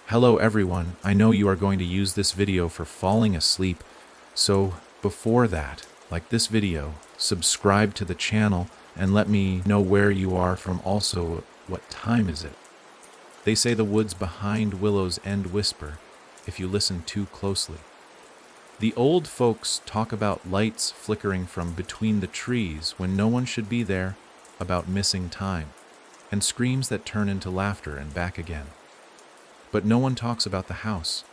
Hello everyone, I know you are going to use this video for falling asleep, so before that, like this video, subscribe to the channel and let me know where you are from. Also, what time is it? They say the woods behind Willow's End whisper if you listen too closely. The old folks talk about lights flickering from between the trees when no one should be there, about missing time, and screams that turn into laughter and back again. But no one talks about the house,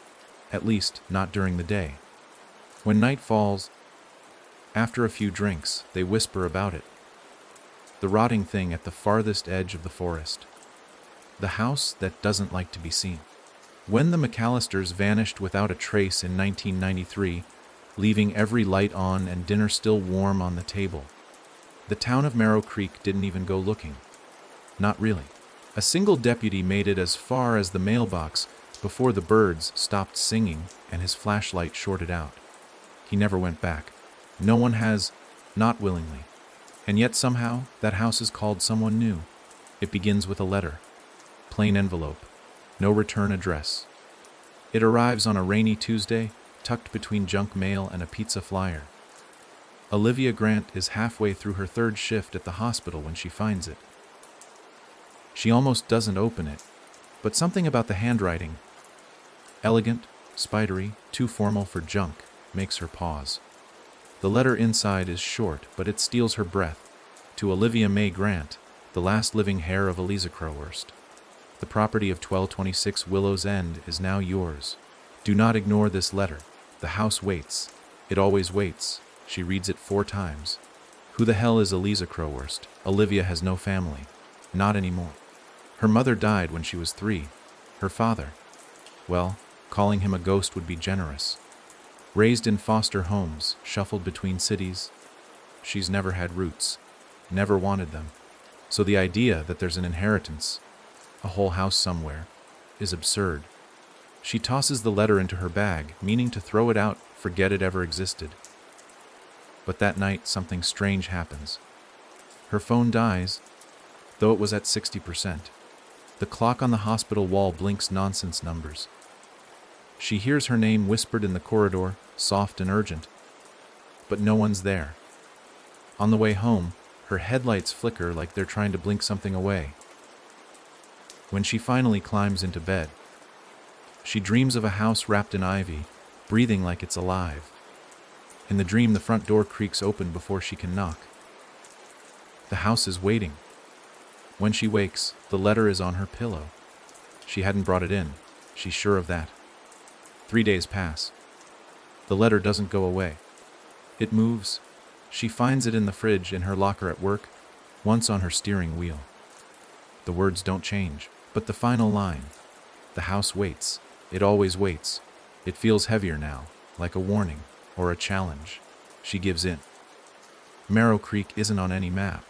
at least not during the day. When night falls, after a few drinks, they whisper about it. The rotting thing at the farthest edge of the forest. The house that doesn't like to be seen. When the McAllisters vanished without a trace in 1993, leaving every light on and dinner still warm on the table, the town of Marrow Creek didn't even go looking. Not really. A single deputy made it as far as the mailbox before the birds stopped singing and his flashlight shorted out. He never went back. No one has, not willingly. And yet somehow that house is called someone new. It begins with a letter. Plain envelope. No return address. It arrives on a rainy Tuesday, tucked between junk mail and a pizza flyer. Olivia Grant is halfway through her third shift at the hospital when she finds it. She almost doesn't open it, but something about the handwriting, elegant, spidery, too formal for junk, makes her pause. The letter inside is short, but it steals her breath. To Olivia May Grant, the last living heir of Eliza Crowhurst. The property of 1226 Willow's End is now yours. Do not ignore this letter. The house waits. It always waits. She reads it 4 times. Who the hell is Eliza Crowhurst? Olivia has no family. Not anymore. Her mother died when she was 3. Her father, well, calling him a ghost would be generous. Raised in foster homes, shuffled between cities. She's never had roots, never wanted them. So the idea that there's an inheritance, a whole house somewhere, is absurd. She tosses the letter into her bag, meaning to throw it out, forget it ever existed. But that night, something strange happens. Her phone dies, though it was at 60%. The clock on the hospital wall blinks nonsense numbers. She hears her name whispered in the corridor, soft and urgent. But no one's there. On the way home, her headlights flicker like they're trying to blink something away. When she finally climbs into bed, she dreams of a house wrapped in ivy, breathing like it's alive. In the dream, the front door creaks open before she can knock. The house is waiting. When she wakes, the letter is on her pillow. She hadn't brought it in. She's sure of that. 3 days pass. The letter doesn't go away. It moves. She finds it in the fridge in her locker at work, once on her steering wheel. The words don't change, but the final line. The house waits. It always waits. It feels heavier now, like a warning or a challenge. She gives in. Marrow Creek isn't on any map.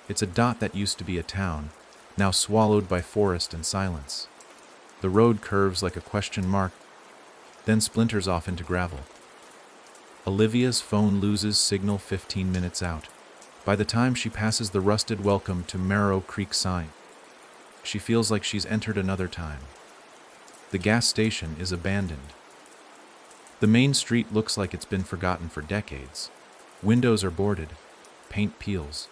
It's a dot that used to be a town, now swallowed by forest and silence. The road curves like a question mark, then splinters off into gravel. Olivia's phone loses signal 15 minutes out. By the time she passes the rusted welcome to Marrow Creek sign, she feels like she's entered another time. The gas station is abandoned. The main street looks like it's been forgotten for decades. Windows are boarded, paint peels.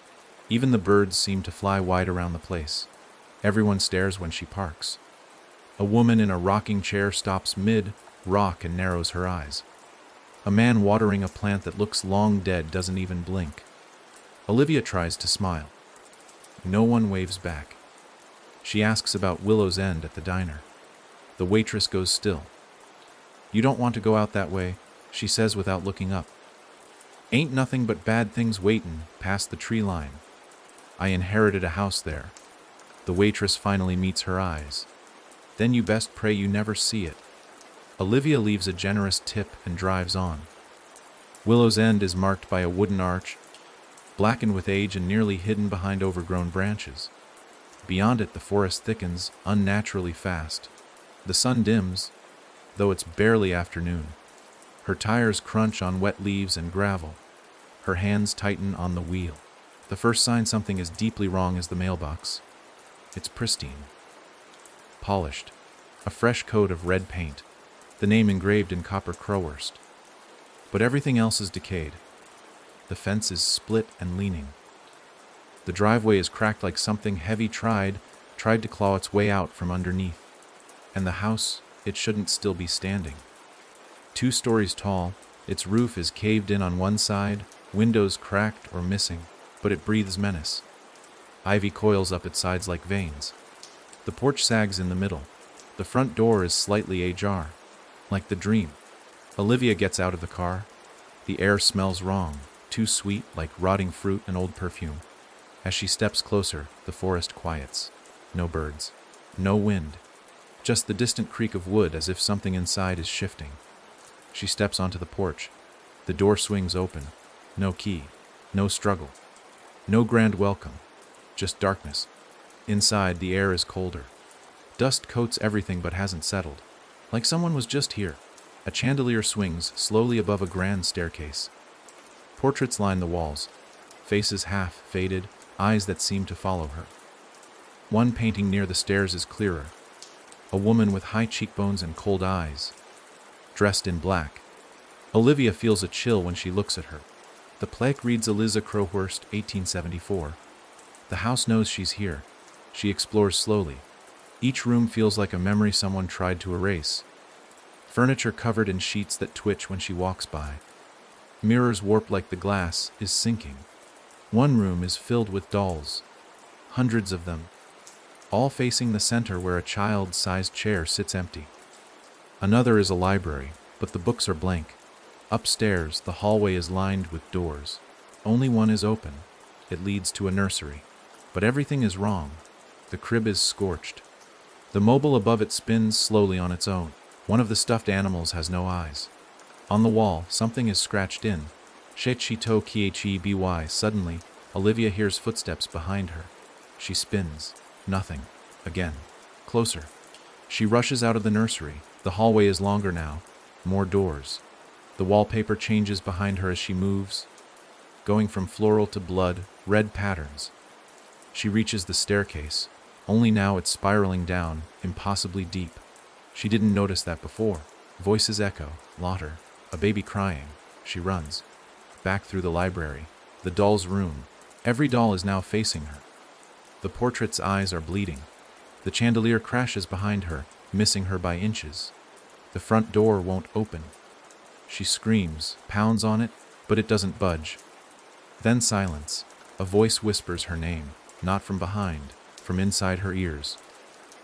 Even the birds seem to fly wide around the place. Everyone stares when she parks. A woman in a rocking chair stops mid-rock and narrows her eyes. A man watering a plant that looks long dead doesn't even blink. Olivia tries to smile. No one waves back. She asks about Willow's End at the diner. The waitress goes still. "You don't want to go out that way," she says without looking up. "Ain't nothing but bad things waitin' past the tree line. I inherited a house there." The waitress finally meets her eyes. "Then you best pray you never see it." Olivia leaves a generous tip and drives on. Willow's End is marked by a wooden arch, blackened with age and nearly hidden behind overgrown branches. Beyond it, the forest thickens unnaturally fast. The sun dims, though it's barely afternoon. Her tires crunch on wet leaves and gravel. Her hands tighten on the wheel. The first sign something is deeply wrong is the mailbox. It's pristine, polished, a fresh coat of red paint, the name engraved in copper crowhurst. But everything else is decayed. The fence is split and leaning. The driveway is cracked like something heavy tried to claw its way out from underneath. And the house, it shouldn't still be standing. 2 stories tall, its roof is caved in on one side, windows cracked or missing, but it breathes menace. Ivy coils up its sides like veins. The porch sags in the middle. The front door is slightly ajar, like the dream. Olivia gets out of the car. The air smells wrong, too sweet, like rotting fruit and old perfume. As she steps closer, the forest quiets. No birds, no wind, just the distant creak of wood as if something inside is shifting. She steps onto the porch. The door swings open. No key, no struggle, no grand welcome, just darkness. Inside, the air is colder. Dust coats everything but hasn't settled, like someone was just here. A chandelier swings slowly above a grand staircase. Portraits line the walls, faces half faded, eyes that seem to follow her. One painting near the stairs is clearer. A woman with high cheekbones and cold eyes, dressed in black. Olivia feels a chill when she looks at her. The plaque reads Eliza Crowhurst, 1874. The house knows she's here. She explores slowly. Each room feels like a memory someone tried to erase. Furniture covered in sheets that twitch when she walks by. Mirrors warped like the glass is sinking. One room is filled with dolls. Hundreds of them, all facing the center where a child-sized chair sits empty. Another is a library, but the books are blank. Upstairs, the hallway is lined with doors. Only one is open. It leads to a nursery. But everything is wrong. The crib is scorched. The mobile above it spins slowly on its own. One of the stuffed animals has no eyes. On the wall, something is scratched in. Shechito Kheby. Suddenly, Olivia hears footsteps behind her. She spins. Nothing. Again. Closer. She rushes out of the nursery. The hallway is longer now. More doors. The wallpaper changes behind her as she moves, going from floral to blood, red patterns. She reaches the staircase. Only now it's spiraling down, impossibly deep. She didn't notice that before. Voices echo, laughter, a baby crying. She runs. Back through the library. The doll's room. Every doll is now facing her. The portrait's eyes are bleeding. The chandelier crashes behind her, missing her by inches. The front door won't open. She screams, pounds on it, but it doesn't budge. Then silence. A voice whispers her name, not from behind, from inside her ears.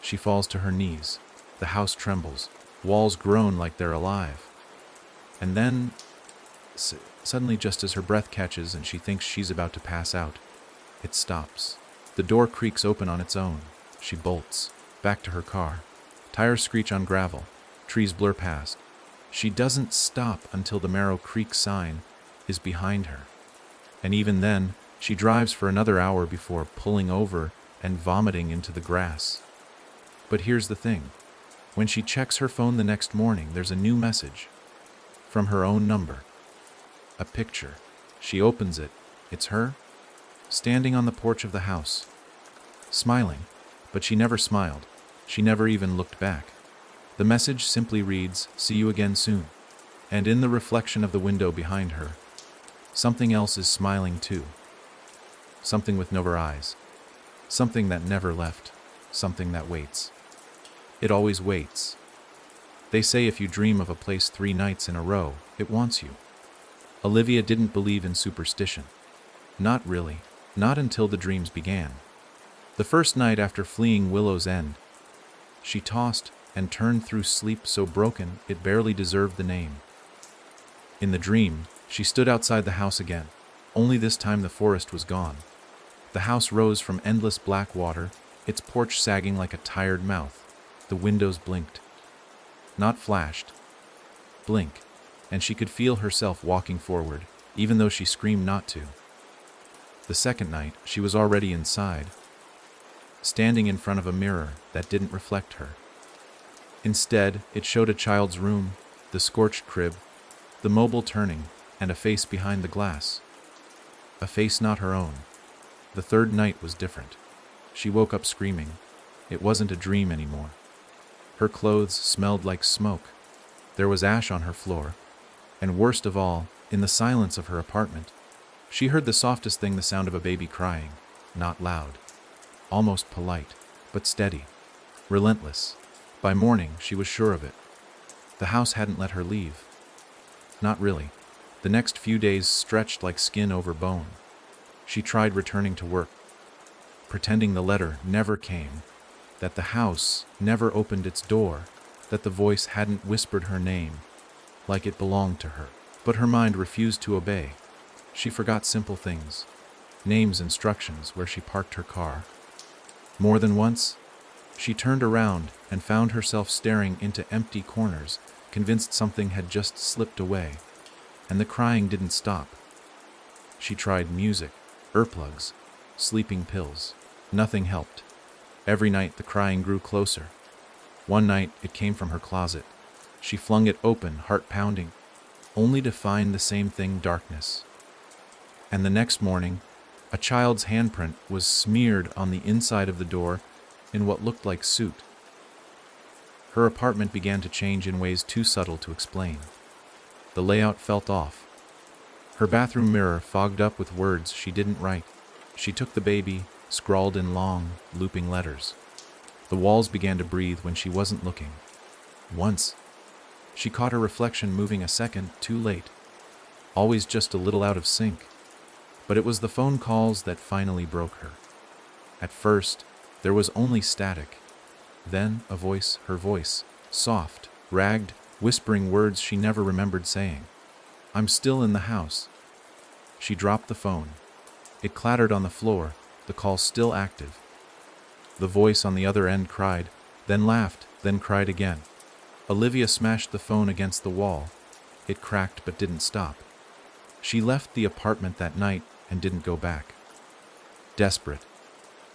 She falls to her knees. The house trembles. Walls groan like they're alive. And then, suddenly, just as her breath catches and she thinks she's about to pass out, it stops. The door creaks open on its own. She bolts, back to her car. Tires screech on gravel. Trees blur past. She doesn't stop until the Marrow Creek sign is behind her. And even then, she drives for another hour before pulling over and vomiting into the grass. But here's the thing. When she checks her phone the next morning, there's a new message. From her own number. A picture. She opens it. It's her, standing on the porch of the house. Smiling. But she never smiled. She never even looked back. The message simply reads, "See you again soon." And in the reflection of the window behind her, something else is smiling too. Something with no eyes. Something that never left. Something that waits. It always waits. They say if you dream of a place 3 nights in a row, it wants you. Olivia didn't believe in superstition. Not really. Not until the dreams began. The first night after fleeing Willow's End, she tossed and turned through sleep so broken it barely deserved the name. In the dream, she stood outside the house again, only this time the forest was gone. The house rose from endless black water, its porch sagging like a tired mouth. The windows blinked. Not flashed. Blink, and she could feel herself walking forward, even though she screamed not to. The second night, she was already inside, standing in front of a mirror that didn't reflect her. Instead, it showed a child's room, the scorched crib, the mobile turning, and a face behind the glass. A face not her own. The third night was different. She woke up screaming. It wasn't a dream anymore. Her clothes smelled like smoke. There was ash on her floor. And worst of all, in the silence of her apartment, she heard the softest thing, the sound of a baby crying, not loud, almost polite, but steady, relentless. By morning, she was sure of it. The house hadn't let her leave. Not really. The next few days stretched like skin over bone. She tried returning to work, pretending the letter never came, that the house never opened its door, that the voice hadn't whispered her name, like it belonged to her. But her mind refused to obey. She forgot simple things, names, instructions, where she parked her car. More than once, she turned around and found herself staring into empty corners, convinced something had just slipped away. And the crying didn't stop. She tried music, earplugs, sleeping pills. Nothing helped. Every night the crying grew closer. One night it came from her closet. She flung it open, heart pounding, only to find the same thing, darkness. And the next morning, a child's handprint was smeared on the inside of the door in what looked like soot. Her apartment began to change in ways too subtle to explain. The layout felt off. Her bathroom mirror fogged up with words she didn't write. She took the baby, scrawled in long, looping letters. The walls began to breathe when she wasn't looking. Once, she caught her reflection moving a second too late, always just a little out of sync. But it was the phone calls that finally broke her. At first, there was only static. Then a voice, her voice, soft, ragged, whispering words she never remembered saying. "I'm still in the house." She dropped the phone. It clattered on the floor, the call still active. The voice on the other end cried, then laughed, then cried again. Olivia smashed the phone against the wall. It cracked but didn't stop. She left the apartment that night and didn't go back. Desperate,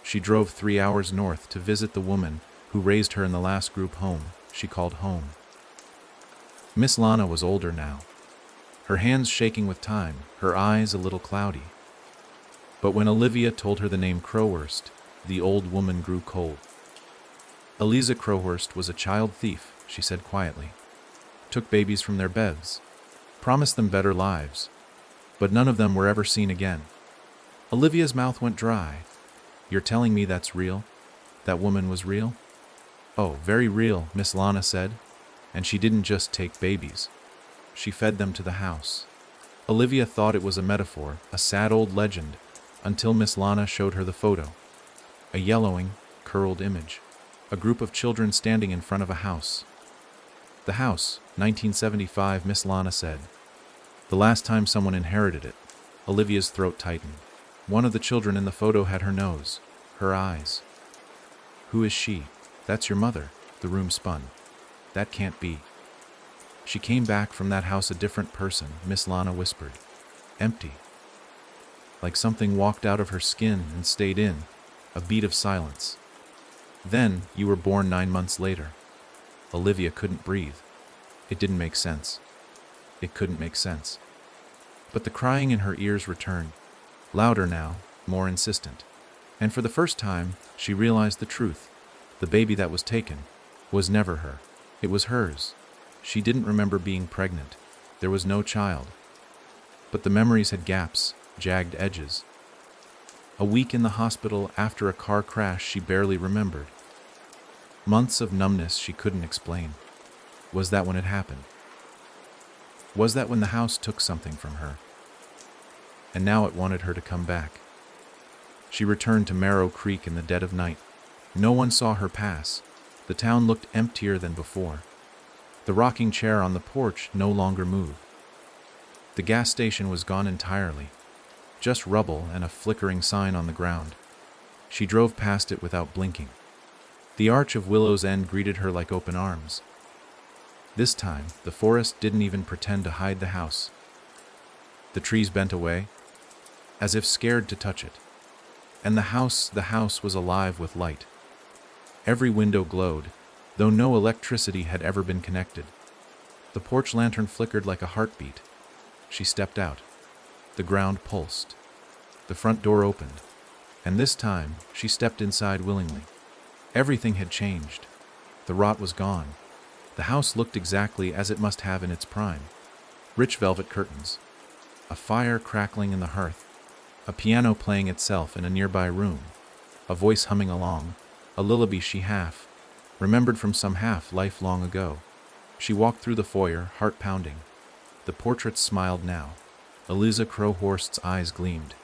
she drove 3 hours north to visit the woman who raised her in the last group home she called home. Miss Lana was older now, her hands shaking with time, her eyes a little cloudy. But when Olivia told her the name Crowhurst, the old woman grew cold. Eliza Crowhurst was a child thief, she said quietly. Took babies from their beds, promised them better lives, but none of them were ever seen again. Olivia's mouth went dry. "You're telling me that's real? That woman was real?" "Oh, very real," Miss Lana said. "And she didn't just take babies. She fed them to the house." Olivia thought it was a metaphor, a sad old legend, until Miss Lana showed her the photo. A yellowing, curled image. A group of children standing in front of a house. "The house, 1975, Miss Lana said. "The last time someone inherited it." Olivia's throat tightened. One of the children in the photo had her nose, her eyes. "Who is she?" "That's your mother." The room spun. "That can't be." "She came back from that house a different person," Miss Lana whispered. "Empty. Like something walked out of her skin and stayed in." A beat of silence. "Then you were born 9 months later." Olivia couldn't breathe. It didn't make sense. It couldn't make sense. But the crying in her ears returned, louder now, more insistent. And for the first time, she realized the truth. The baby that was taken was never her. It was hers. She didn't remember being pregnant. There was no child. But the memories had gaps, jagged edges. A week in the hospital after a car crash she barely remembered. Months of numbness she couldn't explain. Was that when it happened? Was that when the house took something from her? And now it wanted her to come back. She returned to Marrow Creek in the dead of night. No one saw her pass. The town looked emptier than before. The rocking chair on the porch no longer moved. The gas station was gone entirely. Just rubble and a flickering sign on the ground. She drove past it without blinking. The arch of Willow's End greeted her like open arms. This time, the forest didn't even pretend to hide the house. The trees bent away, as if scared to touch it. And the house was alive with light. Every window glowed, though no electricity had ever been connected. The porch lantern flickered like a heartbeat. She stepped out. The ground pulsed. The front door opened, and this time she stepped inside willingly. Everything had changed. The rot was gone. The house looked exactly as it must have in its prime. Rich velvet curtains, a fire crackling in the hearth, a piano playing itself in a nearby room, a voice humming along, a lullaby she remembered from some life long ago. She walked through the foyer, heart pounding. The portraits smiled now. Eliza Crowhorst's eyes gleamed.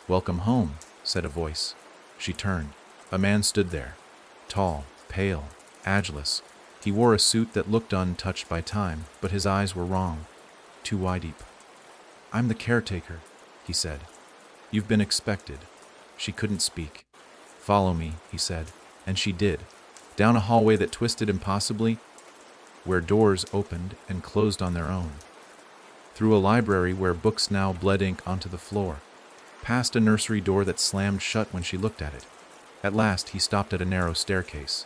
"Welcome home," said a voice. She turned. A man stood there, tall, pale, ageless. He wore a suit that looked untouched by time, but his eyes were wrong, too wide deep. "I'm the caretaker," he said. "You've been expected." She couldn't speak. "Follow me," he said, and she did, down a hallway that twisted impossibly, where doors opened and closed on their own, through a library where books now bled ink onto the floor, past a nursery door that slammed shut when she looked at it. At last he stopped at a narrow staircase.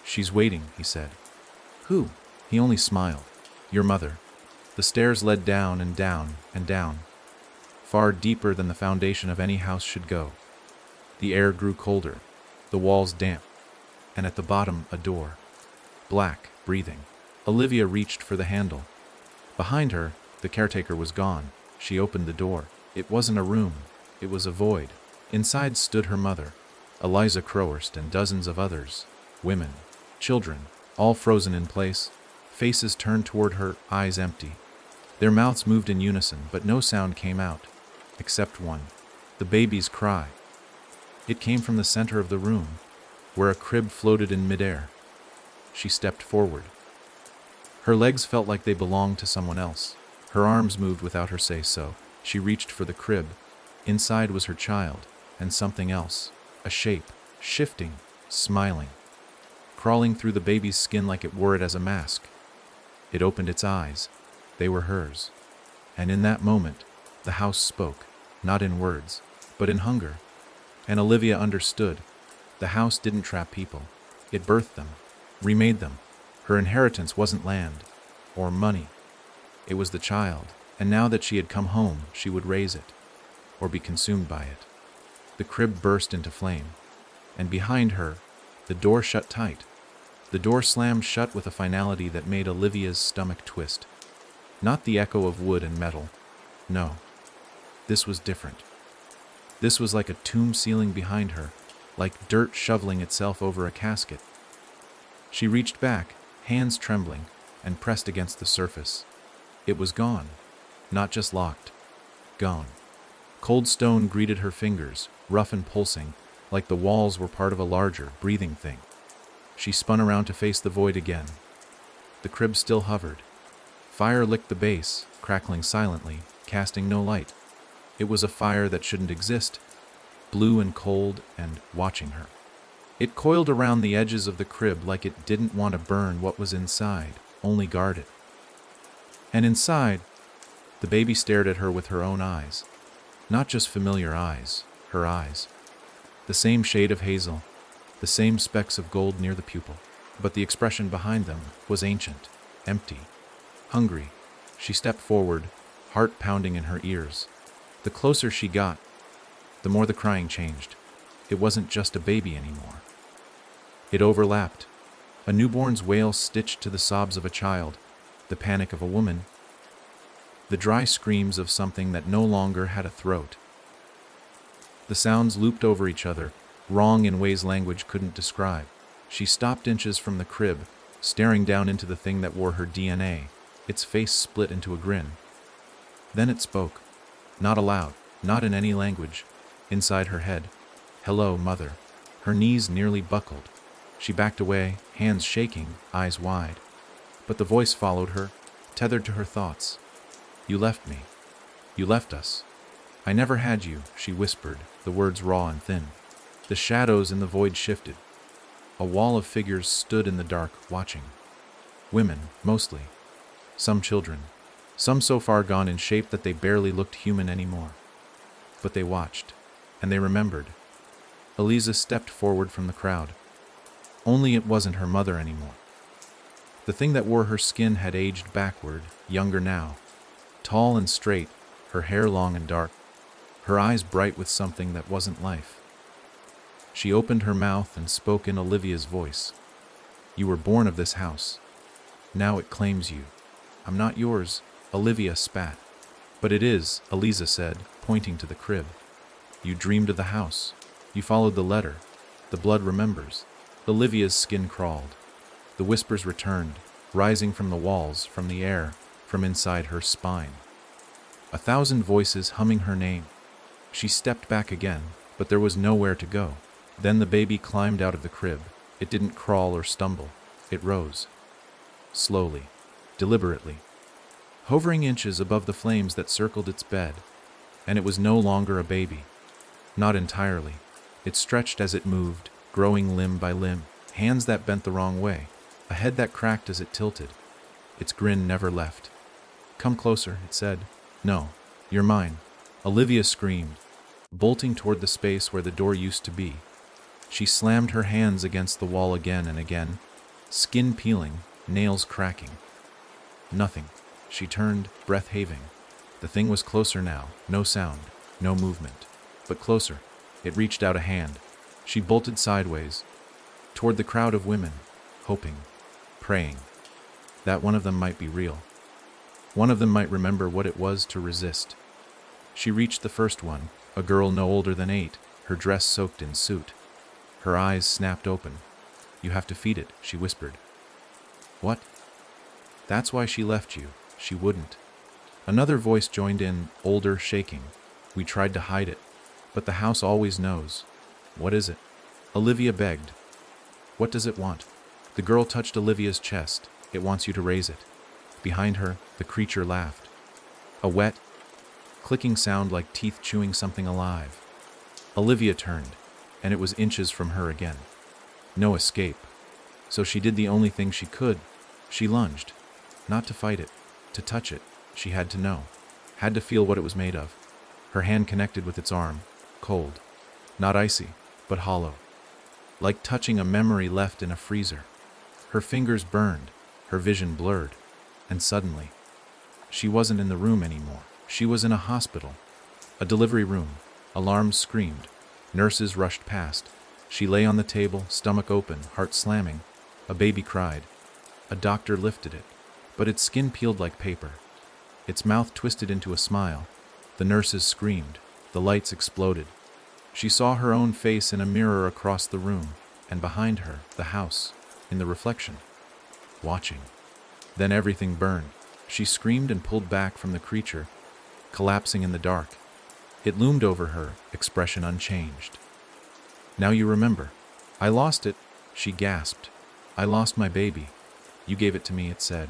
"She's waiting," he said. "Who?" He only smiled. "Your mother." The stairs led down and down and down, far deeper than the foundation of any house should go. The air grew colder, the walls damp, and at the bottom a door, black, breathing. Olivia reached for the handle. Behind her, the caretaker was gone. She opened the door. It wasn't a room, it was a void. Inside stood her mother, Eliza Crowhorst, and dozens of others, women, children, all frozen in place, faces turned toward her, eyes empty. Their mouths moved in unison, but no sound came out, except one, the baby's cry. It came from the center of the room, where a crib floated in midair. She stepped forward. Her legs felt like they belonged to someone else. Her arms moved without her say-so. She reached for the crib. Inside was her child, and something else, a shape, shifting, smiling, crawling through the baby's skin like it wore it as a mask. It opened its eyes. They were hers. And in that moment, the house spoke, not in words, but in hunger. And Olivia understood. The house didn't trap people. It birthed them, remade them. Her inheritance wasn't land or money. It was the child, and now that she had come home, she would raise it, or be consumed by it. The crib burst into flame, and behind her, the door shut tight. The door slammed shut with a finality that made Olivia's stomach twist. Not the echo of wood and metal. No. This was different. This was like a tomb ceiling behind her, like dirt shoveling itself over a casket. She reached back, hands trembling, and pressed against the surface. It was gone. Not just locked. Gone. Cold stone greeted her fingers, rough and pulsing, like the walls were part of a larger, breathing thing. She spun around to face the void again. The crib still hovered. Fire licked the base, crackling silently, casting no light. It was a fire that shouldn't exist, blue and cold and watching her. It coiled around the edges of the crib like it didn't want to burn what was inside, only guard it. And inside, the baby stared at her with her own eyes. Not just familiar eyes, her eyes. The same shade of hazel, the same specks of gold near the pupil, but the expression behind them was ancient, empty, hungry. She stepped forward, heart pounding in her ears. The closer she got, the more the crying changed. It wasn't just a baby anymore. It overlapped. A newborn's wail stitched to the sobs of a child, the panic of a woman, the dry screams of something that no longer had a throat. The sounds looped over each other, wrong in ways language couldn't describe. She stopped inches from the crib, staring down into the thing that wore her DNA. Its face split into a grin. Then it spoke. Not aloud, not in any language. Inside her head. "Hello, Mother." Her knees nearly buckled. She backed away, hands shaking, eyes wide. But the voice followed her, tethered to her thoughts. "You left me. You left us. I never had you," she whispered, the words raw and thin. The shadows in the void shifted. A wall of figures stood in the dark, watching. Women, mostly. Some children. Some so far gone in shape that they barely looked human anymore. But they watched, and they remembered. Eliza stepped forward from the crowd. Only it wasn't her mother anymore. The thing that wore her skin had aged backward, younger now. Tall and straight, her hair long and dark, her eyes bright with something that wasn't life. She opened her mouth and spoke in Olivia's voice. You were born of this house. Now it claims you. I'm not yours, Olivia spat. But it is, Eliza said, pointing to the crib. You dreamed of the house. You followed the letter. The blood remembers. Olivia's skin crawled. The whispers returned, rising from the walls, from the air, from inside her spine. 1,000 voices humming her name. She stepped back again, but there was nowhere to go. Then the baby climbed out of the crib. It didn't crawl or stumble. It rose. Slowly, deliberately, hovering inches above the flames that circled its bed. And it was no longer a baby. Not entirely. It stretched as it moved, growing limb by limb, hands that bent the wrong way, a head that cracked as it tilted. Its grin never left. Come closer, it said. No, you're mine. Olivia screamed, bolting toward the space where the door used to be. She slammed her hands against the wall again and again, skin peeling, nails cracking. Nothing. She turned, breath having. The thing was closer now, no sound, no movement. But closer. It reached out a hand. She bolted sideways, toward the crowd of women, hoping, praying, that one of them might be real. One of them might remember what it was to resist. She reached the first one, a girl no older than 8, her dress soaked in soot. Her eyes snapped open. You have to feed it, she whispered. What? That's why she left you. She wouldn't. Another voice joined in, older, shaking. We tried to hide it, but the house always knows. What is it? Olivia begged. What does it want? The girl touched Olivia's chest. It wants you to raise it. Behind her, the creature laughed. A wet, clicking sound like teeth chewing something alive. Olivia turned, and it was inches from her again. No escape. So she did the only thing she could. She lunged. Not to fight it, to touch it. She had to know. Had to feel what it was made of. Her hand connected with its arm, cold. Not icy, but hollow. Like touching a memory left in a freezer. Her fingers burned, her vision blurred. And suddenly, she wasn't in the room anymore. She was in a hospital. A delivery room. Alarms screamed. Nurses rushed past. She lay on the table, stomach open, heart slamming. A baby cried. A doctor lifted it, but its skin peeled like paper. Its mouth twisted into a smile. The nurses screamed. The lights exploded. She saw her own face in a mirror across the room, and behind her, the house, in the reflection, watching. Then everything burned. She screamed and pulled back from the creature, collapsing in the dark. It loomed over her, expression unchanged. Now you remember. I lost it, she gasped. I lost my baby. You gave it to me, it said.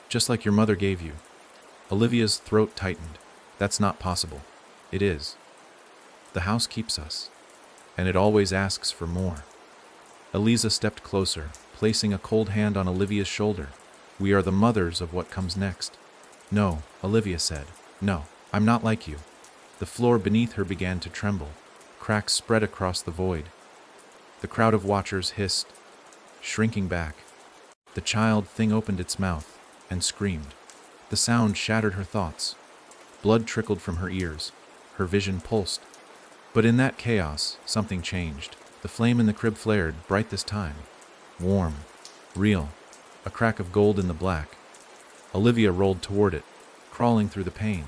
Just like your mother gave you. Olivia's throat tightened. That's not possible. It is. The house keeps us, and it always asks for more. Eliza stepped closer, placing a cold hand on Olivia's shoulder. We are the mothers of what comes next. No, Olivia said. No, I'm not like you. The floor beneath her began to tremble. Cracks spread across the void. The crowd of watchers hissed, shrinking back. The child thing opened its mouth and screamed. The sound shattered her thoughts. Blood trickled from her ears. Her vision pulsed. But in that chaos, something changed. The flame in the crib flared, bright this time. Warm. Real. A crack of gold in the black. Olivia rolled toward it, crawling through the pain.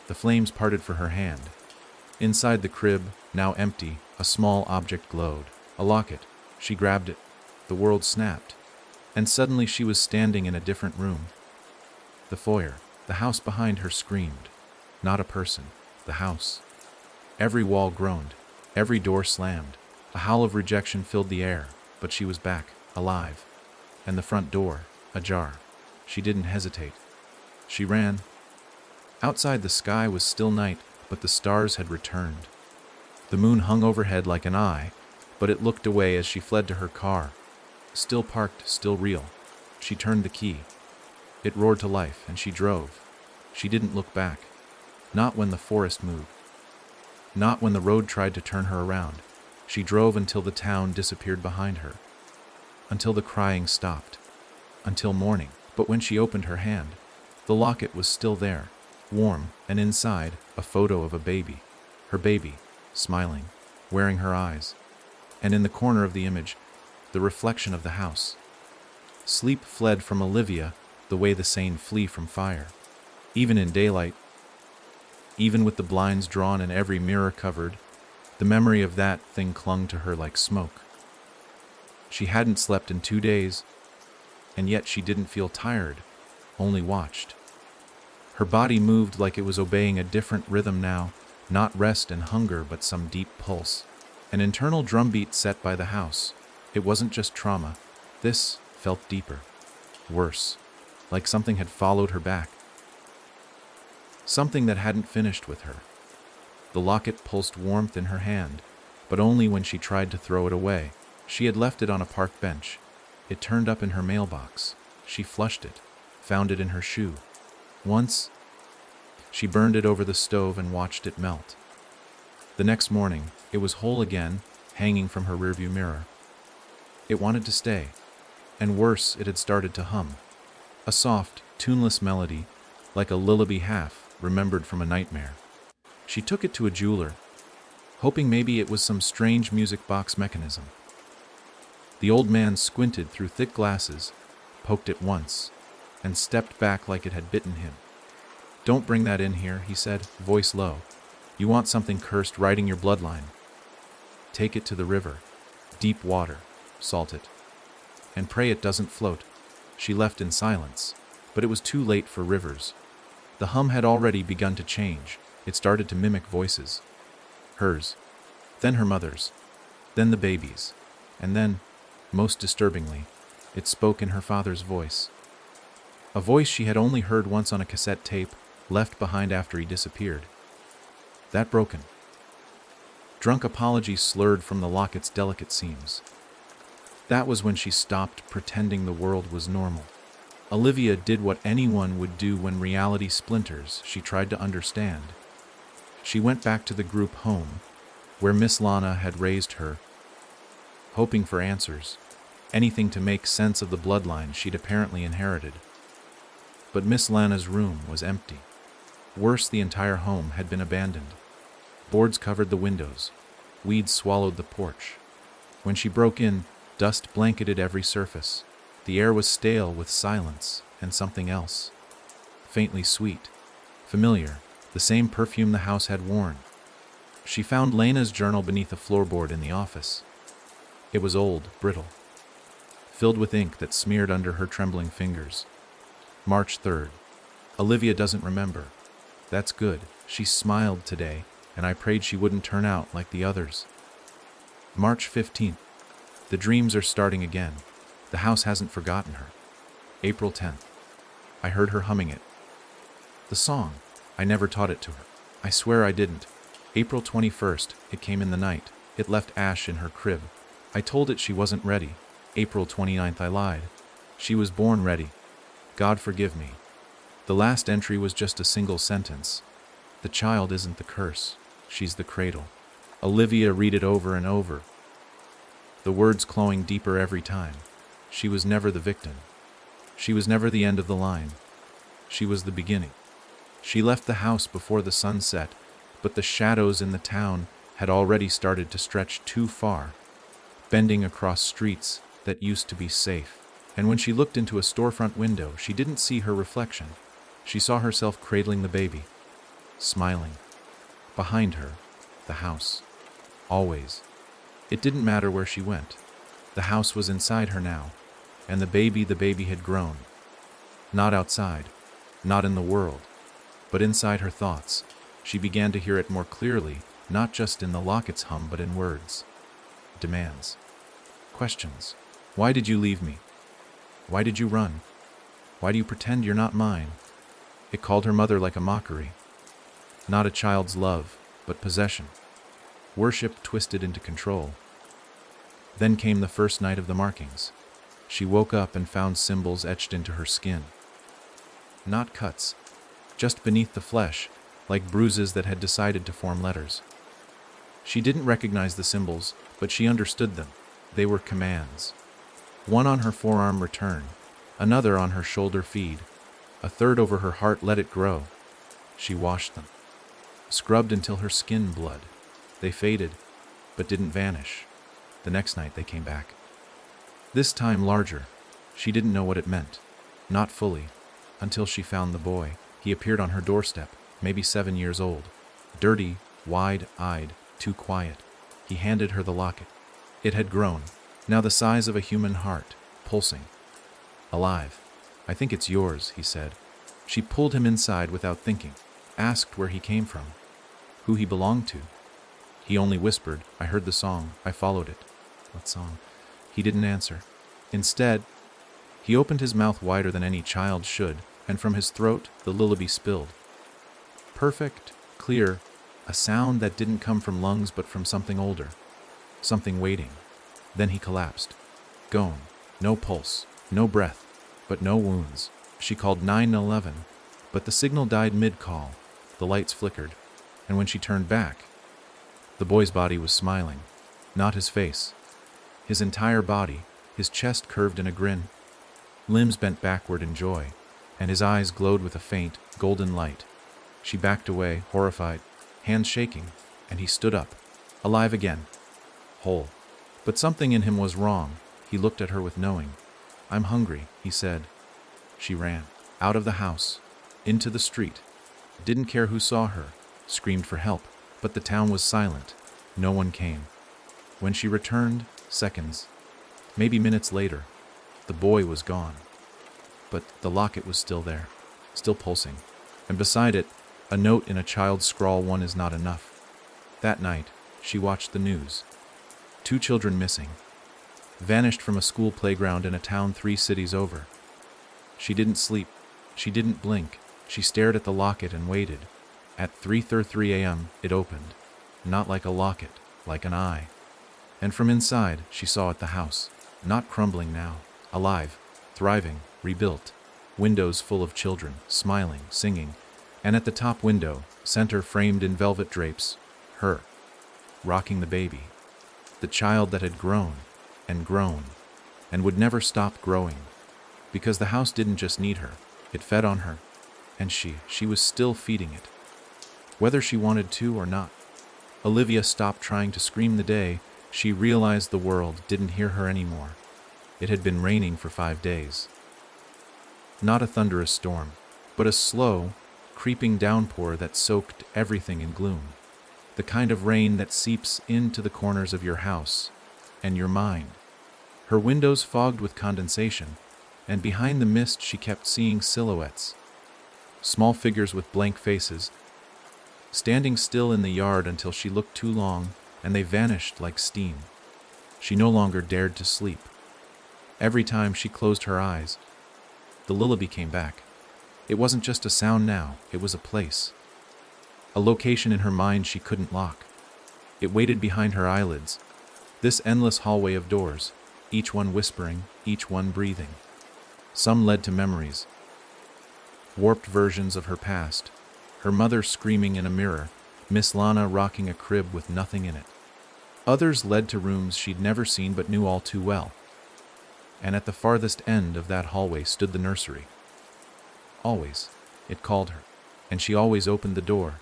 The flames parted for her hand. Inside the crib, now empty, a small object glowed. A locket. She grabbed it. The world snapped. And suddenly she was standing in a different room. The foyer. The house behind her screamed. Not a person. The house. Every wall groaned. Every door slammed. A howl of rejection filled the air, but she was back, alive. And the front door, ajar. She didn't hesitate. She ran. Outside the sky was still night, but the stars had returned. The moon hung overhead like an eye, but it looked away as she fled to her car. Still parked, still real. She turned the key. It roared to life, and she drove. She didn't look back. Not when the forest moved. Not when the road tried to turn her around. She drove until the town disappeared behind her. Until the crying stopped. Until morning. But when she opened her hand, the locket was still there, warm, and inside, a photo of a baby. Her baby, smiling, wearing her eyes. And in the corner of the image, the reflection of the house, Sleep fled from Olivia the way the sane flee from fire. Even in daylight, even with the blinds drawn and every mirror covered, the memory of that thing clung to her like smoke. She hadn't slept in 2 days, and yet she didn't feel tired, only watched. Her body moved like it was obeying a different rhythm now, not rest and hunger, but some deep pulse. An internal drumbeat set by the house. It wasn't just trauma. This felt deeper, worse, like something had followed her back. Something that hadn't finished with her. The locket pulsed warmth in her hand, but only when she tried to throw it away. She had left it on a park bench. It turned up in her mailbox. She flushed it, found it in her shoe. Once, she burned it over the stove and watched it melt. The next morning, it was whole again, hanging from her rearview mirror. It wanted to stay, and worse, it had started to hum. A soft, tuneless melody, like a lullaby half remembered from a nightmare. She took it to a jeweler, hoping maybe it was some strange music box mechanism. The old man squinted through thick glasses, poked it once, and stepped back like it had bitten him. "Don't bring that in here," he said, voice low. "You want something cursed riding your bloodline. Take it to the river, deep water, salt it, and pray it doesn't float." She left in silence, but it was too late for rivers. The hum had already begun to change. It started to mimic voices. Hers, then her mother's, then the baby's, and then, most disturbingly, it spoke in her father's voice. A voice she had only heard once on a cassette tape, left behind after he disappeared. That broken, drunk apology slurred from the locket's delicate seams. That was when she stopped pretending the world was normal. Olivia did what anyone would do when reality splinters. She tried to understand. She went back to the group home, where Miss Lana had raised her, hoping for answers, anything to make sense of the bloodline she'd apparently inherited. But Miss Lana's room was empty. Worse, the entire home had been abandoned. Boards covered the windows. Weeds swallowed the porch. When she broke in, dust blanketed every surface. The air was stale with silence and something else. Faintly sweet. Familiar. The same perfume the house had worn. She found Lena's journal beneath a floorboard in the office. It was old, brittle, filled with ink that smeared under her trembling fingers. March 3rd. Olivia doesn't remember. That's good. She smiled today, and I prayed she wouldn't turn out like the others. March 15th. The dreams are starting again. The house hasn't forgotten her. April 10th. I heard her humming it. The song. I never taught it to her. I swear I didn't. April 21st. It came in the night. It left ash in her crib. I told it she wasn't ready. April 29th. I lied. She was born ready. God forgive me. The last entry was just a single sentence. The child isn't the curse. She's the cradle. Olivia read it over and over, the words clawing deeper every time. She was never the victim. She was never the end of the line. She was the beginning. She left the house before the sun set, but the shadows in the town had already started to stretch too far, bending across streets that used to be safe. And when she looked into a storefront window, she didn't see her reflection. She saw herself cradling the baby, smiling. Behind her, the house. Always. It didn't matter where she went. The house was inside her now, and the baby had grown. Not outside, not in the world, but inside her thoughts. She began to hear it more clearly, not just in the locket's hum, but in words. Demands. Questions. Why did you leave me? Why did you run? Why do you pretend you're not mine? It called her mother like a mockery. Not a child's love, but possession. Worship twisted into control. Then came the first night of the markings. She woke up and found symbols etched into her skin. Not cuts, just beneath the flesh, like bruises that had decided to form letters. She didn't recognize the symbols, but she understood them. They were commands. One on her forearm, return. Another on her shoulder, feed. A third over her heart, let it grow. She washed them. Scrubbed until her skin blood. They faded, but didn't vanish. The next night they came back. This time larger, She didn't know what it meant. Not fully. Until she found the boy. He appeared on her doorstep, maybe 7 years old. Dirty, wide-eyed, too quiet. He handed her the locket. It had grown, now the size of a human heart, pulsing. Alive. I think it's yours, he said. She pulled him inside without thinking, asked where he came from, who he belonged to. He only whispered, I heard the song, I followed it. What song? He didn't answer. Instead, he opened his mouth wider than any child should, and from his throat the lullaby spilled. Perfect, clear, a sound that didn't come from lungs but from something older, something waiting. Then he collapsed. Gone. No pulse, no breath, but no wounds. She called 911, but the signal died mid-call. The lights flickered, and when she turned back, the boy's body was smiling, not his face. His entire body, his chest curved in a grin, limbs bent backward in joy, and his eyes glowed with a faint, golden light. She backed away, horrified, hands shaking, and he stood up, alive again, whole. But something in him was wrong. He looked at her with knowing. I'm hungry, he said. She ran, out of the house, into the street. Didn't care who saw her, screamed for help, but the town was silent. No one came. When she returned, seconds, maybe minutes later, the boy was gone. But the locket was still there, still pulsing, and beside it, a note in a child's scrawl, one is not enough. That night, she watched the news. 2 children missing. Vanished from a school playground in a town 3 cities over. She didn't sleep. She didn't blink. She stared at the locket and waited. At 3:33 a.m., it opened. Not like a locket, like an eye. And from inside, she saw the house. Not crumbling now. Alive. Thriving. Rebuilt. Windows full of children, smiling, singing. And at the top window, center framed in velvet drapes, her. Rocking the baby. The child that had grown, and would never stop growing. Because the house didn't just need her, it fed on her. And she was still feeding it. Whether she wanted to or not. Olivia stopped trying to scream the day she realized the world didn't hear her anymore. It had been raining for 5 days. Not a thunderous storm, but a slow, creeping downpour that soaked everything in gloom. The kind of rain that seeps into the corners of your house and your mind. Her windows fogged with condensation, and behind the mist she kept seeing silhouettes. Small figures with blank faces, standing still in the yard until she looked too long, and they vanished like steam. She no longer dared to sleep. Every time she closed her eyes, the lullaby came back. It wasn't just a sound now, it was a place. A location in her mind she couldn't lock. It waited behind her eyelids. This endless hallway of doors, each one whispering, each one breathing. Some led to memories. Warped versions of her past. Her mother screaming in a mirror, Miss Lana rocking a crib with nothing in it. Others led to rooms she'd never seen but knew all too well. And at the farthest end of that hallway stood the nursery. Always, it called her, and she always opened the door.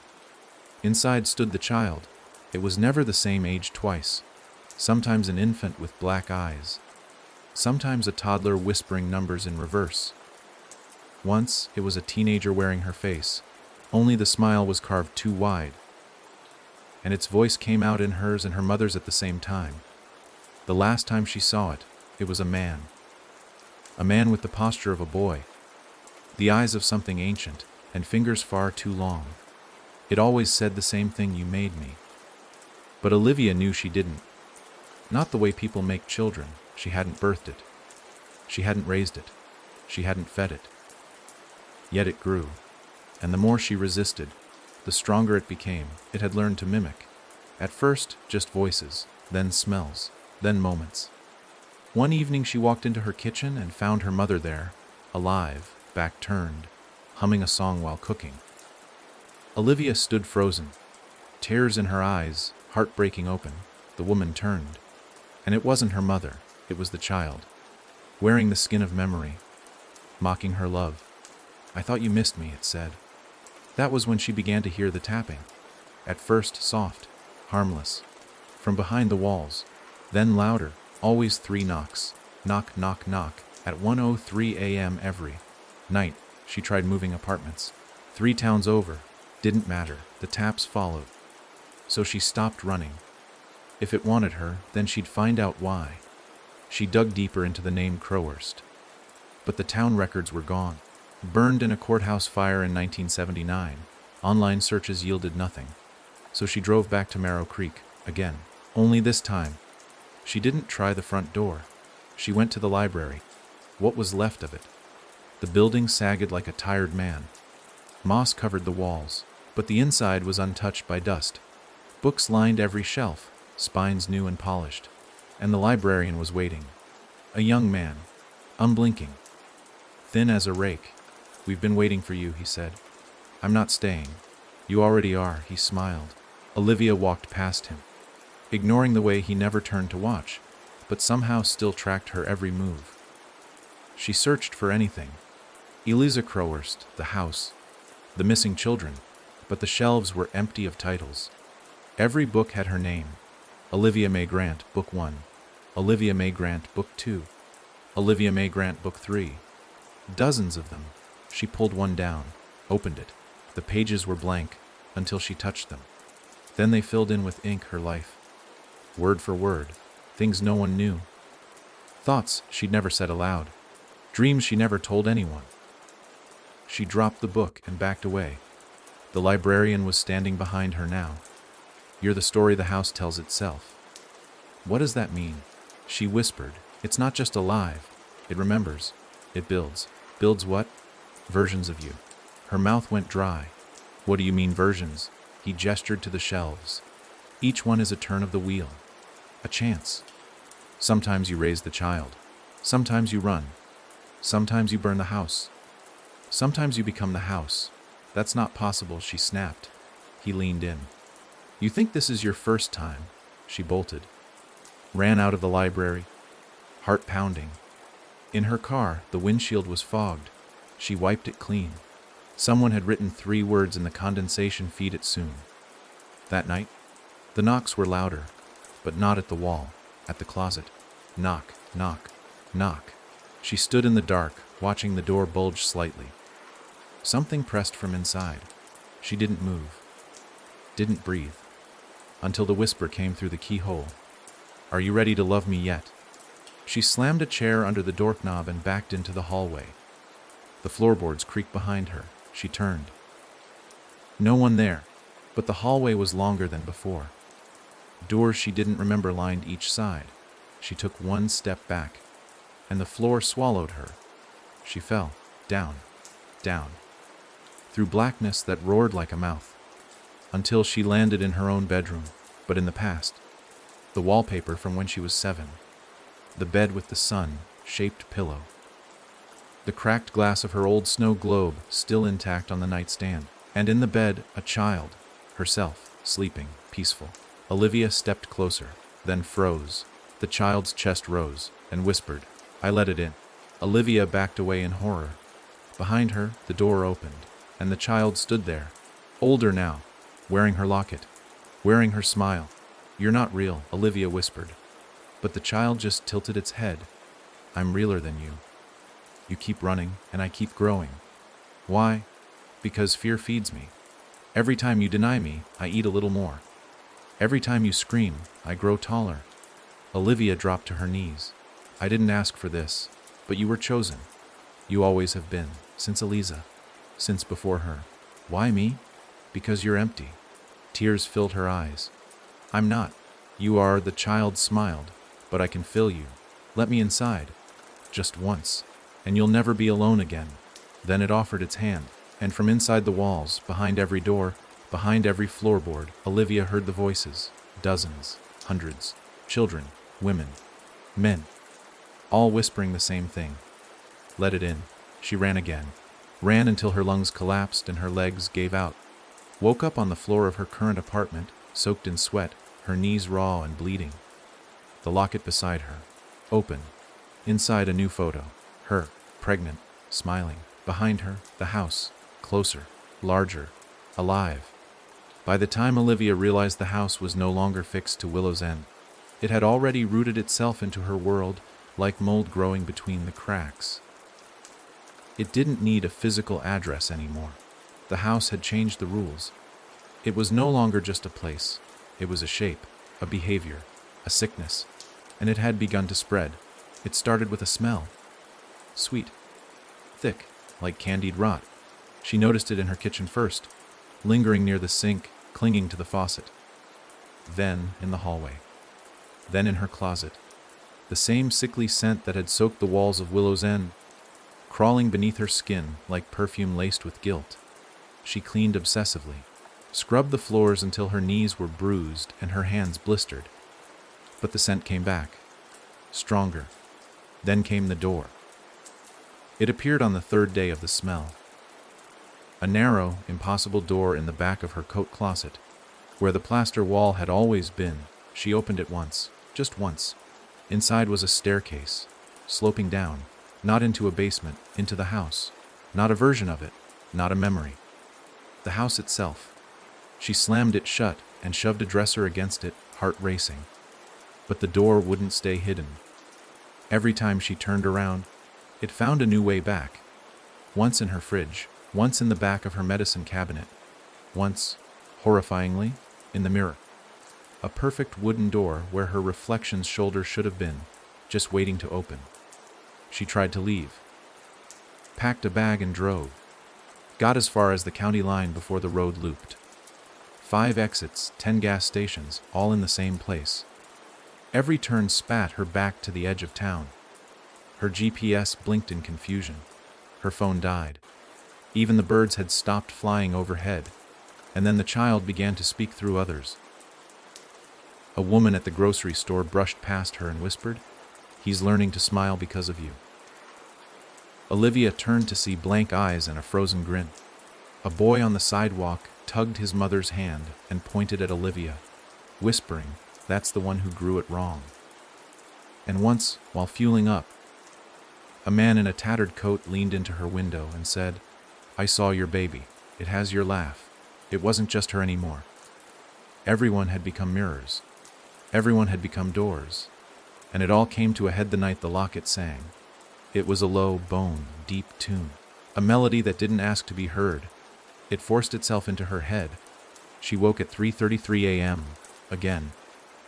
Inside stood the child. It was never the same age twice. Sometimes an infant with black eyes. Sometimes a toddler whispering numbers in reverse. Once, it was a teenager wearing her face. Only the smile was carved too wide. And its voice came out in hers and her mother's at the same time. The last time she saw it, it was a man. A man with the posture of a boy. The eyes of something ancient, and fingers far too long. It always said the same thing, you made me. But Olivia knew she didn't. Not the way people make children. She hadn't birthed it. She hadn't raised it. She hadn't fed it. Yet it grew. And the more she resisted, the stronger it became. It had learned to mimic. At first, just voices, then smells, then moments. One evening she walked into her kitchen and found her mother there, alive, back turned, humming a song while cooking. Olivia stood frozen, tears in her eyes, heart breaking open. The woman turned. And it wasn't her mother, it was the child, wearing the skin of memory, mocking her love. I thought you missed me, it said. That was when she began to hear the tapping. At first soft, harmless, from behind the walls, then louder, always 3 knocks. Knock, knock, knock. At 1:03 a.m. every night, she tried moving apartments. 3 towns over. Didn't matter. The taps followed. So she stopped running. If it wanted her, then she'd find out why. She dug deeper into the name Crowhurst. But the town records were gone. Burned in a courthouse fire in 1979. Online searches yielded nothing. So she drove back to Marrow Creek, again. Only this time, she didn't try the front door. She went to the library. What was left of it? The building sagged like a tired man. Moss covered the walls, but the inside was untouched by dust. Books lined every shelf, spines new and polished. And the librarian was waiting. A young man, unblinking, thin as a rake. "We've been waiting for you," he said. "I'm not staying." "You already are," he smiled. Olivia walked past him, ignoring the way he never turned to watch, but somehow still tracked her every move. She searched for anything. Eliza Crowhurst, the house, the missing children, but the shelves were empty of titles. Every book had her name. Olivia May Grant, Book 1. Olivia May Grant, Book 2. Olivia May Grant, Book 3. Dozens of them. She pulled one down, opened it. The pages were blank until she touched them. Then they filled in with ink her life. Word for word, things no one knew. Thoughts she'd never said aloud. Dreams she never told anyone. She dropped the book and backed away. The librarian was standing behind her now. "You're the story the house tells itself." "What does that mean?" She whispered. "It's not just alive. It remembers. It builds." "Builds what?" "Versions of you." Her mouth went dry. "What do you mean, versions?" He gestured to the shelves. "Each one is a turn of the wheel. A chance. Sometimes you raise the child. Sometimes you run. Sometimes you burn the house. Sometimes you become the house." "That's not possible," she snapped. He leaned in. "You think this is your first time?" She bolted. Ran out of the library, heart pounding. In her car, the windshield was fogged. She wiped it clean. Someone had written 3 words in the condensation, "Feed it soon." That night, the knocks were louder, but not at the wall, at the closet. Knock, knock, knock. She stood in the dark, watching the door bulge slightly. Something pressed from inside. She didn't move, didn't breathe, until the whisper came through the keyhole. "Are you ready to love me yet?" She slammed a chair under the doorknob and backed into the hallway. The floorboards creaked behind her. She turned. No one there, but the hallway was longer than before. Doors she didn't remember lined each side. She took one step back, and the floor swallowed her. She fell, down, down, through blackness that roared like a mouth, until she landed in her own bedroom, but in the past. The wallpaper from when she was 7. The bed with the sun-shaped pillow. The cracked glass of her old snow globe still intact on the nightstand. And in the bed, a child, herself, sleeping, peaceful. Olivia stepped closer, then froze. The child's chest rose and whispered, "I let it in." Olivia backed away in horror. Behind her, the door opened, and the child stood there, older now, wearing her locket, wearing her smile. "You're not real," Olivia whispered. But the child just tilted its head. "I'm realer than you. You keep running, and I keep growing." "Why?" "Because fear feeds me. Every time you deny me, I eat a little more. Every time you scream, I grow taller." Olivia dropped to her knees. "I didn't ask for this, but you were chosen. You always have been, since Eliza, since before her." "Why me?" "Because you're empty." Tears filled her eyes. "I'm not." "You are," the child smiled, "but I can fill you. Let me inside. Just once, and you'll never be alone again." Then it offered its hand, and from inside the walls, behind every door, behind every floorboard, Olivia heard the voices. Dozens, hundreds, children, women, men, all whispering the same thing. "Let it in." She ran again. Ran until her lungs collapsed and her legs gave out. Woke up on the floor of her current apartment, soaked in sweat, her knees raw and bleeding. The locket beside her, open. Inside, a new photo. Her, pregnant, smiling. Behind her, the house, closer, larger, alive. By the time Olivia realized the house was no longer fixed to Willow's End, it had already rooted itself into her world, like mold growing between the cracks. It didn't need a physical address anymore. The house had changed the rules. It was no longer just a place. It was a shape, a behavior, a sickness, and it had begun to spread. It started with a smell. Sweet. Thick, like candied rot. She noticed it in her kitchen first, lingering near the sink, clinging to the faucet. Then in the hallway. Then in her closet. The same sickly scent that had soaked the walls of Willow's End, crawling beneath her skin like perfume laced with guilt. She cleaned obsessively, scrubbed the floors until her knees were bruised and her hands blistered. But the scent came back, stronger. Then came the door. It appeared on the third day of the smell. A narrow, impossible door in the back of her coat closet, where the plaster wall had always been. She opened it once, just once. Inside was a staircase, sloping down, not into a basement, into the house. Not a version of it, not a memory. The house itself. She slammed it shut and shoved a dresser against it, heart racing. But the door wouldn't stay hidden. Every time she turned around, it found a new way back. Once in her fridge, once in the back of her medicine cabinet, once, horrifyingly, in the mirror. A perfect wooden door where her reflection's shoulder should have been, just waiting to open. She tried to leave. Packed a bag and drove. Got as far as the county line before the road looped. 5 exits, 10 gas stations, all in the same place. Every turn spat her back to the edge of town. Her GPS blinked in confusion. Her phone died. Even the birds had stopped flying overhead, and then the child began to speak through others. A woman at the grocery store brushed past her and whispered, "He's learning to smile because of you." Olivia turned to see blank eyes and a frozen grin. A boy on the sidewalk tugged his mother's hand and pointed at Olivia, whispering, "That's the one who grew it wrong." And once, while fueling up, a man in a tattered coat leaned into her window and said, "I saw your baby. It has your laugh." It wasn't just her anymore. Everyone had become mirrors. Everyone had become doors. And it all came to a head the night the locket sang. It was a low, bone, deep tune. A melody that didn't ask to be heard. It forced itself into her head. She woke at 3:33 a.m. again.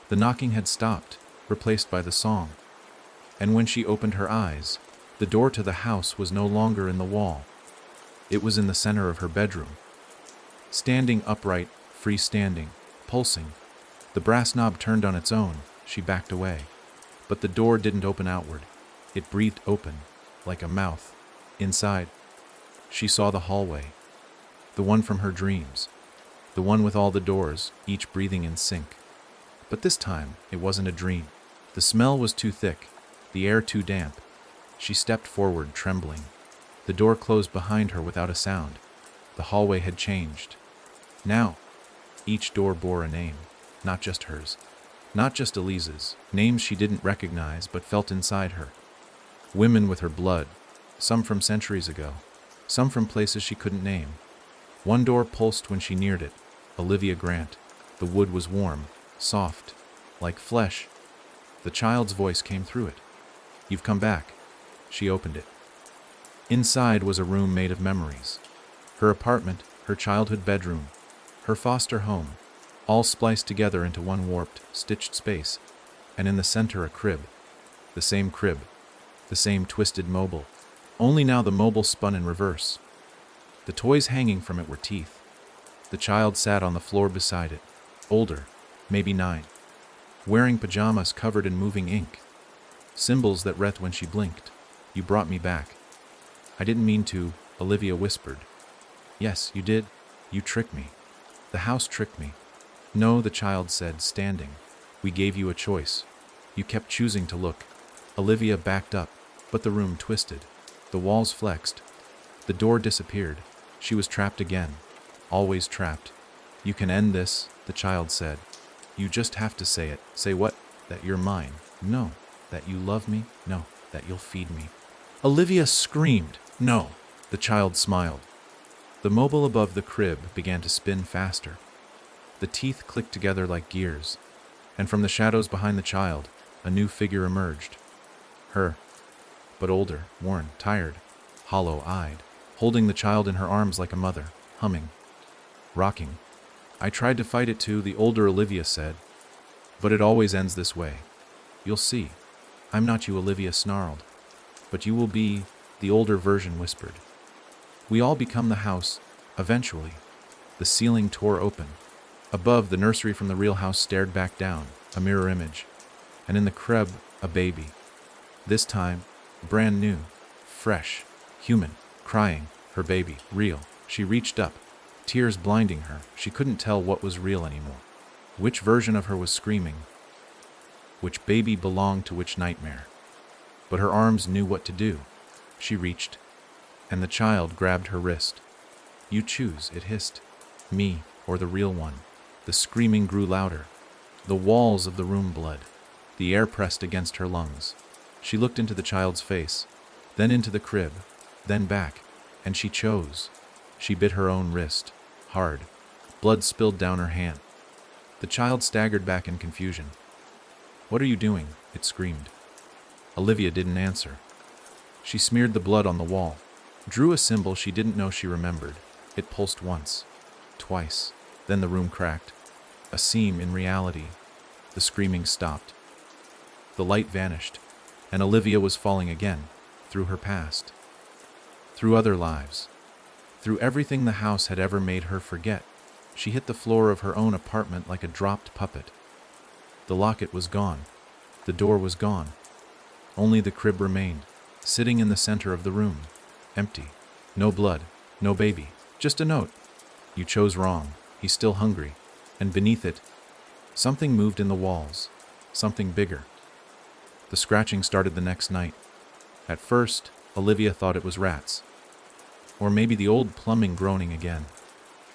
The knocking had stopped, replaced by the song. And when she opened her eyes, the door to the house was no longer in the wall. It was in the center of her bedroom. Standing upright, freestanding, pulsing. The brass knob turned on its own. She backed away. But the door didn't open outward. It breathed open, like a mouth. Inside, she saw the hallway. The one from her dreams. The one with all the doors, each breathing in sync. But this time, it wasn't a dream. The smell was too thick, the air too damp. She stepped forward, trembling. The door closed behind her without a sound. The hallway had changed. Now, each door bore a name, not just hers. Not just Elise's, names she didn't recognize but felt inside her. Women with her blood, some from centuries ago, some from places she couldn't name. One door pulsed when she neared it, Olivia Grant. The wood was warm, soft, like flesh. The child's voice came through it. "You've come back." She opened it. Inside was a room made of memories. Her apartment, her childhood bedroom, her foster home, all spliced together into one warped, stitched space, and in the center a crib. The same crib, the same twisted mobile, only now the mobile spun in reverse. The toys hanging from it were teeth. The child sat on the floor beside it, older, maybe 9, wearing pajamas covered in moving ink, symbols that read when she blinked. "You brought me back." "I didn't mean to," Olivia whispered. "Yes, you did. You tricked me. The house tricked me." "No," the child said, standing. "We gave you a choice. You kept choosing to look." Olivia backed up, but the room twisted. The walls flexed. The door disappeared. She was trapped again. Always trapped. "You can end this," the child said. "You just have to say it." "Say what?" "That you're mine." "No." "That you love me." "No." "That you'll feed me." Olivia screamed. "No." The child smiled. The mobile above the crib began to spin faster. The teeth clicked together like gears, and from the shadows behind the child, a new figure emerged. Her, but older, worn, tired, hollow-eyed, holding the child in her arms like a mother, humming, rocking. I tried to fight it too, the older Olivia said, but it always ends this way. You'll see. I'm not you, Olivia snarled, but you will be, the older version whispered. We all become the house, eventually. The ceiling tore open. Above, the nursery from the real house stared back down, a mirror image, and in the crib, a baby. This time, brand new, fresh, human, crying, her baby, real. She reached up, tears blinding her. She couldn't tell what was real anymore. Which version of her was screaming? Which baby belonged to which nightmare? But her arms knew what to do. She reached, and the child grabbed her wrist. You choose, it hissed. Me, or the real one. The screaming grew louder. The walls of the room bled. The air pressed against her lungs. She looked into the child's face, then into the crib, then back, and she chose. She bit her own wrist, hard. Blood spilled down her hand. The child staggered back in confusion. What are you doing? It screamed. Olivia didn't answer. She smeared the blood on the wall, drew a symbol she didn't know she remembered. It pulsed once, twice, then the room cracked. A seam in reality. The screaming stopped. The light vanished, and Olivia was falling again, through her past, through other lives, through everything the house had ever made her forget. She hit the floor of her own apartment like a dropped puppet. The locket was gone. The door was gone. Only the crib remained, sitting in the center of the room, empty. No blood, no baby, just a note. You chose wrong. He's still hungry. And beneath it, something moved in the walls, something bigger. The scratching started the next night. At first, Olivia thought it was rats, or maybe the old plumbing groaning again.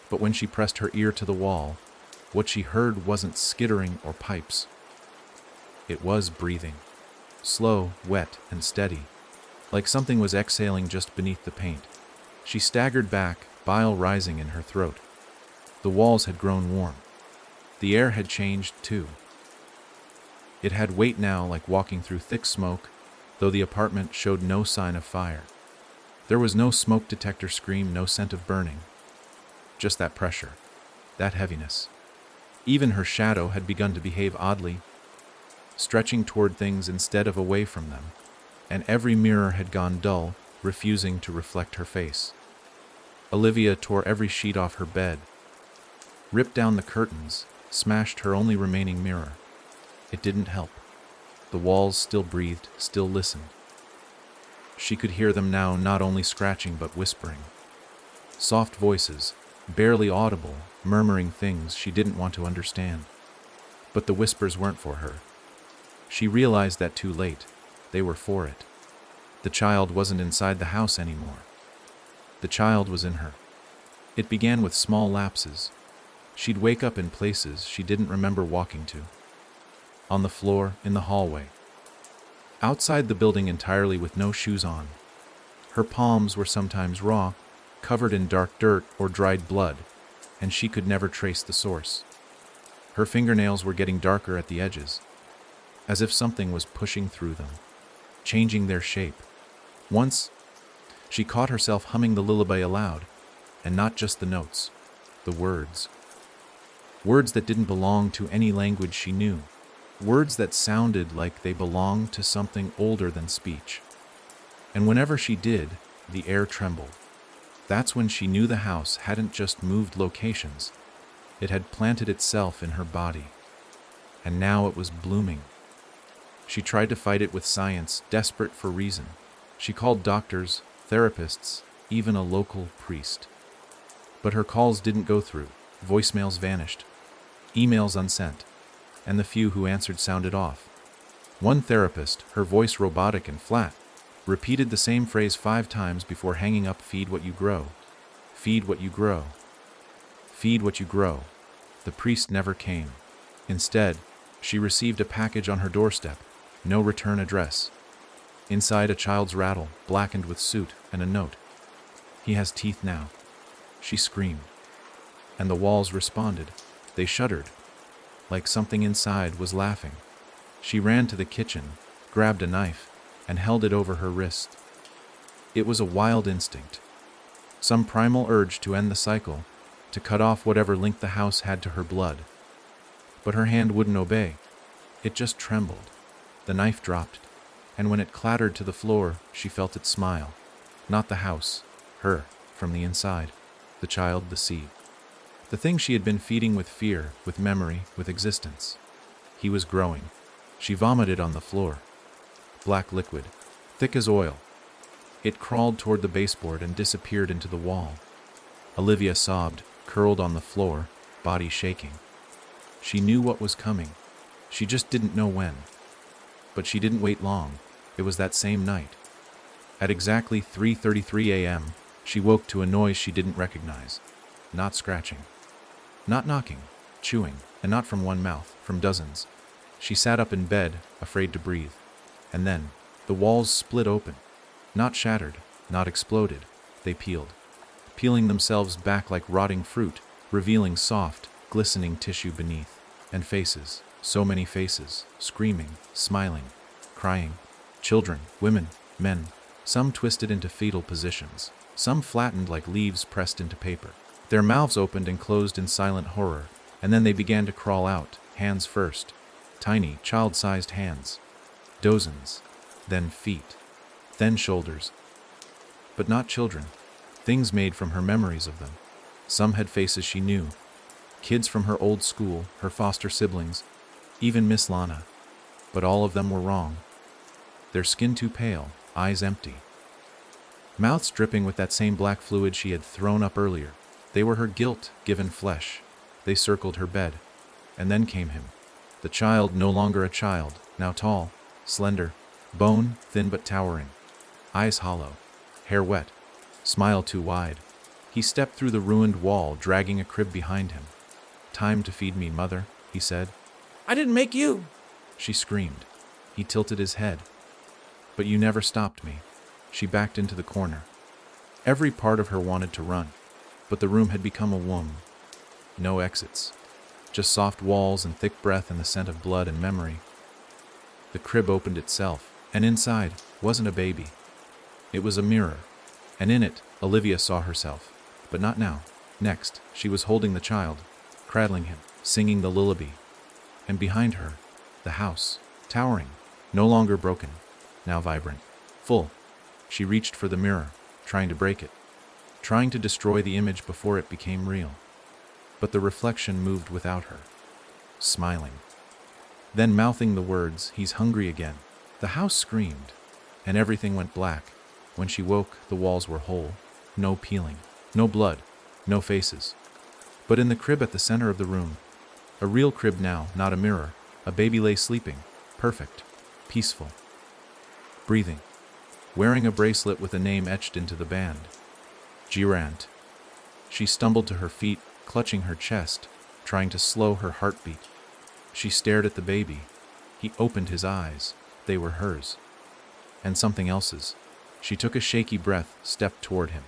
But when she pressed her ear to the wall, what she heard wasn't skittering or pipes. It was breathing, slow, wet, and steady, like something was exhaling just beneath the paint. She staggered back, bile rising in her throat. The walls had grown warm. The air had changed, too. It had weight now, like walking through thick smoke, though the apartment showed no sign of fire. There was no smoke detector scream, no scent of burning. Just that pressure, that heaviness. Even her shadow had begun to behave oddly, stretching toward things instead of away from them, and every mirror had gone dull, refusing to reflect her face. Olivia tore every sheet off her bed, ripped down the curtains, smashed her only remaining mirror. It didn't help. The walls still breathed, still listened. She could hear them now, not only scratching but whispering. Soft voices, barely audible, murmuring things she didn't want to understand. But the whispers weren't for her. She realized that too late. They were for it. The child wasn't inside the house anymore. The child was in her. It began with small lapses. She'd wake up in places she didn't remember walking to. On the floor, in the hallway. Outside the building entirely with no shoes on. Her palms were sometimes raw, covered in dark dirt or dried blood, and she could never trace the source. Her fingernails were getting darker at the edges, as if something was pushing through them, changing their shape. Once, she caught herself humming the lullaby aloud, and not just the notes, the words. Words that didn't belong to any language she knew. Words that sounded like they belonged to something older than speech. And whenever she did, the air trembled. That's when she knew the house hadn't just moved locations. It had planted itself in her body. And now it was blooming. She tried to fight it with science, desperate for reason. She called doctors, therapists, even a local priest. But her calls didn't go through. Voicemails vanished. Emails unsent. And the few who answered sounded off. One therapist, her voice robotic and flat, repeated the same phrase 5 times before hanging up. Feed what you grow. Feed what you grow. Feed what you grow. The priest never came. Instead, she received a package on her doorstep. No return address. Inside, a child's rattle, blackened with soot, and a note. He has teeth now. She screamed. And the walls responded. They shuddered, like something inside was laughing. She ran to the kitchen, grabbed a knife, and held it over her wrist. It was a wild instinct, some primal urge to end the cycle, to cut off whatever link the house had to her blood. But her hand wouldn't obey. It just trembled. The knife dropped, and when it clattered to the floor, she felt it smile. Not the house, her, from the inside. The child, the seed. The thing she had been feeding with fear, with memory, with existence. He was growing. She vomited on the floor. Black liquid, thick as oil. It crawled toward the baseboard and disappeared into the wall. Olivia sobbed, curled on the floor, body shaking. She knew what was coming. She just didn't know when. But she didn't wait long. It was that same night. At exactly 3:33 a.m., she woke to a noise she didn't recognize. Not scratching. Not knocking, chewing, and not from one mouth, from dozens. She sat up in bed, afraid to breathe. And then, the walls split open. Not shattered, not exploded. They peeled. Peeling themselves back like rotting fruit, revealing soft, glistening tissue beneath. And faces, so many faces, screaming, smiling, crying. Children, women, men. Some twisted into fetal positions. Some flattened like leaves pressed into paper. Their mouths opened and closed in silent horror, and then they began to crawl out, hands first. Tiny, child-sized hands. Dozens. Then feet. Then shoulders. But not children. Things made from her memories of them. Some had faces she knew. Kids from her old school, her foster siblings, even Miss Lana. But all of them were wrong. Their skin too pale, eyes empty. Mouths dripping with that same black fluid she had thrown up earlier. They were her guilt given flesh. They circled her bed. And then came him. The child, no longer a child, now tall, slender, bone, thin but towering. Eyes hollow, hair wet, smile too wide. He stepped through the ruined wall, dragging a crib behind him. "Time to feed me, mother," he said. "I didn't make you!" She screamed. He tilted his head. "But you never stopped me." She backed into the corner. Every part of her wanted to run, but the room had become a womb. No exits. Just soft walls and thick breath and the scent of blood and memory. The crib opened itself, and inside wasn't a baby. It was a mirror, and in it, Olivia saw herself. But not now. Next, she was holding the child, cradling him, singing the lullaby. And behind her, the house, towering, no longer broken, now vibrant, full. She reached for the mirror, trying to break it, trying to destroy the image before it became real. But the reflection moved without her, smiling. Then mouthing the words, "He's hungry again." The house screamed, and everything went black. When she woke, the walls were whole, no peeling, no blood, no faces. But in the crib at the center of the room, a real crib now, not a mirror, a baby lay sleeping, perfect, peaceful, breathing, wearing a bracelet with a name etched into the band. Girant. She stumbled to her feet, clutching her chest, trying to slow her heartbeat. She stared at the baby. He opened his eyes. They were hers. And something else's. She took a shaky breath, stepped toward him.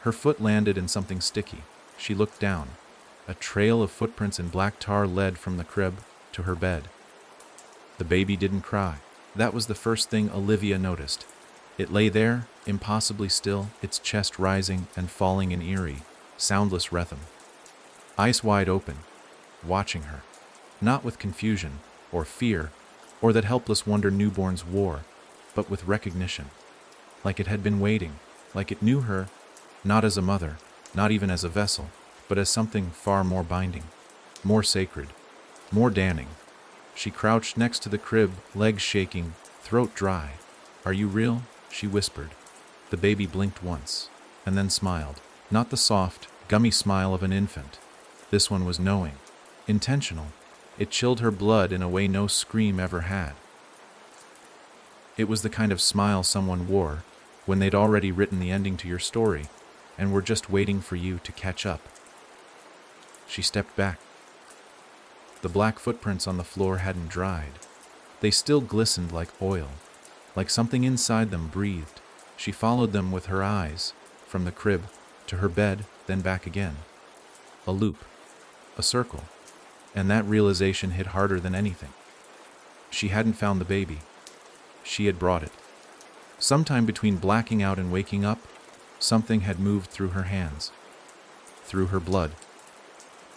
Her foot landed in something sticky. She looked down. A trail of footprints in black tar led from the crib to her bed. The baby didn't cry. That was the first thing Olivia noticed. It lay there, impossibly still, its chest rising and falling in eerie, soundless rhythm. Eyes wide open, watching her. Not with confusion, or fear, or that helpless wonder newborns wore, but with recognition. Like it had been waiting, like it knew her, not as a mother, not even as a vessel, but as something far more binding, more sacred, more damning. She crouched next to the crib, legs shaking, throat dry. "Are you real?" she whispered. The baby blinked once, and then smiled. Not the soft, gummy smile of an infant. This one was knowing, intentional. It chilled her blood in a way no scream ever had. It was the kind of smile someone wore when they'd already written the ending to your story and were just waiting for you to catch up. She stepped back. The black footprints on the floor hadn't dried. They still glistened like oil, like something inside them breathed. She followed them with her eyes, from the crib to her bed, then back again. A loop, a circle, and that realization hit harder than anything. She hadn't found the baby. She had brought it. Sometime between blacking out and waking up, something had moved through her hands, through her blood.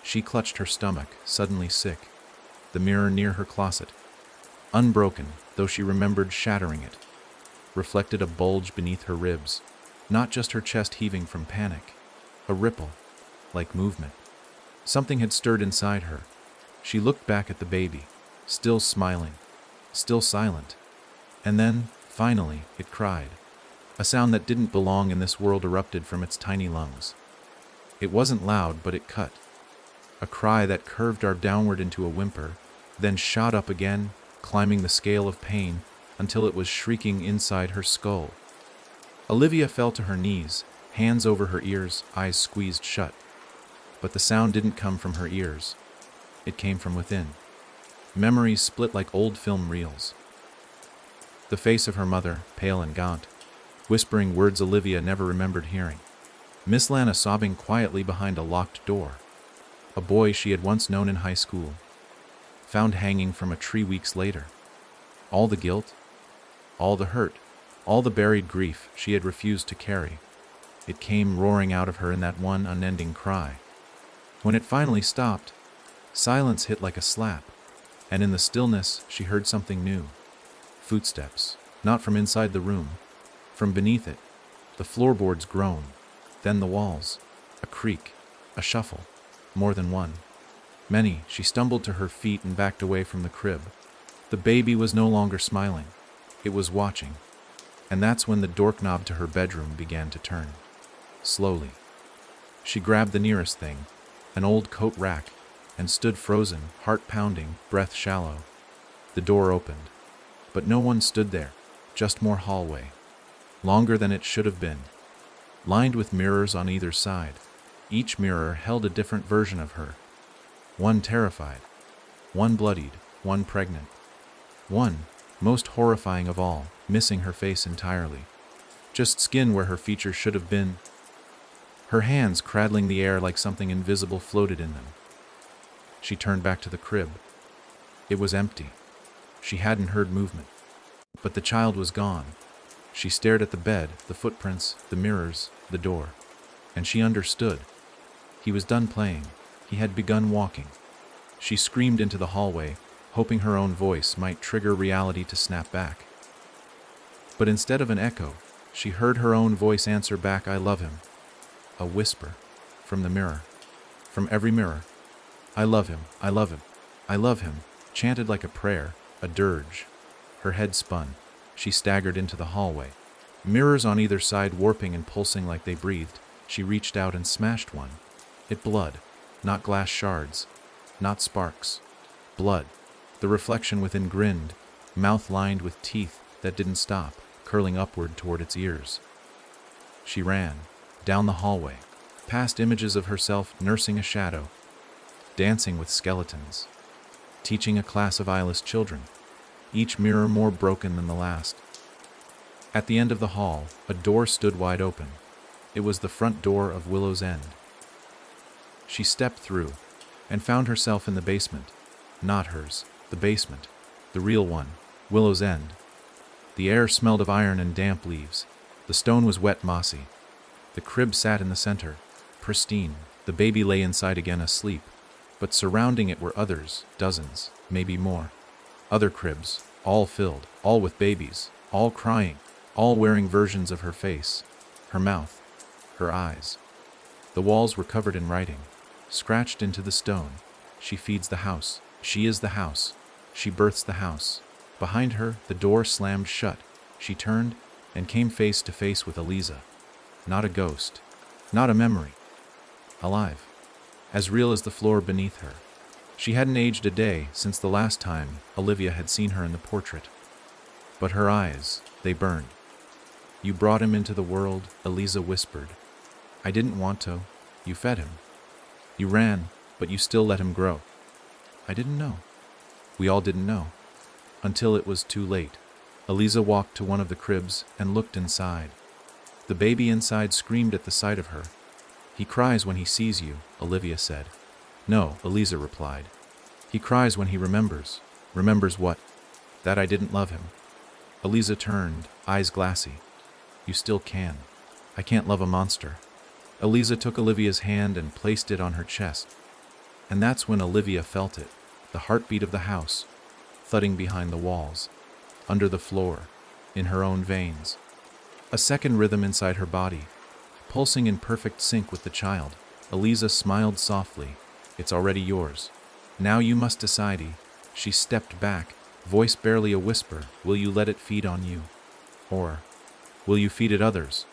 She clutched her stomach, suddenly sick. The mirror near her closet, unbroken, though she remembered shattering it, reflected a bulge beneath her ribs, not just her chest heaving from panic, a ripple, like movement. Something had stirred inside her. She looked back at the baby, still smiling, still silent. And then, finally, it cried. A sound that didn't belong in this world erupted from its tiny lungs. It wasn't loud, but it cut. A cry that curved downward into a whimper, then shot up again, climbing the scale of pain until it was shrieking inside her skull. Olivia fell to her knees, hands over her ears, eyes squeezed shut. But the sound didn't come from her ears. It came from within. Memories split like old film reels. The face of her mother, pale and gaunt, whispering words Olivia never remembered hearing. Miss Lana sobbing quietly behind a locked door. A boy she had once known in high school, found hanging from a tree weeks later. All the guilt, all the hurt, all the buried grief she had refused to carry. It came roaring out of her in that one unending cry. When it finally stopped, silence hit like a slap, and in the stillness she heard something new. Footsteps, not from inside the room, from beneath it. The floorboards groan, then the walls, a creak, a shuffle, more than one. Many. She stumbled to her feet and backed away from the crib. The baby was no longer smiling. It was watching. And that's when the doorknob to her bedroom began to turn. Slowly. She grabbed the nearest thing, an old coat rack, and stood frozen, heart pounding, breath shallow. The door opened. But no one stood there, just more hallway. Longer than it should have been. Lined with mirrors on either side. Each mirror held a different version of her. One terrified, one bloodied, one pregnant. One, most horrifying of all, missing her face entirely. Just skin where her features should have been. Her hands cradling the air like something invisible floated in them. She turned back to the crib. It was empty. She hadn't heard movement. But the child was gone. She stared at the bed, the footprints, the mirrors, the door. And she understood. He was done playing. He had begun walking. She screamed into the hallway, hoping her own voice might trigger reality to snap back. But instead of an echo, she heard her own voice answer back, "I love him." A whisper from the mirror, from every mirror. "I love him, I love him, I love him," chanted like a prayer, a dirge. Her head spun. She staggered into the hallway. Mirrors on either side warping and pulsing like they breathed. She reached out and smashed one. It blood, not glass shards, not sparks. Blood. The reflection within grinned, mouth lined with teeth that didn't stop, curling upward toward its ears. She ran, down the hallway, past images of herself nursing a shadow, dancing with skeletons, teaching a class of eyeless children, each mirror more broken than the last. At the end of the hall, a door stood wide open. It was the front door of Willow's End. She stepped through, and found herself in the basement. Not hers, the basement, the real one, Willow's End. The air smelled of iron and damp leaves. The stone was wet, mossy. The crib sat in the center, pristine. The baby lay inside again asleep, but surrounding it were others, dozens, maybe more. Other cribs, all filled, all with babies, all crying, all wearing versions of her face, her mouth, her eyes. The walls were covered in writing, scratched into the stone. She feeds the house. She is the house. She births the house. Behind her, the door slammed shut. She turned and came face to face with Eliza. Not a ghost, not a memory. Alive, as real as the floor beneath her. She hadn't aged a day since the last time Olivia had seen her in the portrait. But her eyes, they burned. "You brought him into the world," Eliza whispered. "I didn't want to. You fed him. You ran, but you still let him grow. I didn't know. We all didn't know. Until it was too late." Eliza walked to one of the cribs and looked inside. The baby inside screamed at the sight of her. "He cries when he sees you," Olivia said. "No," Eliza replied. "He cries when he remembers." "Remembers what?" "That I didn't love him." Eliza turned, eyes glassy. You still can. I can't love a monster. Eliza took Olivia's hand and placed it on her chest. And that's when Olivia felt it, the heartbeat of the house, thudding behind the walls, under the floor, in her own veins. A second rhythm inside her body, pulsing in perfect sync with the child. Eliza smiled softly. It's already yours. Now you must decide. She stepped back, voice barely a whisper. Will you let it feed on you? Or will you feed it others?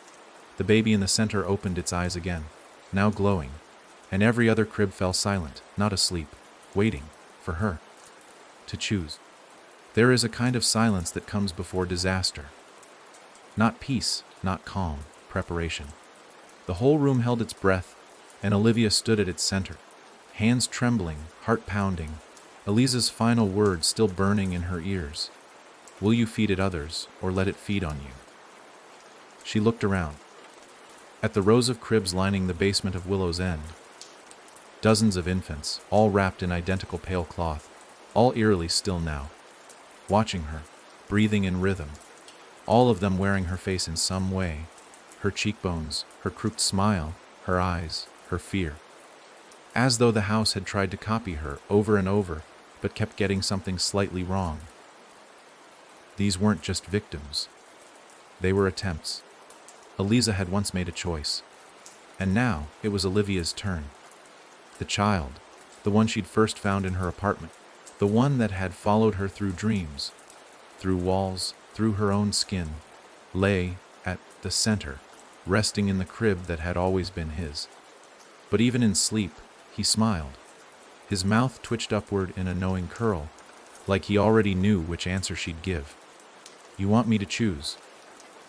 The baby in the center opened its eyes again, now glowing, and every other crib fell silent, not asleep, waiting for her to choose. There is a kind of silence that comes before disaster. Not peace, not calm, preparation. The whole room held its breath, and Olivia stood at its center, hands trembling, heart pounding, Eliza's final words still burning in her ears. Will you feed it others, or let it feed on you? She looked around, at the rows of cribs lining the basement of Willow's End. Dozens of infants, all wrapped in identical pale cloth, all eerily still now, watching her, breathing in rhythm, all of them wearing her face in some way, her cheekbones, her crooked smile, her eyes, her fear. As though the house had tried to copy her over and over, but kept getting something slightly wrong. These weren't just victims. They were attempts. Eliza had once made a choice, and now it was Olivia's turn. The child, the one she'd first found in her apartment, the one that had followed her through dreams, through walls, through her own skin, lay at the center, resting in the crib that had always been his. But even in sleep, he smiled. His mouth twitched upward in a knowing curl, like he already knew which answer she'd give. You want me to choose?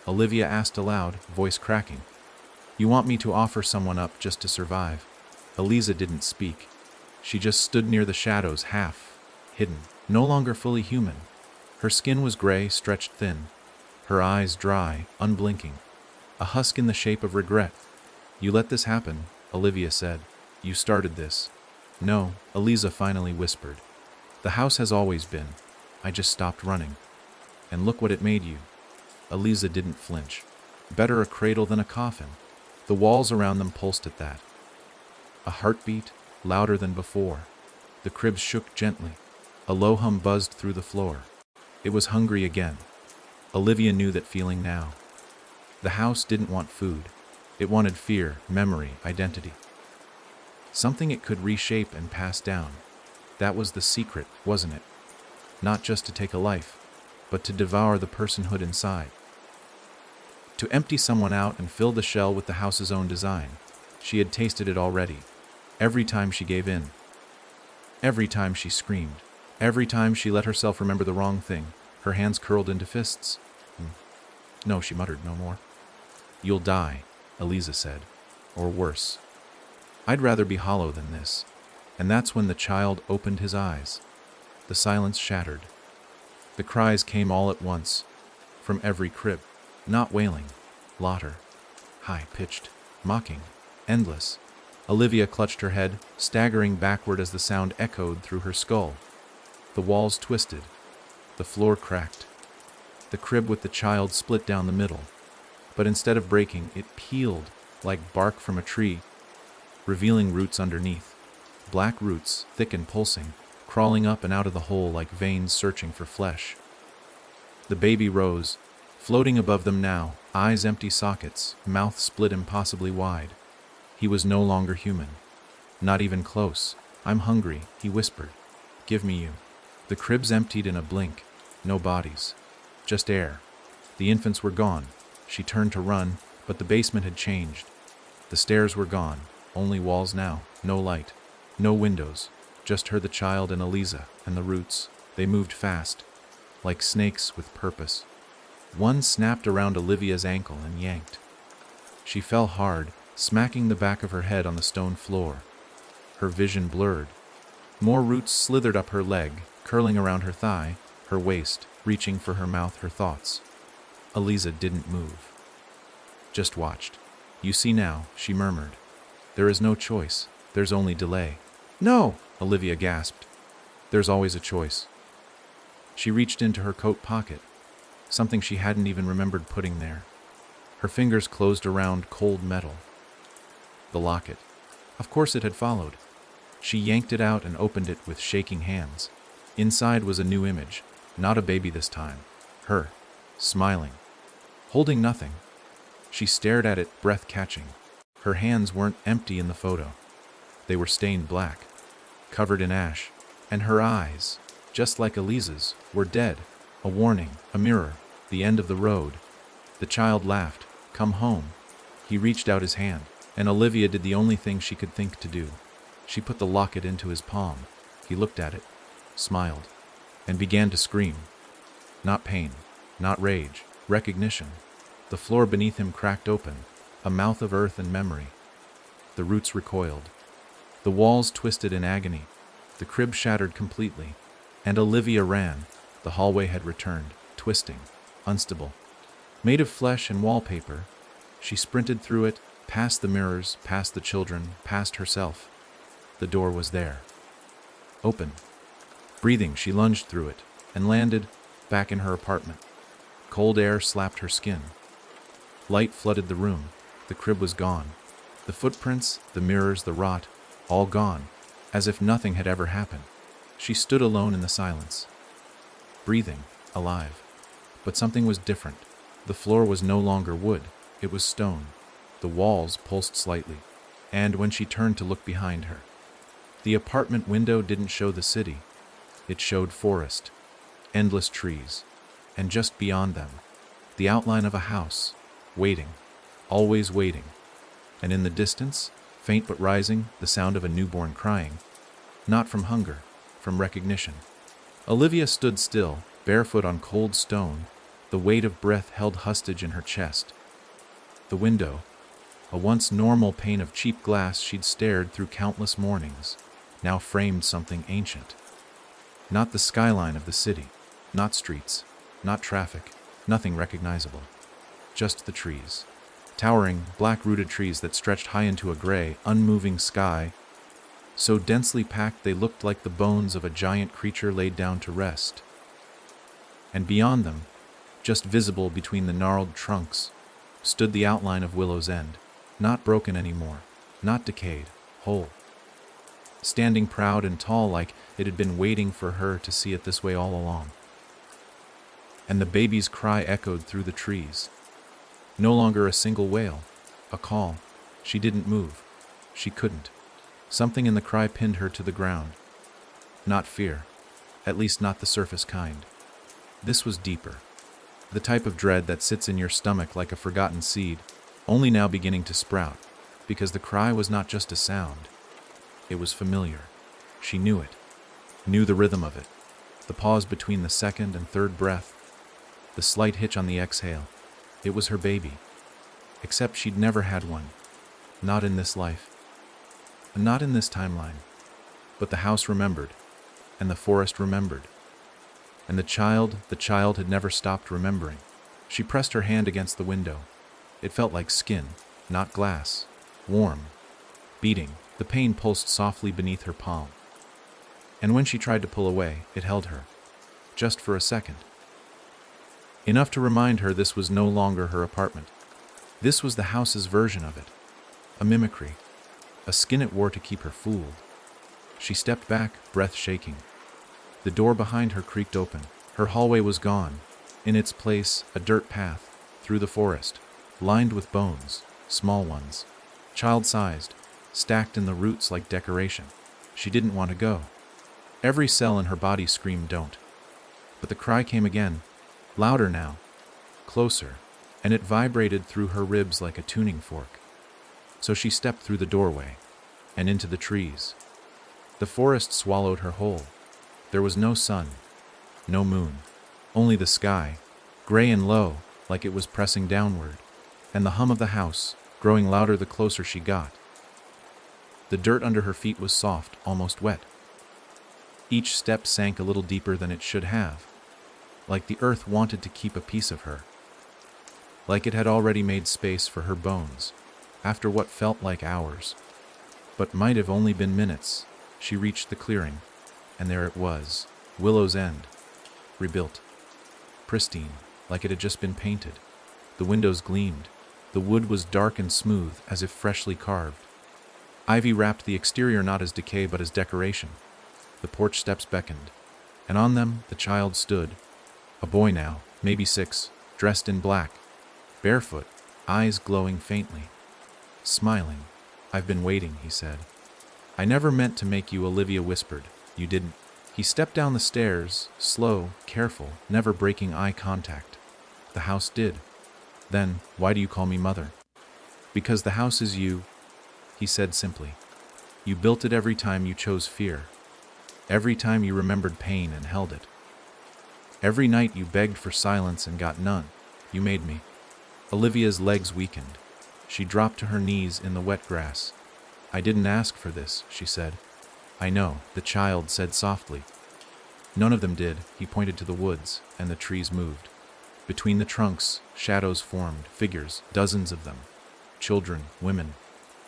Olivia asked aloud, voice cracking. You want me to offer someone up just to survive? Eliza didn't speak. She just stood near the shadows, half hidden, no longer fully human. Her skin was gray, stretched thin, her eyes dry, unblinking, a husk in the shape of regret. You let this happen, Olivia said. You started this. No, Eliza finally whispered. The house has always been. I just stopped running. And look what it made you. Eliza didn't flinch. Better a cradle than a coffin. The walls around them pulsed at that. A heartbeat, louder than before. The cribs shook gently. A low hum buzzed through the floor. It was hungry again. Olivia knew that feeling now. The house didn't want food. It wanted fear, memory, identity. Something it could reshape and pass down. That was the secret, wasn't it? Not just to take a life, but to devour the personhood inside. To empty someone out and fill the shell with the house's own design. She had tasted it already. Every time she gave in. Every time she screamed. Every time she let herself remember the wrong thing, her hands curled into fists. No, she muttered no more. You'll die, Eliza said. Or worse. I'd rather be hollow than this. And that's when the child opened his eyes. The silence shattered. The cries came all at once, from every crib. Not wailing, laughter, high-pitched, mocking, endless. Olivia clutched her head, staggering backward as the sound echoed through her skull. The walls twisted. The floor cracked. The crib with the child split down the middle. But instead of breaking, it peeled like bark from a tree, revealing roots underneath. Black roots, thick and pulsing, crawling up and out of the hole like veins searching for flesh. The baby rose, floating above them now, eyes empty sockets, mouth split impossibly wide. He was no longer human. Not even close. I'm hungry, he whispered. Give me you. The cribs emptied in a blink. No bodies. Just air. The infants were gone. She turned to run, but the basement had changed. The stairs were gone. Only walls now. No light. No windows. Just her, the child, and Eliza, and the roots. They moved fast, like snakes with purpose. One snapped around Olivia's ankle and yanked. She fell hard, smacking the back of her head on the stone floor. Her vision blurred. More roots slithered up her leg, curling around her thigh, her waist, reaching for her mouth, her thoughts. Eliza didn't move. Just watched. You see now, she murmured. There is no choice. There's only delay. No, Olivia gasped. There's always a choice. She reached into her coat pocket, something she hadn't even remembered putting there. Her fingers closed around cold metal. The locket. Of course it had followed. She yanked it out and opened it with shaking hands. Inside was a new image, not a baby this time. Her, smiling, holding nothing. She stared at it, breath catching. Her hands weren't empty in the photo. They were stained black, covered in ash, and her eyes, just like Elise's, were dead. A warning, a mirror, the end of the road. The child laughed. Come home. He reached out his hand, and Olivia did the only thing she could think to do. She put the locket into his palm. He looked at it, smiled, and began to scream. Not pain, not rage, recognition. The floor beneath him cracked open, a mouth of earth and memory. The roots recoiled. The walls twisted in agony. The crib shattered completely, and Olivia ran. The hallway had returned, twisting, unstable. Made of flesh and wallpaper, she sprinted through it, past the mirrors, past the children, past herself. The door was there. Open. Breathing, she lunged through it and landed back in her apartment. Cold air slapped her skin. Light flooded the room. The crib was gone. The footprints, the mirrors, the rot, all gone, as if nothing had ever happened. She stood alone in the silence, breathing, alive. But something was different. The floor was no longer wood, it was stone. The walls pulsed slightly, and when she turned to look behind her, the apartment window didn't show the city. It showed forest, endless trees, and just beyond them, the outline of a house, waiting, always waiting. And in the distance, faint but rising, the sound of a newborn crying, not from hunger, from recognition. Olivia stood still, barefoot on cold stone, the weight of breath held hostage in her chest. The window, a once normal pane of cheap glass she'd stared through countless mornings, now framed something ancient. Not the skyline of the city, not streets, not traffic, nothing recognizable. Just the trees. Towering, black-rooted trees that stretched high into a gray, unmoving sky, so densely packed they looked like the bones of a giant creature laid down to rest. And beyond them, just visible between the gnarled trunks, stood the outline of Willow's End, not broken anymore, not decayed, whole. Standing proud and tall like it had been waiting for her to see it this way all along. And the baby's cry echoed through the trees. No longer a single wail, a call. She didn't move. She couldn't. Something in the cry pinned her to the ground. Not fear, at least not the surface kind. This was deeper. The type of dread that sits in your stomach like a forgotten seed, only now beginning to sprout, because the cry was not just a sound. It was familiar. She knew it, knew the rhythm of it, the pause between the second and third breath, the slight hitch on the exhale. It was her baby, except she'd never had one, not in this life, not in this timeline. But the house remembered, and the forest remembered, and the child had never stopped remembering. She pressed her hand against the window. It felt like skin, not glass, warm, beating. The pain pulsed softly beneath her palm. And when she tried to pull away, it held her, just for a second. Enough to remind her this was no longer her apartment. This was the house's version of it, a mimicry, a skin it wore to keep her fooled. She stepped back, breath shaking. The door behind her creaked open. Her hallway was gone. In its place, a dirt path, through the forest, lined with bones, small ones, child-sized, stacked in the roots like decoration. She didn't want to go. Every cell in her body screamed don't. But the cry came again, louder now, closer, and it vibrated through her ribs like a tuning fork. So she stepped through the doorway, and into the trees. The forest swallowed her whole. There was no sun, no moon, only the sky, gray and low, like it was pressing downward, and the hum of the house, growing louder the closer she got. The dirt under her feet was soft, almost wet. Each step sank a little deeper than it should have, like the earth wanted to keep a piece of her, like it had already made space for her bones. After what felt like hours, but might have only been minutes, she reached the clearing, and there it was, Willow's End, rebuilt, pristine, like it had just been painted. The windows gleamed. The wood was dark and smooth, as if freshly carved. Ivy wrapped the exterior not as decay but as decoration. The porch steps beckoned, and on them the child stood. A boy now, maybe 6, dressed in black, barefoot, eyes glowing faintly. Smiling. "I've been waiting," he said. "I never meant to make you," Olivia whispered. "You didn't." He stepped down the stairs, slow, careful, never breaking eye contact. "The house did." "Then, why do you call me mother?" "Because the house is you," he said simply. "You built it every time you chose fear. Every time you remembered pain and held it. Every night you begged for silence and got none. You made me." Olivia's legs weakened. She dropped to her knees in the wet grass. "I didn't ask for this," she said. "I know," the child said softly. "None of them did." He pointed to the woods, and the trees moved. Between the trunks, shadows formed, figures, dozens of them. Children, women,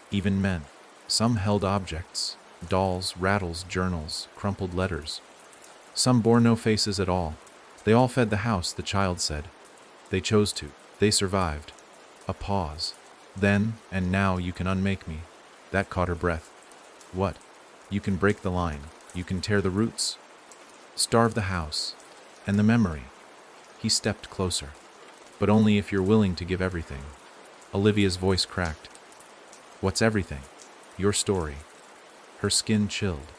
even men. Some held objects, dolls, rattles, journals, crumpled letters. Some bore no faces at all. They all fed the house, the child said. They chose to. They survived. A pause. "Then, and now you can unmake me." That caught her breath. "What?" "You can break the line. You can tear the roots. Starve the house. And the memory." He stepped closer. "But only if you're willing to give everything." Olivia's voice cracked. "What's everything?" "Your story." Her skin chilled.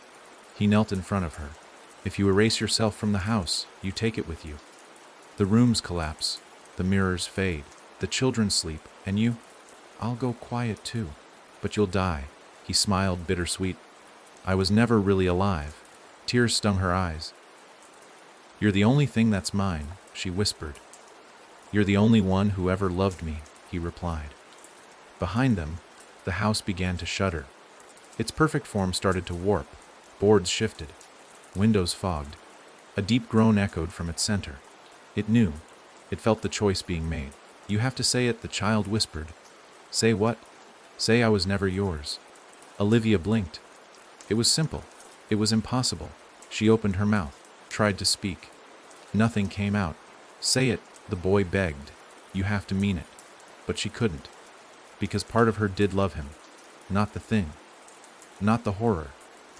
He knelt in front of her. "If you erase yourself from the house, you take it with you. The rooms collapse. The mirrors fade. The children sleep. And you? I'll go quiet too. But you'll die." He smiled, bittersweet. "I was never really alive." Tears stung her eyes. "You're the only thing that's mine," she whispered. "You're the only one who ever loved me," he replied. Behind them, the house began to shudder. Its perfect form started to warp. Boards shifted. Windows fogged. A deep groan echoed from its center. It knew. It felt the choice being made. "You have to say it," the child whispered. "Say what?" "Say I was never yours." Olivia blinked. It was simple. It was impossible. She opened her mouth, tried to speak. Nothing came out. "Say it," the boy begged. "You have to mean it." But she couldn't. Because part of her did love him. Not the thing. Not the horror.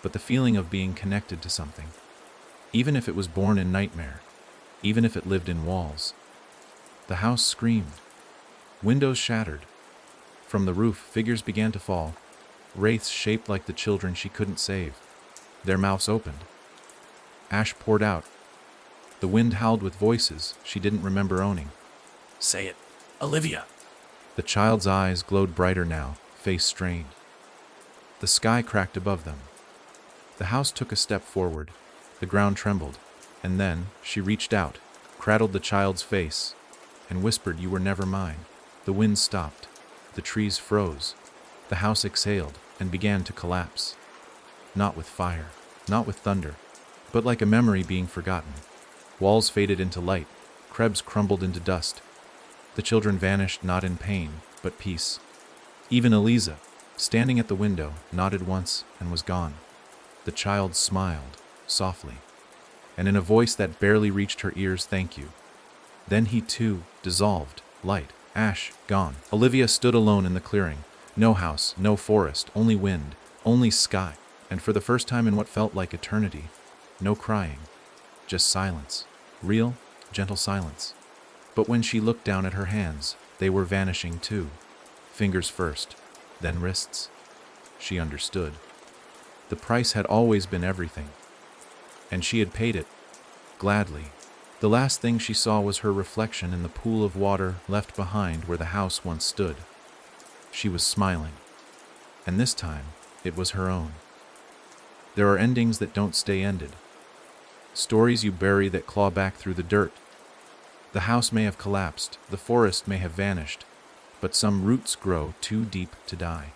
But the feeling of being connected to something. Even if it was born in nightmare. Even if it lived in walls. The house screamed. Windows shattered. From the roof, figures began to fall. Wraiths shaped like the children she couldn't save. Their mouths opened. Ash poured out. The wind howled with voices she didn't remember owning. "Say it, Olivia!" The child's eyes glowed brighter now, face strained. The sky cracked above them. The house took a step forward. The ground trembled. And then she reached out, cradled the child's face, and whispered, "You were never mine." The wind stopped. The trees froze. The house exhaled and began to collapse. Not with fire, not with thunder, but like a memory being forgotten. Walls faded into light. Krebs crumbled into dust. The children vanished not in pain, but peace. Even Eliza, standing at the window, nodded once and was gone. The child smiled, softly, and in a voice that barely reached her ears, "Thank you." Then he too dissolved, light, ash, gone. Olivia stood alone in the clearing. No house, no forest, only wind, only sky, and for the first time in what felt like eternity, no crying, just silence, real, gentle silence. But when she looked down at her hands, they were vanishing too. Fingers first, then wrists. She understood. The price had always been everything, and she had paid it, gladly. The last thing she saw was her reflection in the pool of water left behind where the house once stood. She was smiling, and this time it was her own. There are endings that don't stay ended. Stories you bury that claw back through the dirt. The house may have collapsed, the forest may have vanished, but some roots grow too deep to die.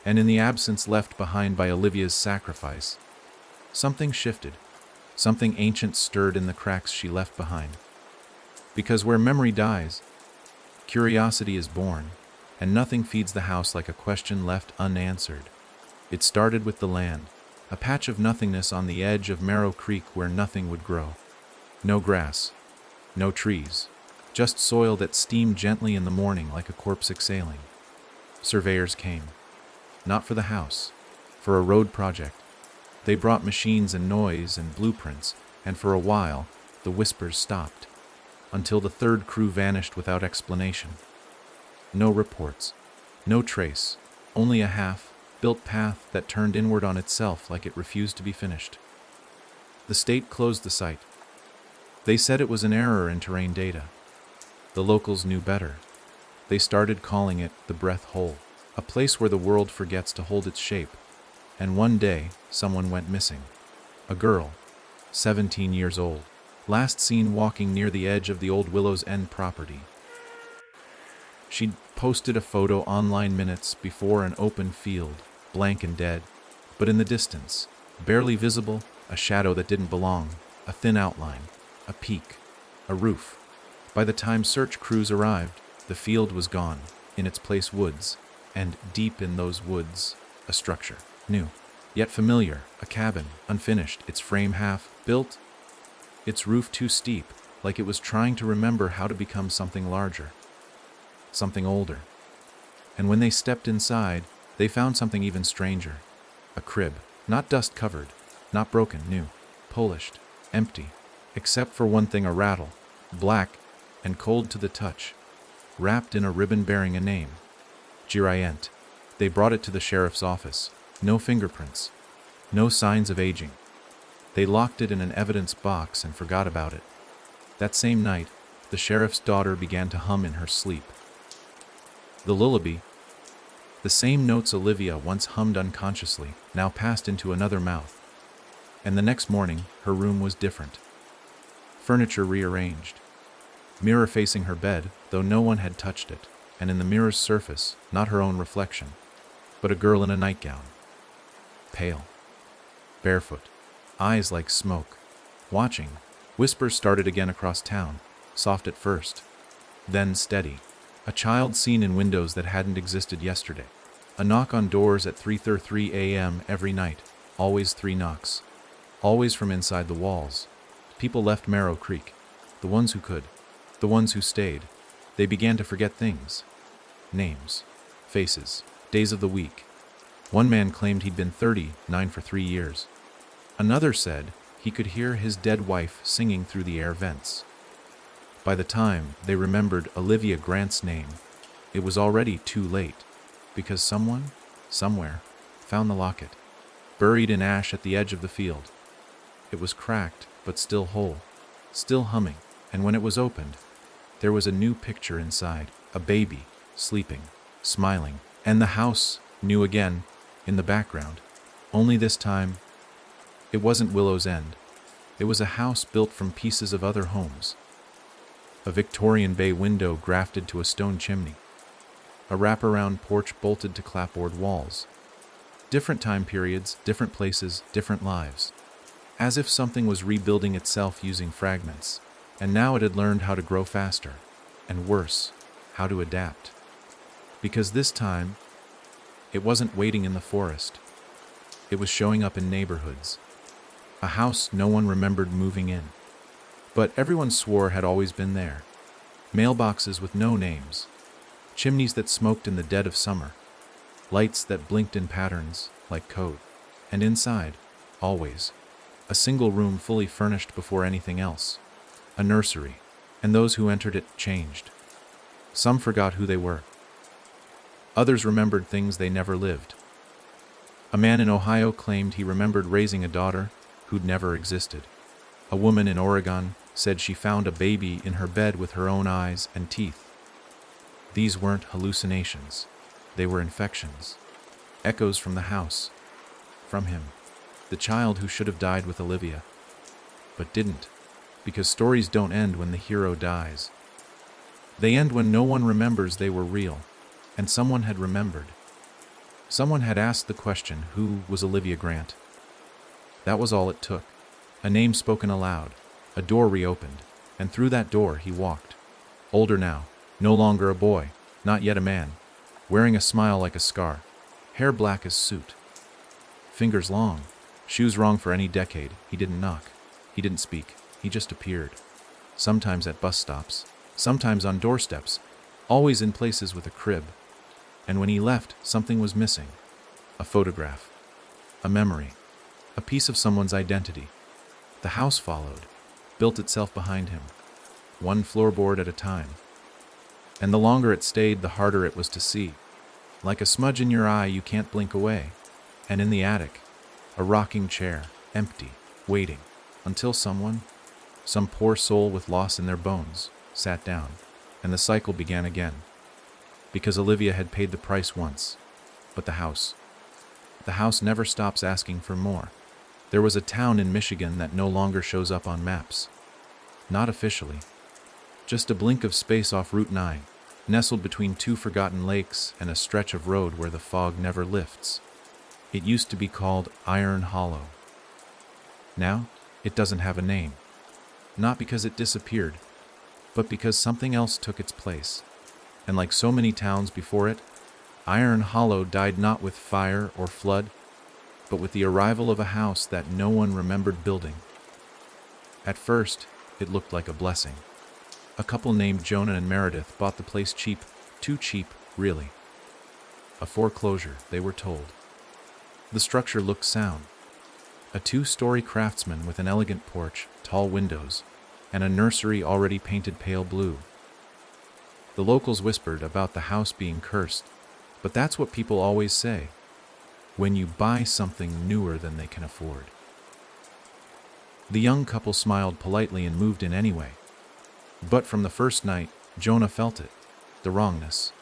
And in the absence left behind by Olivia's sacrifice, something shifted. Something ancient stirred in the cracks she left behind. Because where memory dies, curiosity is born, and nothing feeds the house like a question left unanswered. It started with the land, a patch of nothingness on the edge of Marrow Creek where nothing would grow. No grass, no trees, just soil that steamed gently in the morning like a corpse exhaling. Surveyors came, not for the house, for a road project. They brought machines and noise and blueprints, and for a while, the whispers stopped, until the third crew vanished without explanation. No reports, no trace, only a half-built path that turned inward on itself like it refused to be finished. The state closed the site. They said it was an error in terrain data. The locals knew better. They started calling it the breath hole, a place where the world forgets to hold its shape. And one day, someone went missing. A girl, 17 years old, last seen walking near the edge of the old Willow's End property. She'd posted a photo online minutes before an open field, blank and dead, but in the distance, barely visible, a shadow that didn't belong, a thin outline, a peak, a roof. By the time search crews arrived, the field was gone, in its place woods, and deep in those woods, a structure, new, yet familiar, a cabin, unfinished, its frame half-built, its roof too steep, like it was trying to remember how to become something larger, something older. And when they stepped inside, they found something even stranger, a crib, not dust-covered, not broken, new, polished, empty, except for one thing, a rattle, black and cold to the touch, wrapped in a ribbon bearing a name, Girayent. They brought it to the sheriff's office. No fingerprints, no signs of aging. They locked it in an evidence box and forgot about it. That same night, the sheriff's daughter began to hum in her sleep. The lullaby, the same notes Olivia once hummed unconsciously, now passed into another mouth. And the next morning, her room was different. Furniture rearranged. Mirror facing her bed, though no one had touched it, and in the mirror's surface, not her own reflection, but a girl in a nightgown. Pale, barefoot, eyes like smoke, watching. Whispers started again across town, soft at first, then steady. A child seen in windows that hadn't existed yesterday. A knock on doors at 3:33 a.m. every night, always 3 knocks. Always from inside the walls. People left Marrow Creek, the ones who could, the ones who stayed. They began to forget things. Names, faces, days of the week. One man claimed he'd been 39 for 3 years. Another said he could hear his dead wife singing through the air vents. By the time they remembered Olivia Grant's name, it was already too late, because someone, somewhere, found the locket, buried in ash at the edge of the field. It was cracked, but still whole, still humming, and when it was opened, there was a new picture inside, a baby, sleeping, smiling, and the house, new again, in the background. Only this time, it wasn't Willow's End. It was a house built from pieces of other homes. A Victorian bay window grafted to a stone chimney. A wraparound porch bolted to clapboard walls. Different time periods, different places, different lives. As if something was rebuilding itself using fragments, and now it had learned how to grow faster, and worse, how to adapt. Because this time, it wasn't waiting in the forest. It was showing up in neighborhoods. A house no one remembered moving in. But everyone swore had always been there. Mailboxes with no names. Chimneys that smoked in the dead of summer. Lights that blinked in patterns, like code. And inside, always, a single room fully furnished before anything else. A nursery. And those who entered it changed. Some forgot who they were. Others remembered things they never lived. A man in Ohio claimed he remembered raising a daughter who'd never existed. A woman in Oregon said she found a baby in her bed with her own eyes and teeth. These weren't hallucinations. They were infections. Echoes from the house. From him. The child who should have died with Olivia. But didn't. Because stories don't end when the hero dies. They end when no one remembers they were real. And someone had remembered. Someone had asked the question, who was Olivia Grant? That was all it took. A name spoken aloud, a door reopened, and through that door he walked. Older now, no longer a boy, not yet a man, wearing a smile like a scar, hair black as soot. Fingers long, shoes wrong for any decade. He didn't knock, he didn't speak, he just appeared. Sometimes at bus stops, sometimes on doorsteps, always in places with a crib. And when he left, something was missing. A photograph, a memory, a piece of someone's identity. The house followed, built itself behind him, one floorboard at a time. And the longer it stayed, the harder it was to see. Like a smudge in your eye you can't blink away. And in the attic, a rocking chair, empty, waiting, until someone, some poor soul with loss in their bones, sat down, and the cycle began again. Because Olivia had paid the price once, but the house never stops asking for more. There was a town in Michigan that no longer shows up on maps. Not officially. Just a blink of space off Route 9, nestled between two forgotten lakes and a stretch of road where the fog never lifts. It used to be called Iron Hollow. Now, it doesn't have a name. Not because it disappeared, but because something else took its place. And like so many towns before it, Iron Hollow died not with fire or flood, but with the arrival of a house that no one remembered building. At first, it looked like a blessing. A couple named Jonah and Meredith bought the place cheap, too cheap, really. A foreclosure, they were told. The structure looked sound. A 2-story craftsman with an elegant porch, tall windows, and a nursery already painted pale blue. The locals whispered about the house being cursed, but that's what people always say when you buy something newer than they can afford. The young couple smiled politely and moved in anyway. But from the first night, Jonah felt it, the wrongness.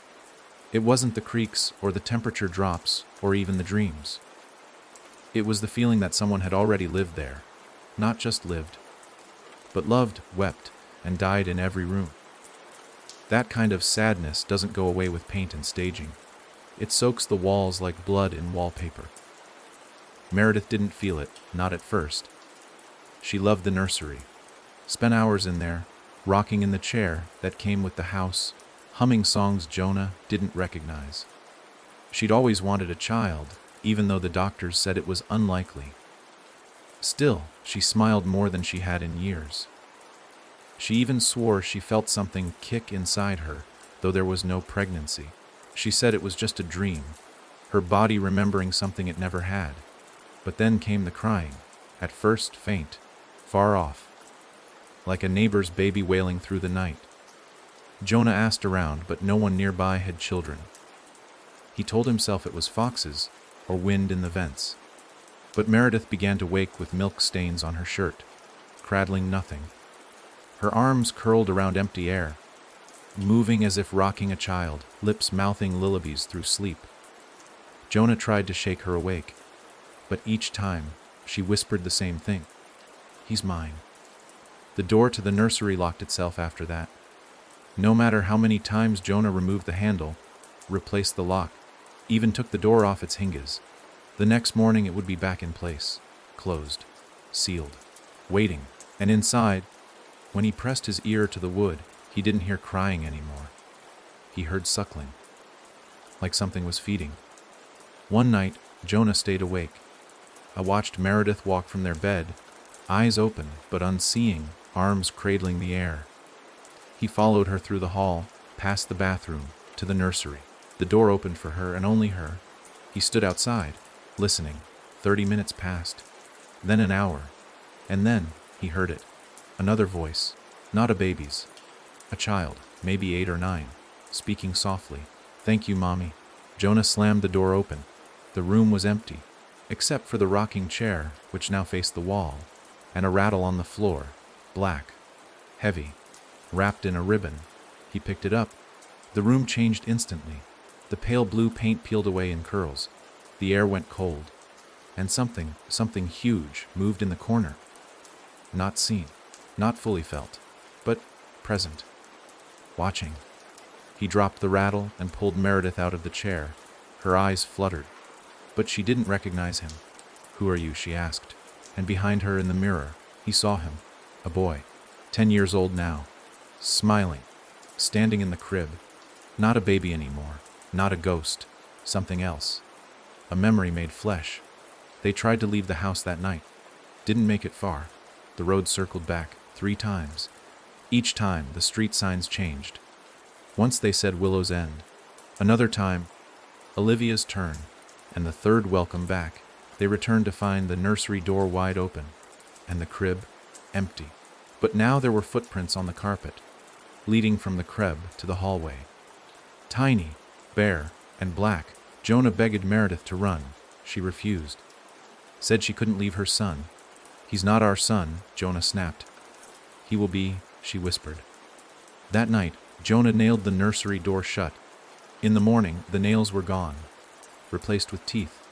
It wasn't the creaks or the temperature drops or even the dreams. It was the feeling that someone had already lived there, not just lived, but loved, wept, and died in every room. That kind of sadness doesn't go away with paint and staging. It soaks the walls like blood in wallpaper. Meredith didn't feel it, not at first. She loved the nursery, spent hours in there, rocking in the chair that came with the house, humming songs Jonah didn't recognize. She'd always wanted a child, even though the doctors said it was unlikely. Still, she smiled more than she had in years. She even swore she felt something kick inside her, though there was no pregnancy. She said it was just a dream, her body remembering something it never had. But then came the crying, at first faint, far off, like a neighbor's baby wailing through the night. Jonah asked around, but no one nearby had children. He told himself it was foxes or wind in the vents. But Meredith began to wake with milk stains on her shirt, cradling nothing. Her arms curled around empty air, moving as if rocking a child, lips mouthing lullabies through sleep. Jonah tried to shake her awake, but each time she whispered the same thing. He's mine. The door to the nursery locked itself after that. No matter how many times Jonah removed the handle, replaced the lock, even took the door off its hinges, the next morning it would be back in place, closed, sealed, waiting. And inside, when he pressed his ear to the wood, he didn't hear crying anymore. He heard suckling, like something was feeding. One night, Jonah stayed awake. I watched Meredith walk from their bed, eyes open but unseeing, arms cradling the air. He followed her through the hall, past the bathroom, to the nursery. The door opened for her and only her. He stood outside, listening. 30 minutes passed, then an hour, and then he heard it. Another voice, not a baby's. A child, maybe 8 or 9, speaking softly. "Thank you, Mommy." Jonah slammed the door open. The room was empty, except for the rocking chair, which now faced the wall, and a rattle on the floor, black, heavy, wrapped in a ribbon. He picked it up. The room changed instantly. The pale blue paint peeled away in curls. The air went cold, and something huge moved in the corner. Not seen, not fully felt, but present. Watching. He dropped the rattle and pulled Meredith out of the chair. Her eyes fluttered, but she didn't recognize him. "Who are you?" she asked. And behind her in the mirror, he saw him, a boy, 10 years old now, smiling, standing in the crib. Not a baby anymore, not a ghost, something else. A memory made flesh. They tried to leave the house that night. Didn't make it far. The road circled back 3 times. Each time, the street signs changed. Once they said Willow's End. Another time, Olivia's turn. And the third welcome back. They returned to find the nursery door wide open, and the crib empty. But now there were footprints on the carpet, leading from the crib to the hallway. Tiny, bare, and black. Jonah begged Meredith to run. She refused. Said she couldn't leave her son. He's not our son, Jonah snapped. He will be, she whispered. That night, Jonah nailed the nursery door shut. In the morning, the nails were gone, replaced with teeth.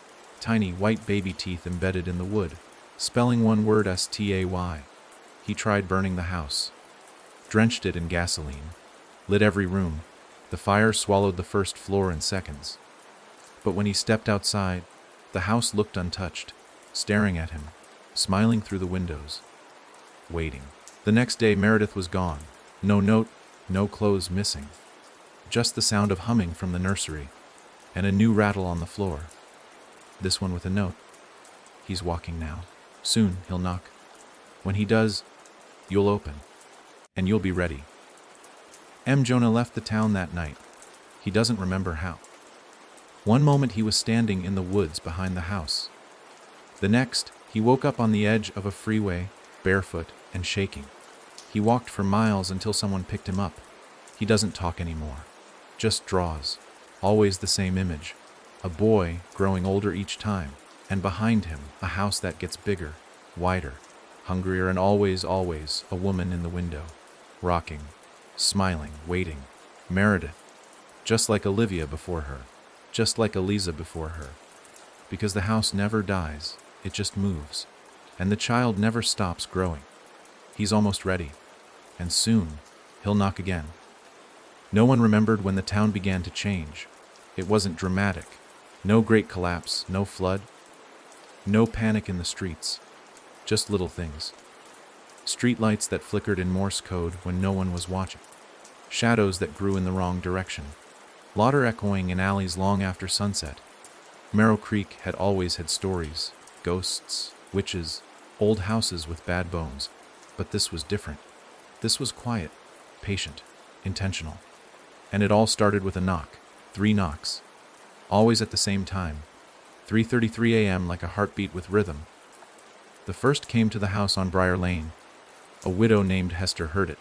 Tiny white baby teeth embedded in the wood, spelling one word stay. He tried burning the house, drenched it in gasoline, lit every room. The fire swallowed the first floor in seconds. But when he stepped outside, the house looked untouched, staring at him, smiling through the windows, waiting. The next day, Meredith was gone. No note, no clothes missing. Just the sound of humming from the nursery, and a new rattle on the floor. This one with a note. He's walking now. Soon he'll knock. When he does, you'll open, and you'll be ready. Jonah left the town that night. He doesn't remember how. One moment he was standing in the woods behind the house. The next, he woke up on the edge of a freeway, barefoot and shaking. He walked for miles until someone picked him up. He doesn't talk anymore, just draws. Always the same image. A boy growing older each time, and behind him, a house that gets bigger, wider, hungrier, and always a woman in the window, rocking, smiling, waiting. Meredith, just like Olivia before her, just like Eliza before her. Because the house never dies, it just moves, and the child never stops growing. He's almost ready, and soon he'll knock again. No one remembered when the town began to change. It wasn't dramatic. No great collapse, no flood, no panic in the streets, just little things. Streetlights that flickered in Morse code when no one was watching. Shadows that grew in the wrong direction. Laughter echoing in alleys long after sunset. Merrow Creek had always had stories, ghosts, witches, old houses with bad bones. But this was different. This was quiet, patient, intentional. And it all started with a knock. 3 knocks. Always at the same time. 3:33 a.m. like a heartbeat with rhythm. The first came to the house on Briar Lane. A widow named Hester heard it.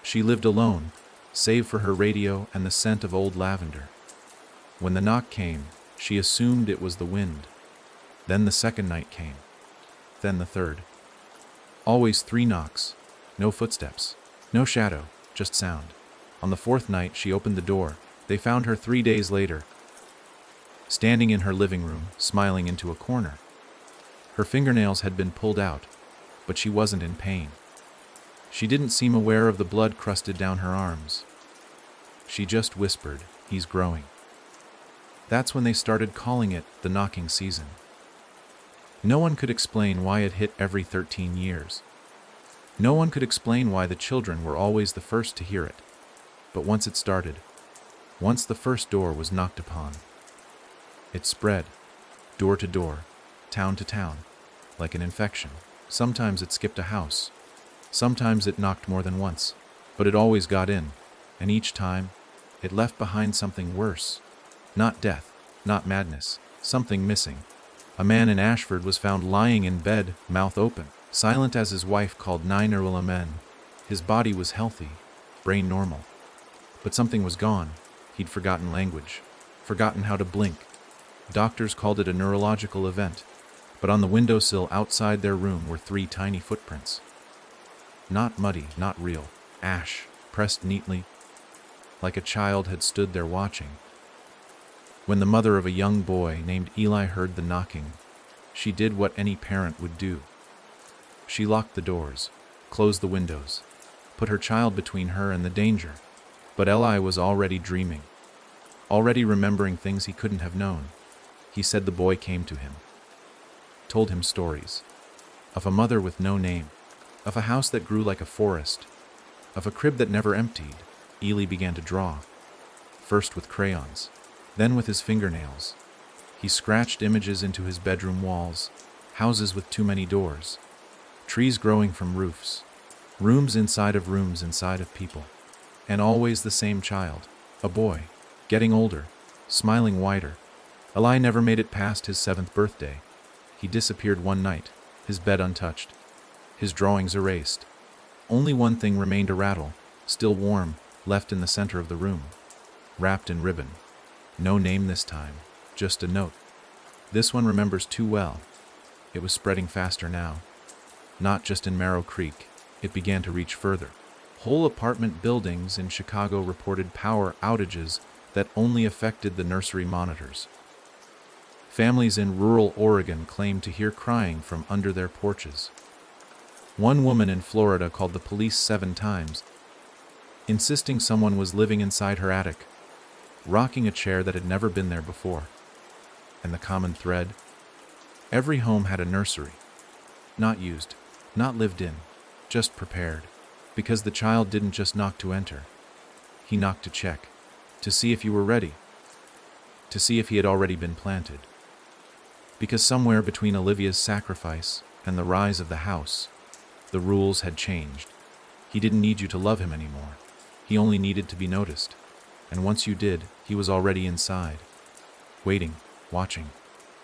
She lived alone, save for her radio and the scent of old lavender. When the knock came, she assumed it was the wind. Then the second night came. Then the third. Always 3 knocks. No footsteps. No shadow, just sound. On the 4th night, she opened the door. They found her 3 days later, standing in her living room, smiling into a corner. Her fingernails had been pulled out, but she wasn't in pain. She didn't seem aware of the blood crusted down her arms. She just whispered, "He's growing." That's when they started calling it the knocking season. No one could explain why it hit every 13 years. No one could explain why the children were always the first to hear it. But once it started, once the first door was knocked upon, it spread, door to door, town to town, like an infection. Sometimes it skipped a house. Sometimes it knocked more than once. But it always got in, and each time, it left behind something worse. Not death, not madness, something missing. A man in Ashford was found lying in bed, mouth open, silent as his wife called 911. His body was healthy, brain normal. But something was gone. He'd forgotten language, forgotten how to blink. Doctors called it a neurological event, but on the windowsill outside their room were 3 tiny footprints. Not muddy, not real. Ash, pressed neatly, like a child had stood there watching. When the mother of a young boy named Eli heard the knocking, she did what any parent would do. She locked the doors, closed the windows, put her child between her and the danger. But Eli was already dreaming, already remembering things he couldn't have known. He said the boy came to him, told him stories, of a mother with no name, of a house that grew like a forest, of a crib that never emptied. Eli began to draw, first with crayons, then with his fingernails. He scratched images into his bedroom walls, houses with too many doors, trees growing from roofs, Rooms inside of people. And always the same child, a boy, getting older, smiling wider. Eli never made it past his 7th birthday. He disappeared one night, his bed untouched, his drawings erased. Only one thing remained a rattle, still warm, left in the center of the room, wrapped in ribbon. No name this time, just a note. This one remembers too well. It was spreading faster now. Not just in Marrow Creek, it began to reach further. Whole apartment buildings in Chicago reported power outages that only affected the nursery monitors. Families in rural Oregon claimed to hear crying from under their porches. One woman in Florida called the police 7 times, insisting someone was living inside her attic, rocking a chair that had never been there before. And the common thread? Every home had a nursery. Not used, not lived in, just prepared. Because the child didn't just knock to enter. He knocked to check, to see if you were ready, to see if he had already been planted. Because somewhere between Olivia's sacrifice and the rise of the house, the rules had changed. He didn't need you to love him anymore. He only needed to be noticed. And once you did, he was already inside, waiting, watching,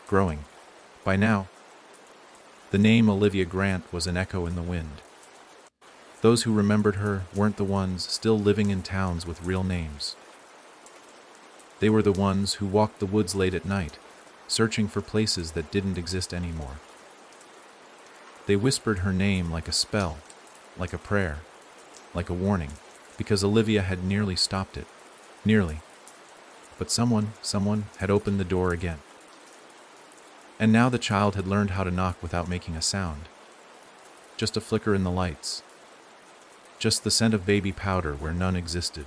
growing. By now, the name Olivia Grant was an echo in the wind. Those who remembered her weren't the ones still living in towns with real names. They were the ones who walked the woods late at night, searching for places that didn't exist anymore. They whispered her name like a spell, like a prayer, like a warning, because Olivia had nearly stopped it. Nearly. But someone had opened the door again. And now the child had learned how to knock without making a sound. Just a flicker in the lights. Just the scent of baby powder where none existed.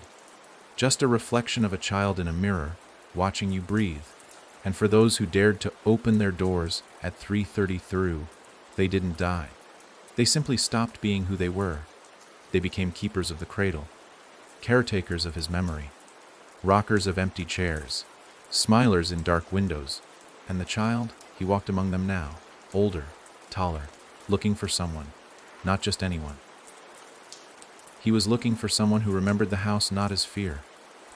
Just a reflection of a child in a mirror, watching you breathe. And for those who dared to open their doors at 3:30 through, they didn't die. They simply stopped being who they were. They became keepers of the cradle, caretakers of his memory, rockers of empty chairs, smilers in dark windows. And the child, he walked among them now, older, taller, looking for someone, not just anyone. He was looking for someone who remembered the house not as fear,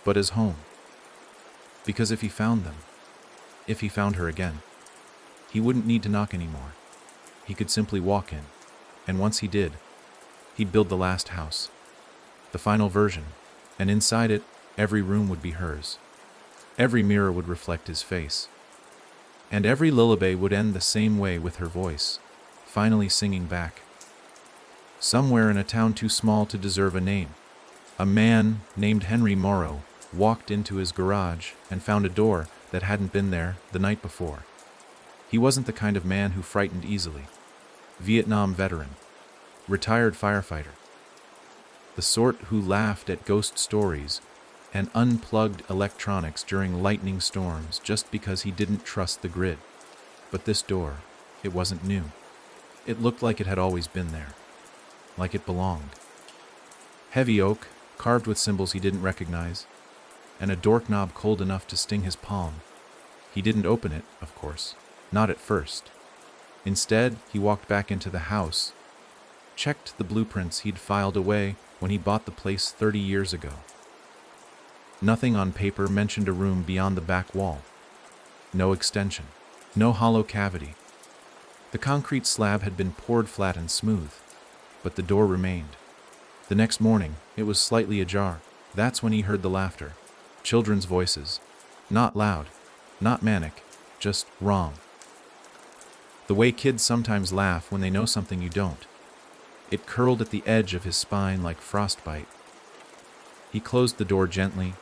but as home. Because if he found them, if he found her again, he wouldn't need to knock anymore. He could simply walk in, and once he did, he'd build the last house, the final version, and inside it, every room would be hers. Every mirror would reflect his face. And every lullaby would end the same way with her voice, finally singing back. Somewhere in a town too small to deserve a name, a man named Henry Morrow walked into his garage and found a door that hadn't been there the night before. He wasn't the kind of man who frightened easily. Vietnam veteran, retired firefighter. The sort who laughed at ghost stories and unplugged electronics during lightning storms just because he didn't trust the grid. But this door, it wasn't new. It looked like it had always been there, like it belonged. Heavy oak, carved with symbols he didn't recognize, and a doorknob cold enough to sting his palm. He didn't open it, of course, not at first. Instead, he walked back into the house, checked the blueprints he'd filed away when he bought the place 30 years ago. Nothing on paper mentioned a room beyond the back wall. No extension, no hollow cavity. The concrete slab had been poured flat and smooth, but the door remained. The next morning, it was slightly ajar. That's when he heard the laughter. Children's voices. Not loud, not manic, just wrong. The way kids sometimes laugh when they know something you don't. It curled at the edge of his spine like frostbite. He closed the door gently,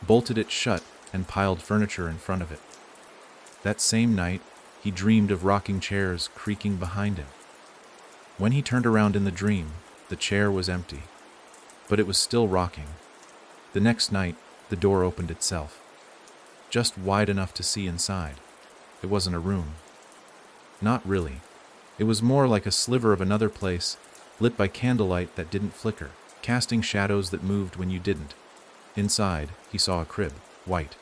bolted it shut, and piled furniture in front of it. That same night, he dreamed of rocking chairs creaking behind him. When he turned around in the dream, the chair was empty, but it was still rocking. The next night, the door opened itself, just wide enough to see inside. It wasn't a room. Not really. It was more like a sliver of another place, lit by candlelight that didn't flicker, casting shadows that moved when you didn't. Inside, he saw a crib, white,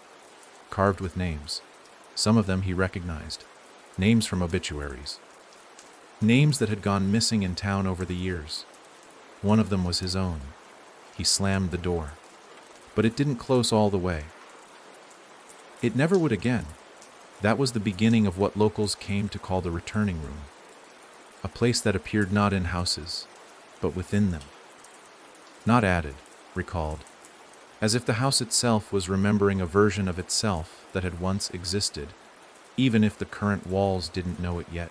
carved with names. Some of them he recognized. Names from obituaries. Names that had gone missing in town over the years. One of them was his own. He slammed the door. But it didn't close all the way. It never would again. That was the beginning of what locals came to call the returning room. A place that appeared not in houses, but within them. Not added, recalled, as if the house itself was remembering a version of itself that had once existed, even if the current walls didn't know it yet.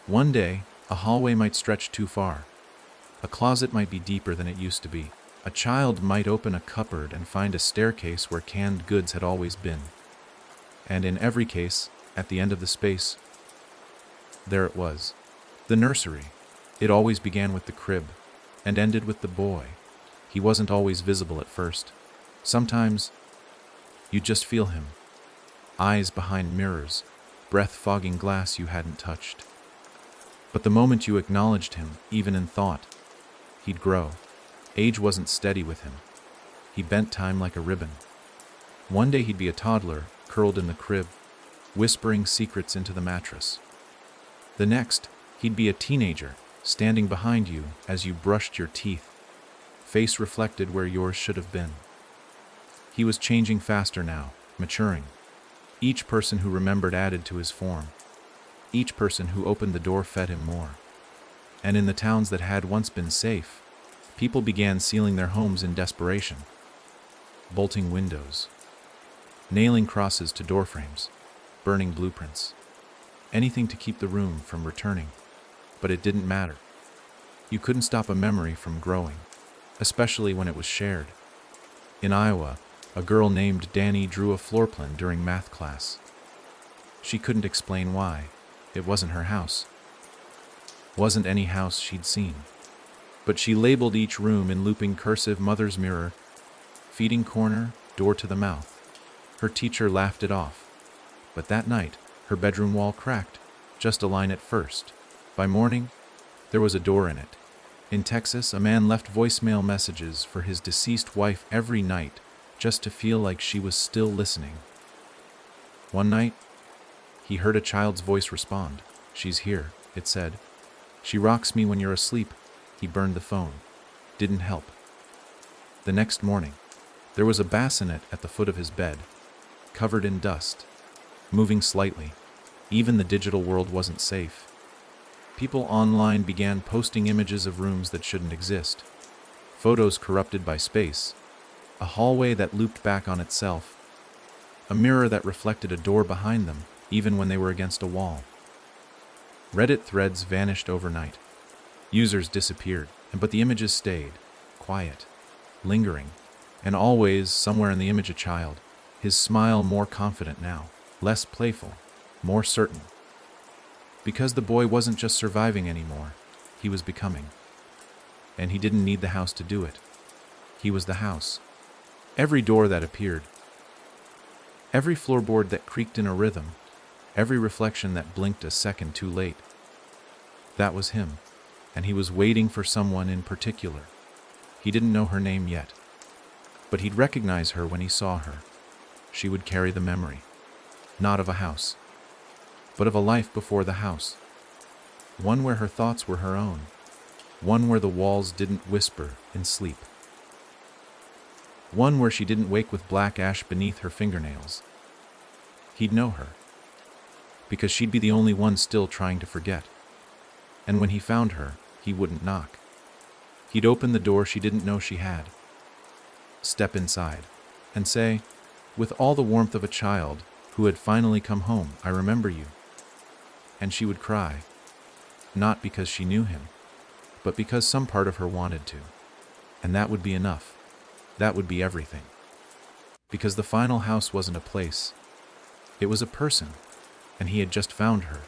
One day, a hallway might stretch too far. A closet might be deeper than it used to be. A child might open a cupboard and find a staircase where canned goods had always been. And in every case, at the end of the space, there it was. The nursery. It always began with the crib, and ended with the boy. He wasn't always visible at first. Sometimes, you'd just feel him. Eyes behind mirrors, breath fogging glass you hadn't touched. But the moment you acknowledged him, even in thought, he'd grow. Age wasn't steady with him. He bent time like a ribbon. One day he'd be a toddler, curled in the crib, whispering secrets into the mattress. The next, he'd be a teenager, standing behind you as you brushed your teeth, face reflected where yours should have been. He was changing faster now, maturing. Each person who remembered added to his form. Each person who opened the door fed him more. And in the towns that had once been safe, people began sealing their homes in desperation, bolting windows, nailing crosses to doorframes, burning blueprints, anything to keep the room from returning. But it didn't matter. You couldn't stop a memory from growing, especially when it was shared. In Iowa, a girl named Danny drew a floor plan during math class. She couldn't explain why. It wasn't her house. Wasn't any house she'd seen. But she labeled each room in looping cursive mother's mirror, feeding corner, door to the mouth. Her teacher laughed it off. But that night, her bedroom wall cracked, just a line at first. By morning, there was a door in it. In Texas, a man left voicemail messages for his deceased wife every night just to feel like she was still listening. One night, he heard a child's voice respond. "She's here," it said. "She rocks me when you're asleep." He burned the phone. Didn't help. The next morning, there was a bassinet at the foot of his bed, covered in dust, moving slightly. Even the digital world wasn't safe. People online began posting images of rooms that shouldn't exist, photos corrupted by space, a hallway that looped back on itself, a mirror that reflected a door behind them, even when they were against a wall. Reddit threads vanished overnight. Users disappeared, but the images stayed, quiet, lingering, and always, somewhere in the image, a child, his smile more confident now, less playful, more certain. Because the boy wasn't just surviving anymore, he was becoming. And he didn't need the house to do it. He was the house. Every door that appeared, every floorboard that creaked in a rhythm, every reflection that blinked a second too late. That was him, and he was waiting for someone in particular. He didn't know her name yet, but he'd recognize her when he saw her. She would carry the memory, not of a house, but of a life before the house. One where her thoughts were her own, one where the walls didn't whisper in sleep. One where she didn't wake with black ash beneath her fingernails. He'd know her, because she'd be the only one still trying to forget. And when he found her, he wouldn't knock. He'd open the door she didn't know she had, step inside, and say, with all the warmth of a child who had finally come home, "I remember you." And she would cry, not because she knew him, but because some part of her wanted to. And that would be enough. That would be everything. Because the final house wasn't a place. It was a person, and he had just found her.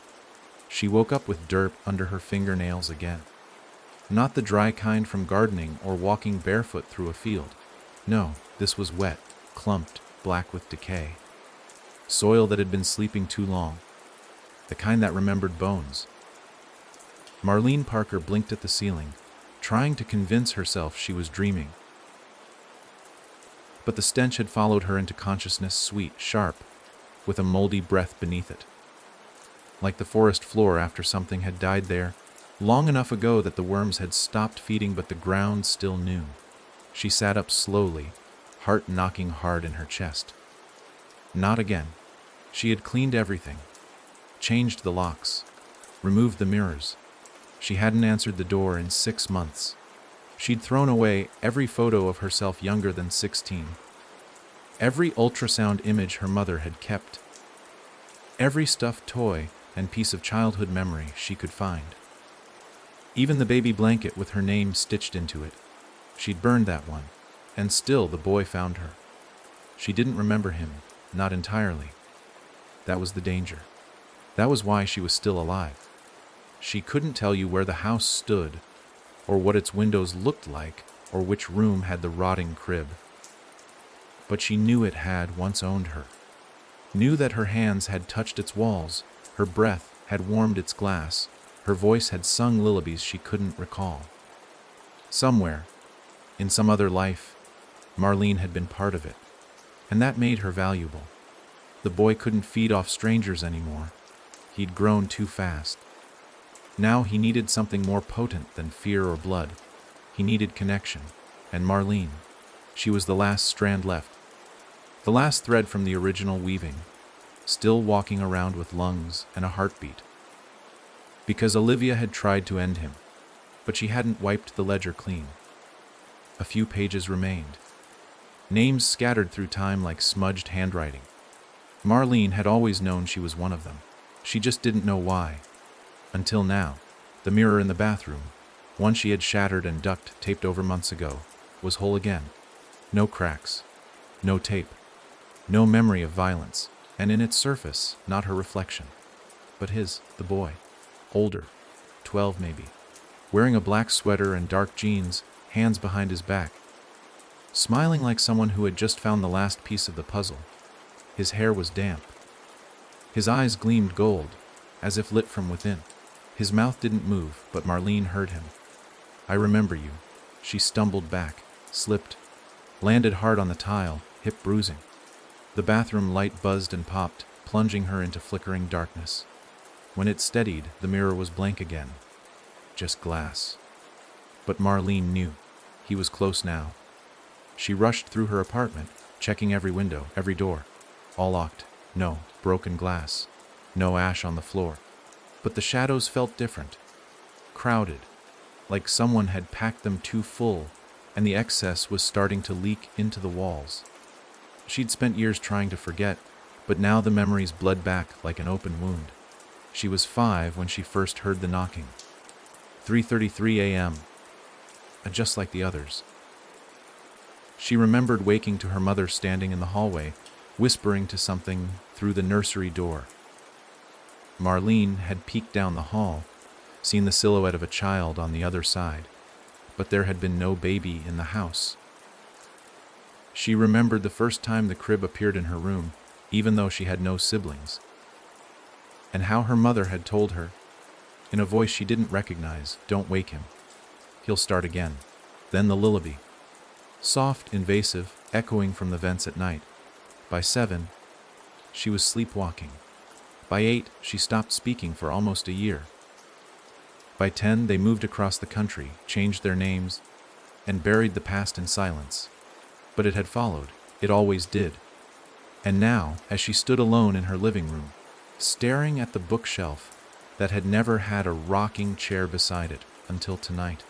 She woke up with dirt under her fingernails again. Not the dry kind from gardening or walking barefoot through a field. No, this was wet, clumped, black with decay. Soil that had been sleeping too long. The kind that remembered bones. Marlene Parker blinked at the ceiling, trying to convince herself she was dreaming. But the stench had followed her into consciousness, sweet, sharp, with a moldy breath beneath it. Like the forest floor after something had died there, Long enough ago that the worms had stopped feeding, but the ground still knew. She sat up slowly, heart knocking hard in her chest. Not again. She had cleaned everything, changed the locks, removed the mirrors. She hadn't answered the door in 6 months. She'd thrown away every photo of herself younger than 16. Every ultrasound image her mother had kept. Every stuffed toy and piece of childhood memory she could find. Even the baby blanket with her name stitched into it. She'd burned that one, and still the boy found her. She didn't remember him, not entirely. That was the danger. That was why she was still alive. She couldn't tell you where the house stood, or what its windows looked like, or which room had the rotting crib. But she knew it had once owned her. Knew that her hands had touched its walls, her breath had warmed its glass, her voice had sung lullabies she couldn't recall. Somewhere, in some other life, Marlene had been part of it, and that made her valuable. The boy couldn't feed off strangers anymore. He'd grown too fast. Now he needed something more potent than fear or blood. He needed connection, and Marlene, she was the last strand left. The last thread from the original weaving, still walking around with lungs and a heartbeat. Because Olivia had tried to end him, but she hadn't wiped the ledger clean. A few pages remained. Names scattered through time like smudged handwriting. Marlene had always known she was one of them. She just didn't know why. Until now, the mirror in the bathroom, one she had shattered and duct taped over months ago, was whole again. No cracks, no tape, no memory of violence, and in its surface, not her reflection, but his, the boy, older, 12 maybe, wearing a black sweater and dark jeans, hands behind his back, smiling like someone who had just found the last piece of the puzzle. His hair was damp. His eyes gleamed gold, as if lit from within. His mouth didn't move, but Marlene heard him. "I remember you." She stumbled back, slipped, landed hard on the tile, hip bruising. The bathroom light buzzed and popped, plunging her into flickering darkness. When it steadied, the mirror was blank again. Just glass. But Marlene knew. He was close now. She rushed through her apartment, checking every window, every door. All locked. No broken glass. No ash on the floor. But the shadows felt different. Crowded. Like someone had packed them too full, and the excess was starting to leak into the walls. She'd spent years trying to forget, but now the memories bled back like an open wound. She was 5 when she first heard the knocking. 3:33 a.m. Just like the others. She remembered waking to her mother standing in the hallway, whispering to something through the nursery door. Marlene had peeked down the hall, seen the silhouette of a child on the other side, but there had been no baby in the house. She remembered the first time the crib appeared in her room, even though she had no siblings, and how her mother had told her, in a voice she didn't recognize, "Don't wake him. He'll start again." Then the lullaby. Soft, invasive, echoing from the vents at night. By 7, she was sleepwalking. By 8, she stopped speaking for almost a year. By 10, they moved across the country, changed their names, and buried the past in silence. But it had followed. It always did. And now, as she stood alone in her living room, staring at the bookshelf that had never had a rocking chair beside it until tonight,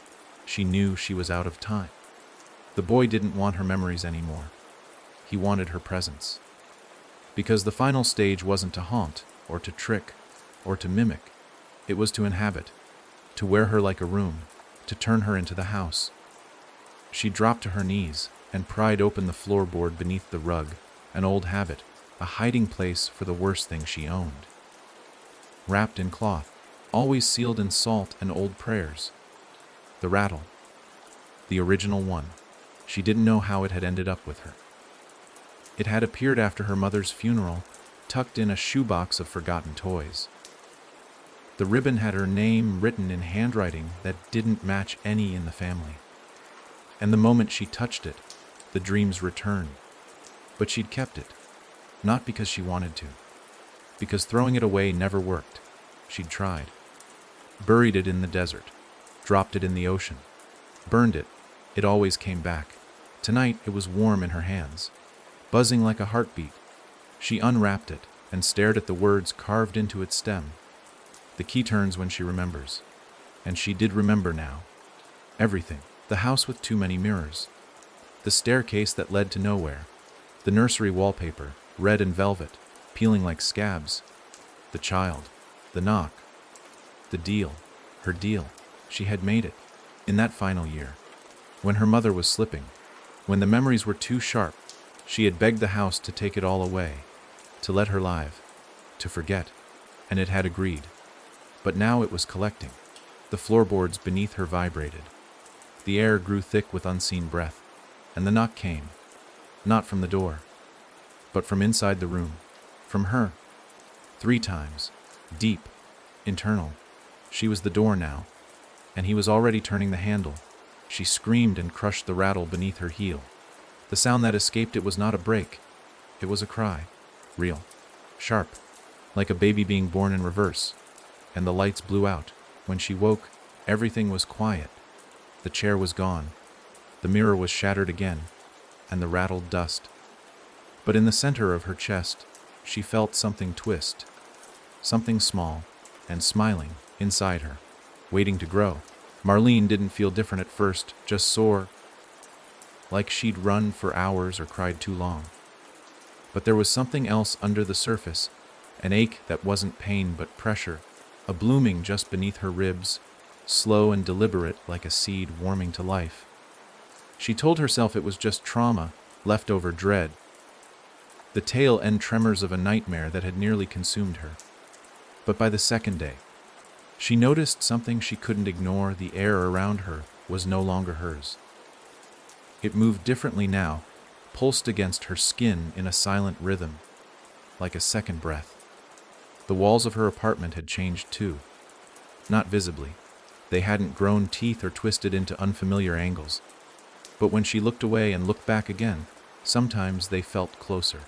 she knew she was out of time. The boy didn't want her memories anymore. He wanted her presence. Because the final stage wasn't to haunt, or to trick, or to mimic. It was to inhabit, to wear her like a room, to turn her into the house. She dropped to her knees and pried open the floorboard beneath the rug, an old habit, a hiding place for the worst thing she owned. Wrapped in cloth, always sealed in salt and old prayers. The rattle. The original one. She didn't know how it had ended up with her. It had appeared after her mother's funeral, tucked in a shoebox of forgotten toys. The ribbon had her name written in handwriting that didn't match any in the family. And the moment she touched it, the dreams returned. But she'd kept it, not because she wanted to, because throwing it away never worked. She'd tried. buried it in the desert, dropped it in the ocean, burned it. It always came back. Tonight it was warm in her hands, buzzing like a heartbeat. She unwrapped it and stared at the words carved into its stem. The key turns when she remembers. And she did remember now. Everything. The house with too many mirrors. The staircase that led to nowhere. The nursery wallpaper, red and velvet, peeling like scabs. The child. The knock. The deal. Her deal. She had made it. In that final year. When her mother was slipping. When the memories were too sharp. She had begged the house to take it all away. To let her live. To forget. And it had agreed. But now it was collecting. The floorboards beneath her vibrated. The air grew thick with unseen breath. And the knock came. Not from the door. But from inside the room. From her. 3 times. Deep. Internal. She was the door now. And he was already turning the handle. She screamed and crushed the rattle beneath her heel. The sound that escaped it was not a break. It was a cry. Real. Sharp. Like a baby being born in reverse. And the lights blew out. When she woke, everything was quiet. The chair was gone. The mirror was shattered again. And the rattled dust. But in the center of her chest, she felt something twist. Something small and smiling inside her, waiting to grow. Marlene didn't feel different at first, just sore, like she'd run for hours or cried too long. But there was something else under the surface, an ache that wasn't pain but pressure, a blooming just beneath her ribs, slow and deliberate like a seed warming to life. She told herself it was just trauma, leftover dread, the tail end tremors of a nightmare that had nearly consumed her. But by the second day, she noticed something she couldn't ignore. The air around her was no longer hers. It moved differently now, pulsed against her skin in a silent rhythm, like a second breath. The walls of her apartment had changed too. Not visibly. They hadn't grown teeth or twisted into unfamiliar angles. But when she looked away and looked back again, sometimes they felt closer.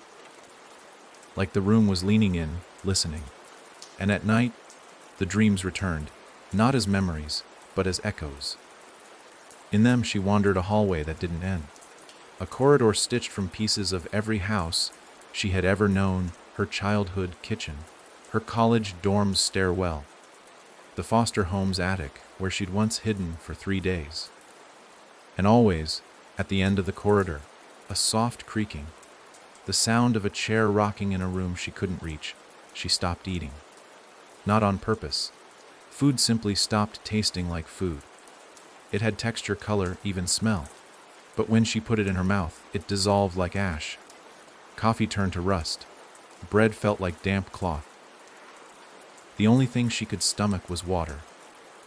Like the room was leaning in, listening. And at night, the dreams returned, not as memories, but as echoes. In them she wandered a hallway that didn't end. A corridor stitched from pieces of every house she had ever known, her childhood kitchen, her college dorm's stairwell, the foster home's attic where she'd once hidden for 3 days. And always, at the end of the corridor, a soft creaking, the sound of a chair rocking in a room she couldn't reach. She stopped eating. Not on purpose. Food simply stopped tasting like food. It had texture, color, even smell. But when she put it in her mouth, it dissolved like ash. Coffee turned to rust. Bread felt like damp cloth. The only thing she could stomach was water,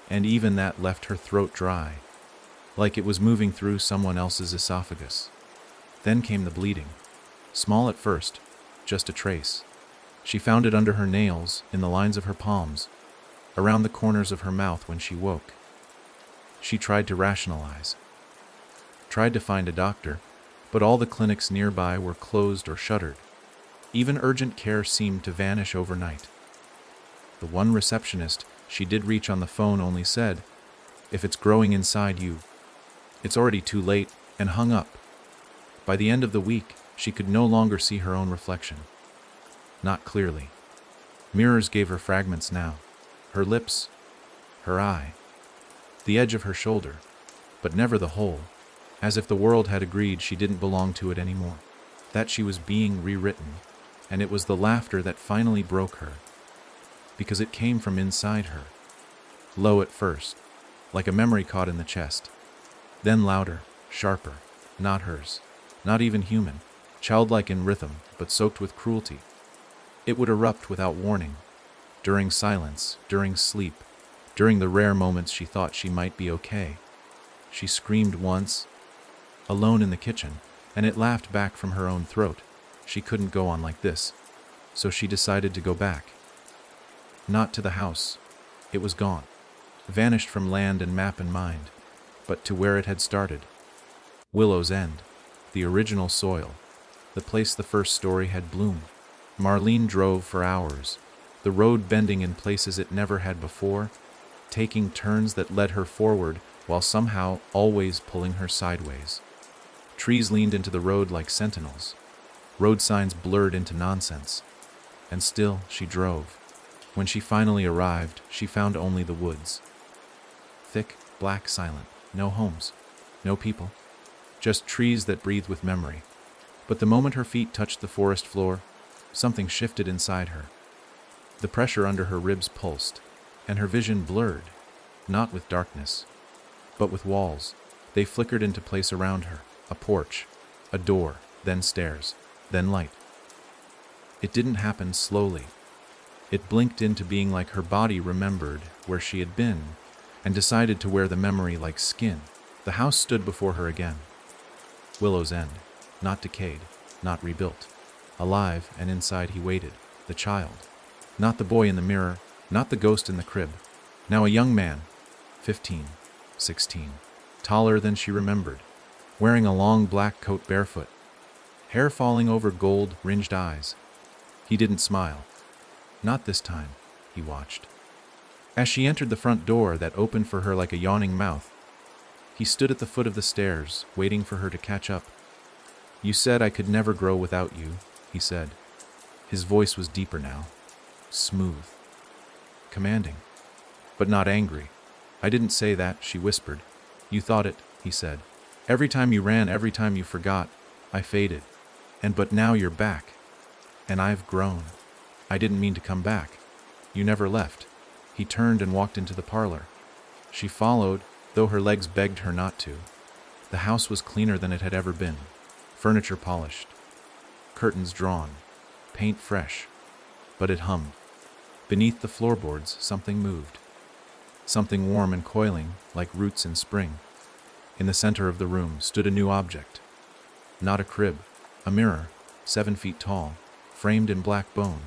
and even that left her throat dry, like it was moving through someone else's esophagus. Then came the bleeding. Small at first, just a trace. She found it under her nails, in the lines of her palms, around the corners of her mouth when she woke. She tried to rationalize. Tried to find a doctor, but all the clinics nearby were closed or shuttered. Even urgent care seemed to vanish overnight. The one receptionist she did reach on the phone only said, "If it's growing inside you, it's already too late," and hung up. By the end of the week, she could no longer see her own reflection. Not clearly. Mirrors gave her fragments now. Her lips, her eye, the edge of her shoulder, but never the whole, as if the world had agreed she didn't belong to it anymore, that she was being rewritten, and it was the laughter that finally broke her, because it came from inside her, low at first, like a memory caught in the chest, then louder, sharper, not hers, not even human, childlike in rhythm, but soaked with cruelty. It would erupt without warning, during silence, during sleep, during the rare moments she thought she might be okay. She screamed once, alone in the kitchen, and it laughed back from her own throat. She couldn't go on like this, so she decided to go back. Not to the house. It was gone, vanished from land and map and mind, but to where it had started. Willow's End, the original soil, the place the first story had bloomed. Marlene drove for hours, the road bending in places it never had before, taking turns that led her forward while somehow always pulling her sideways. Trees leaned into the road like sentinels. Road signs blurred into nonsense. And still she drove. When she finally arrived, she found only the woods. Thick, black, silent. No homes. No people. Just trees that breathed with memory. But the moment her feet touched the forest floor, something shifted inside her. The pressure under her ribs pulsed, and her vision blurred, not with darkness, but with walls. They flickered into place around her. A porch, a door, then stairs, then light. It didn't happen slowly. It blinked into being like her body remembered where she had been and decided to wear the memory like skin. The house stood before her again. Willow's End, not decayed, not rebuilt. Alive, and inside he waited, the child. Not the boy in the mirror, not the ghost in the crib. Now a young man, 15, 16, taller than she remembered, wearing a long black coat barefoot, hair falling over gold-ringed eyes. He didn't smile. Not this time, he watched. As she entered the front door that opened for her like a yawning mouth, he stood at the foot of the stairs, waiting for her to catch up. "You said I could never grow without you," he said. His voice was deeper now, smooth, commanding, but not angry. "I didn't say that," she whispered. "You thought it," he said. "Every time you ran, every time you forgot, I faded. But now you're back. And I've grown. I didn't mean to come back. You never left." He turned and walked into the parlor. She followed, though her legs begged her not to. The house was cleaner than it had ever been. Furniture polished. Curtains drawn. Paint fresh. But it hummed. Beneath the floorboards, something moved. Something warm and coiling, like roots in spring. In the center of the room stood a new object. Not a crib. A mirror, 7 feet tall, framed in black bone.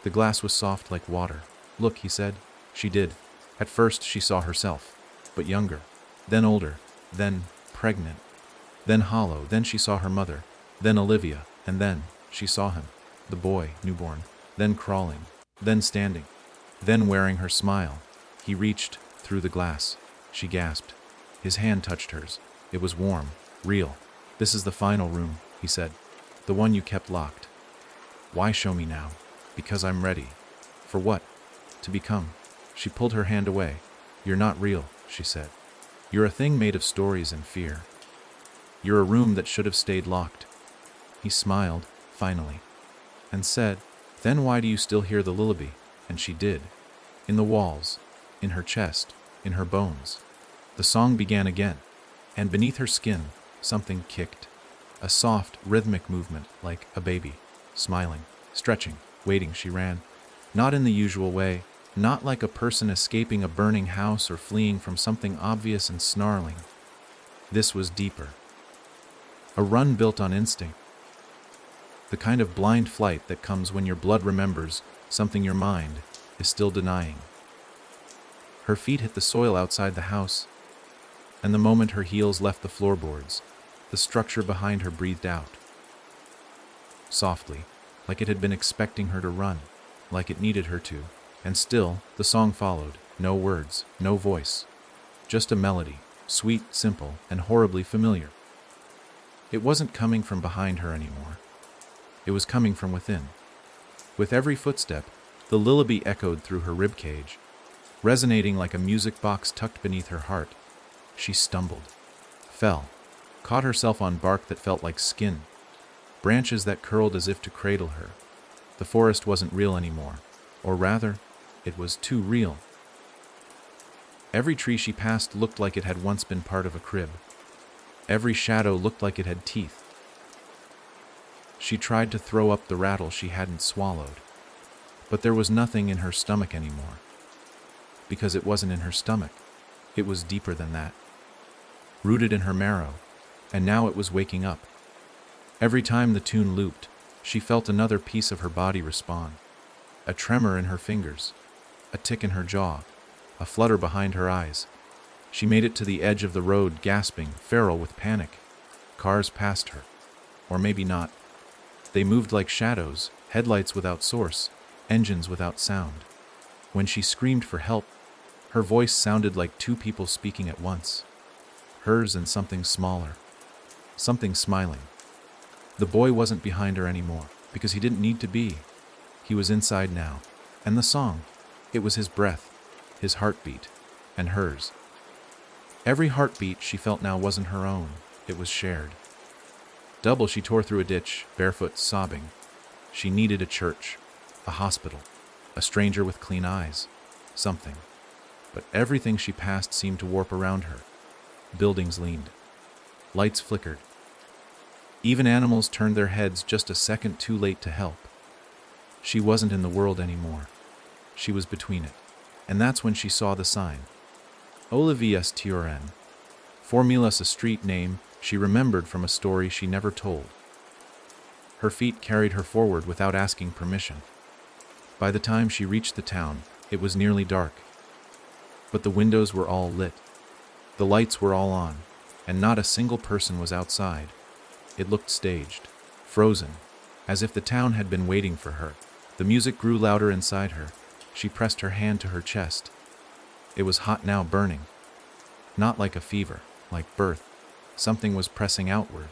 The glass was soft like water. "Look," he said. She did. At first she saw herself, but younger, then older, then pregnant, then hollow, then she saw her mother, then Olivia, and then she saw him, the boy, newborn, then crawling, then standing, then wearing her smile. He reached through the glass. She gasped. His hand touched hers. It was warm, real. "This is the final room," he said. "The one you kept locked." "Why show me now?" "Because I'm ready." "For what?" "To become." She pulled her hand away. "You're not real," she said. "You're a thing made of stories and fear. You're a room that should have stayed locked." He smiled, finally, and said, "Then why do you still hear the lullaby?" And she did. In the walls, in her chest, in her bones. The song began again, and beneath her skin, something kicked. A soft, rhythmic movement, like a baby, smiling, stretching, waiting. She ran. Not in the usual way, not like a person escaping a burning house or fleeing from something obvious and snarling. This was deeper. A run built on instinct. The kind of blind flight that comes when your blood remembers something your mind is still denying. Her feet hit the soil outside the house, and the moment her heels left the floorboards, the structure behind her breathed out. Softly, like it had been expecting her to run, like it needed her to. And still, the song followed. No words, no voice. Just a melody, sweet, simple, and horribly familiar. It wasn't coming from behind her anymore. It was coming from within. With every footstep, the lullaby echoed through her ribcage, resonating like a music box tucked beneath her heart. She stumbled, fell, caught herself on bark that felt like skin, branches that curled as if to cradle her. The forest wasn't real anymore, or rather, it was too real. Every tree she passed looked like it had once been part of a crib. Every shadow looked like it had teeth. She tried to throw up the rattle she hadn't swallowed, but there was nothing in her stomach anymore. Because it wasn't in her stomach. It was deeper than that. Rooted in her marrow, and now it was waking up. Every time the tune looped, she felt another piece of her body respond. A tremor in her fingers, a tick in her jaw, a flutter behind her eyes. She made it to the edge of the road, gasping, feral with panic. Cars passed her. Or maybe not. They moved like shadows, headlights without source, engines without sound. When she screamed for help, Her voice sounded like two people speaking at once. Hers and something smaller. Something smiling. The boy wasn't behind her anymore, because he didn't need to be. He was inside now. And the song, it was his breath, his heartbeat, and hers. Every heartbeat she felt now wasn't her own, it was shared. Double she tore through a ditch, barefoot, sobbing. She needed a church, a hospital, a stranger with clean eyes, something. But everything she passed seemed to warp around her. Buildings leaned. Lights flickered. Even animals turned their heads just a second too late to help. She wasn't in the world anymore. She was between it. And that's when she saw the sign. Olivia's Tioren. Formulas, a street name she remembered from a story she never told. Her feet carried her forward without asking permission. By the time she reached the town, it was nearly dark. But the windows were all lit. The lights were all on, and not a single person was outside. It looked staged, frozen, as if the town had been waiting for her. The music grew louder inside her. She pressed her hand to her chest. It was hot now, burning. Not like a fever, like birth. Something was pressing outward.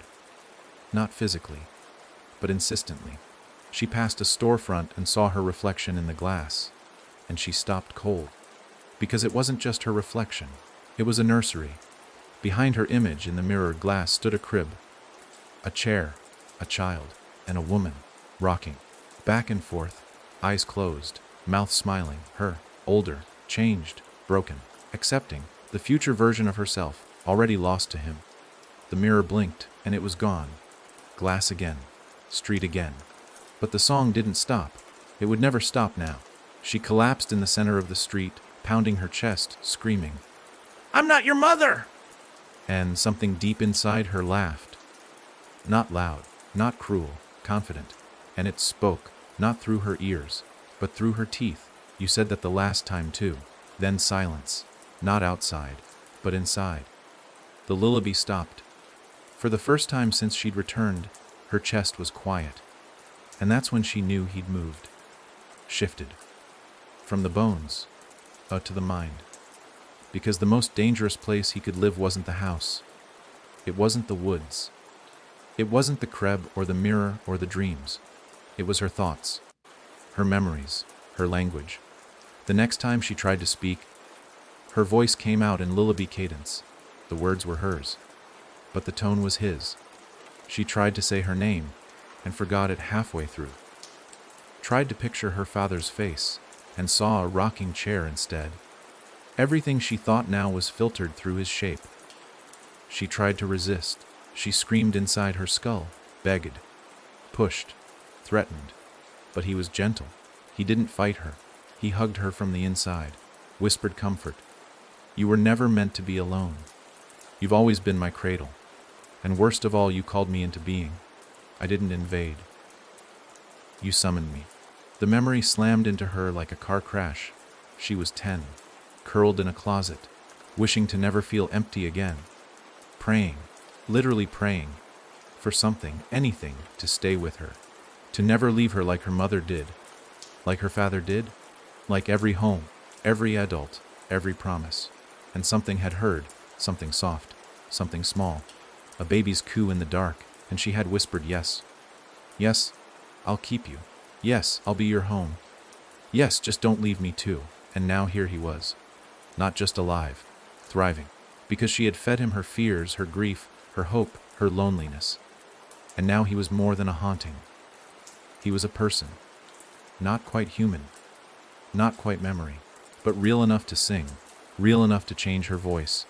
Not physically, but insistently. She passed a storefront and saw her reflection in the glass, and she stopped cold. Because it wasn't just her reflection. It was a nursery. Behind her image in the mirrored glass stood a crib, a chair, a child, and a woman, rocking, back and forth, eyes closed, mouth smiling, her, older, changed, broken, accepting, the future version of herself, already lost to him. The mirror blinked, and it was gone. Glass again, street again. But the song didn't stop. It would never stop now. She collapsed in the center of the street, pounding her chest, screaming, "I'm not your mother!" And something deep inside her laughed. Not loud, not cruel, confident. And it spoke, not through her ears, but through her teeth. "You said that the last time too." Then silence, not outside, but inside. The lullaby stopped. For the first time since she'd returned, her chest was quiet. And that's when she knew he'd moved. Shifted. From the bones, to the mind. Because the most dangerous place he could live wasn't the house. It wasn't the woods. It wasn't the crib or the mirror or the dreams. It was her thoughts, her memories, her language. The next time she tried to speak, her voice came out in lullaby cadence. The words were hers, but the tone was his. She tried to say her name and forgot it halfway through. Tried to picture her father's face and saw a rocking chair instead. Everything she thought now was filtered through his shape. She tried to resist. She screamed inside her skull, begged, pushed, threatened. But he was gentle. He didn't fight her. He hugged her from the inside, whispered comfort. "You were never meant to be alone. You've always been my cradle. And worst of all, you called me into being. I didn't invade. You summoned me." The memory slammed into her like a car crash. She was 10, curled in a closet, wishing to never feel empty again. Praying, literally praying, for something, anything, to stay with her. To never leave her like her mother did. Like her father did. Like every home, every adult, every promise. And something had heard, something soft, something small. A baby's coo in the dark, and she had whispered yes. "Yes, I'll keep you. Yes, I'll be your home. Yes, just don't leave me too." And now here he was. Not just alive, thriving. Because she had fed him her fears, her grief, her hope, her loneliness. And now he was more than a haunting. He was a person. Not quite human. Not quite memory. But real enough to sing. Real enough to change her voice.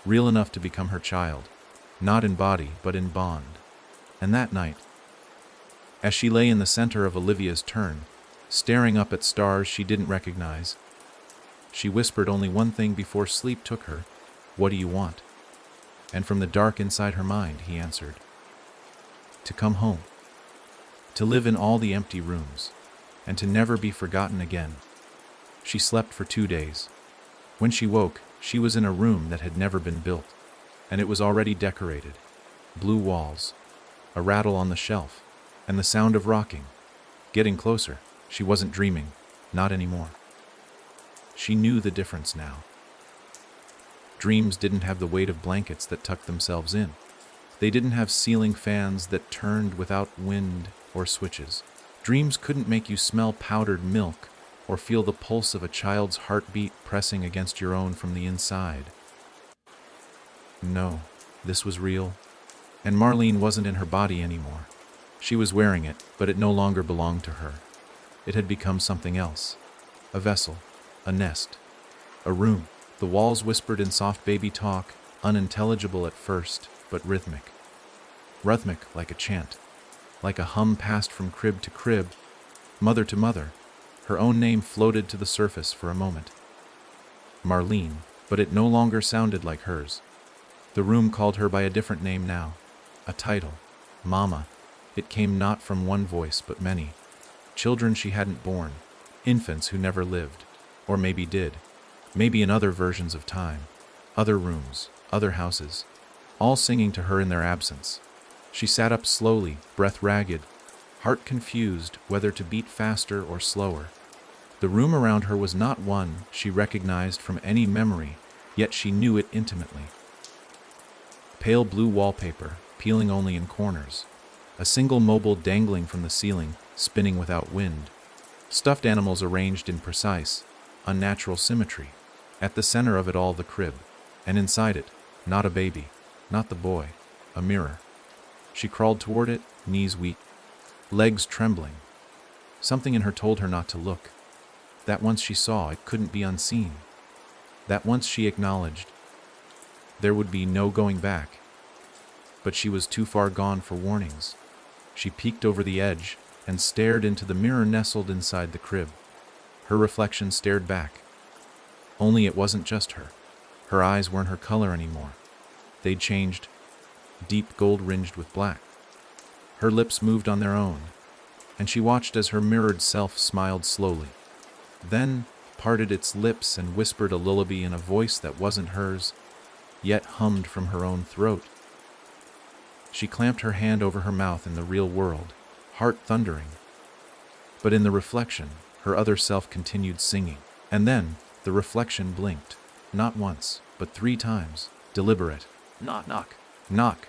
Real enough to become her child. Not in body, but in bond. And that night, as she lay in the center of Olivia's turn, staring up at stars she didn't recognize, she whispered only one thing before sleep took her. "What do you want?" And from the dark inside her mind, he answered, "To come home. To live in all the empty rooms, and to never be forgotten again." She slept for 2 days. When she woke, she was in a room that had never been built, and it was already decorated. Blue walls, a rattle on the shelf, and the sound of rocking. Getting closer, she wasn't dreaming, not anymore. She knew the difference now. Dreams didn't have the weight of blankets that tucked themselves in. They didn't have ceiling fans that turned without wind or switches. Dreams couldn't make you smell powdered milk or feel the pulse of a child's heartbeat pressing against your own from the inside. No, this was real. And Marlene wasn't in her body anymore. She was wearing it, but it no longer belonged to her. It had become something else. A vessel, a nest, a room. The walls whispered in soft baby talk, unintelligible at first, but rhythmic. Rhythmic like a chant, like a hum passed from crib to crib, mother to mother. Her own name floated to the surface for a moment. Marlene, but it no longer sounded like hers. The room called her by a different name now, a title, Mama. It came not from one voice but many. Children she hadn't born, infants who never lived, or maybe did, maybe in other versions of time, other rooms, other houses, all singing to her in their absence. She sat up slowly, breath ragged, heart confused whether to beat faster or slower. The room around her was not one she recognized from any memory, yet she knew it intimately. Pale blue wallpaper, peeling only in corners. A single mobile dangling from the ceiling, spinning without wind. Stuffed animals arranged in precise, unnatural symmetry. At the center of it all the crib. And inside it, not a baby, not the boy, a mirror. She crawled toward it, knees weak, legs trembling. Something in her told her not to look. That once she saw, it couldn't be unseen. That once she acknowledged, there would be no going back. But she was too far gone for warnings. She peeked over the edge and stared into the mirror nestled inside the crib. Her reflection stared back. Only it wasn't just her. Her eyes weren't her color anymore. They'd changed, deep gold ringed with black. Her lips moved on their own, and she watched as her mirrored self smiled slowly. Then parted its lips and whispered a lullaby in a voice that wasn't hers, yet hummed from her own throat. She clamped her hand over her mouth in the real world, heart thundering. But in the reflection, her other self continued singing. And then, the reflection blinked, not once, but 3 times, deliberate. Knock, knock, knock.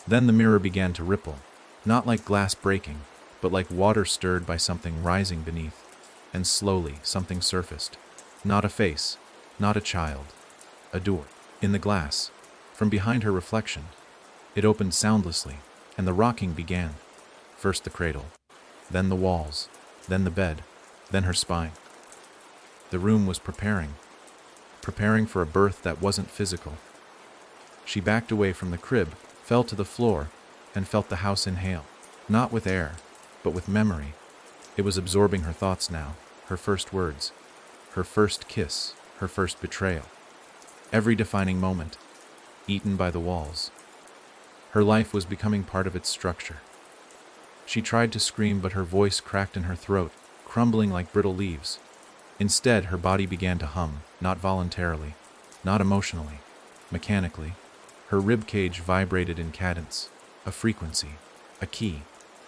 Then the mirror began to ripple, not like glass breaking, but like water stirred by something rising beneath. And slowly, something surfaced. Not a face, not a child. A door. In the glass, from behind her reflection. It opened soundlessly, and the rocking began. First the cradle, then the walls, then the bed, then her spine. The room was preparing for a birth that wasn't physical. She backed away from the crib, fell to the floor, and felt the house inhale, not with air, but with memory. It was absorbing her thoughts now, her first words, her first kiss, her first betrayal. Every defining moment, eaten by the walls. Her life was becoming part of its structure. She tried to scream, but her voice cracked in her throat, crumbling like brittle leaves. Instead, her body began to hum, not voluntarily, not emotionally, mechanically. Her rib cage vibrated in cadence, a frequency, a key.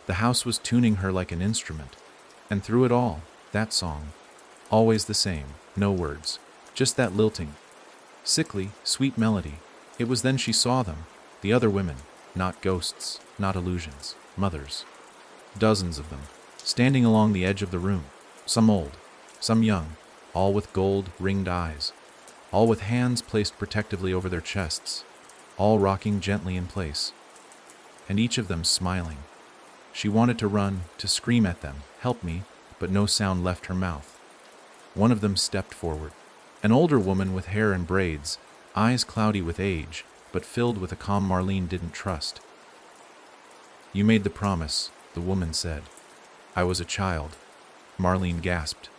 The house was tuning her like an instrument. And through it all, that song. Always the same, no words, just that lilting, sickly, sweet melody. It was then she saw them, the other women, not ghosts, not illusions, mothers. Dozens of them, standing along the edge of the room, some old, some young, all with gold-ringed eyes, all with hands placed protectively over their chests, all rocking gently in place, and each of them smiling. She wanted to run, to scream at them, "Help me," but no sound left her mouth. One of them stepped forward, an older woman with hair in braids, eyes cloudy with age, but filled with a calm Marlene didn't trust. "You made the promise," the woman said. "I was a child." Marlene gasped.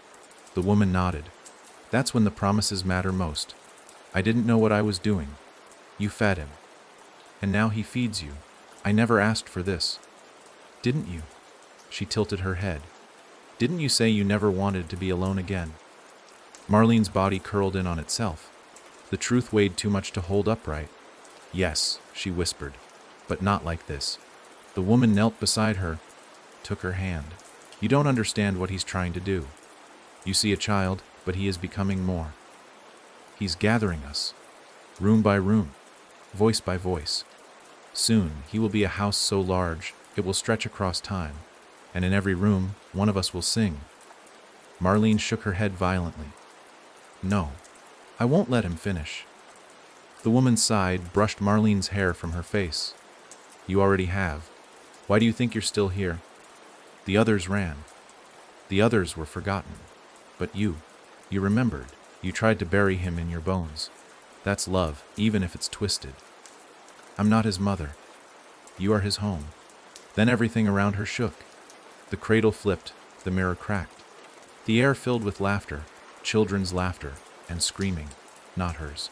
The woman nodded. "That's when the promises matter most. I didn't know what I was doing. You fed him. And now he feeds you. I never asked for this." "Didn't you?" She tilted her head. "Didn't you say you never wanted to be alone again?" Marlene's body curled in on itself. The truth weighed too much to hold upright. "Yes," she whispered, "but not like this." The woman knelt beside her, took her hand. "You don't understand what he's trying to do. You see a child, but he is becoming more. He's gathering us. room by room, voice by voice. Soon he will be a house so large it will stretch across time, and in every room one of us will sing. Marlene shook her head violently. No, I won't let him finish. The woman sighed, brushed Marlene's hair from her face. You already have. Why do you think you're still here? The others ran. The others were forgotten. But you remembered. You tried to bury him in your bones. That's love, even if it's twisted. I'm not his mother. You are his home. Then everything around her shook. The cradle flipped, the mirror cracked. The air filled with laughter, children's laughter, and screaming, not hers.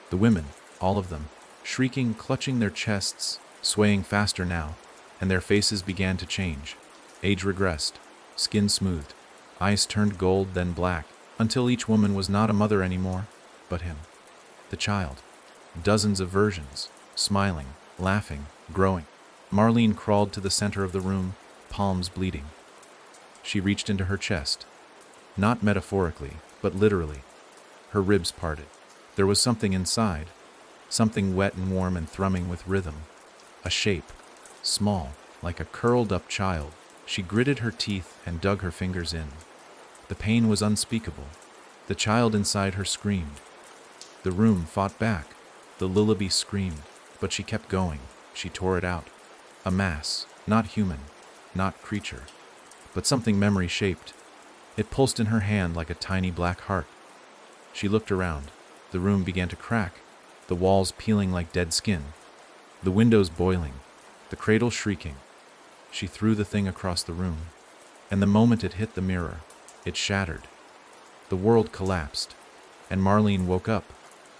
The women, all of them, shrieking, clutching their chests, swaying faster now, and their faces began to change. Age regressed, skin smoothed, eyes turned gold, then black, until each woman was not a mother anymore, but him, the child. Dozens of versions, smiling, laughing, growing. Marlene crawled to the center of the room, palms bleeding. She reached into her chest, not metaphorically, but literally. Her ribs parted. There was something inside, something wet and warm and thrumming with rhythm. A shape, small, like a curled-up child. She gritted her teeth and dug her fingers in. The pain was unspeakable. The child inside her screamed. The room fought back. The lullaby screamed, but she kept going. She tore it out. A mass, not human, not creature, but something memory shaped. It pulsed in her hand like a tiny black heart. She looked around. The room began to crack, the walls peeling like dead skin, the windows boiling, the cradle shrieking. She threw the thing across the room, and the moment it hit the mirror, it shattered. The world collapsed, and Marlene woke up,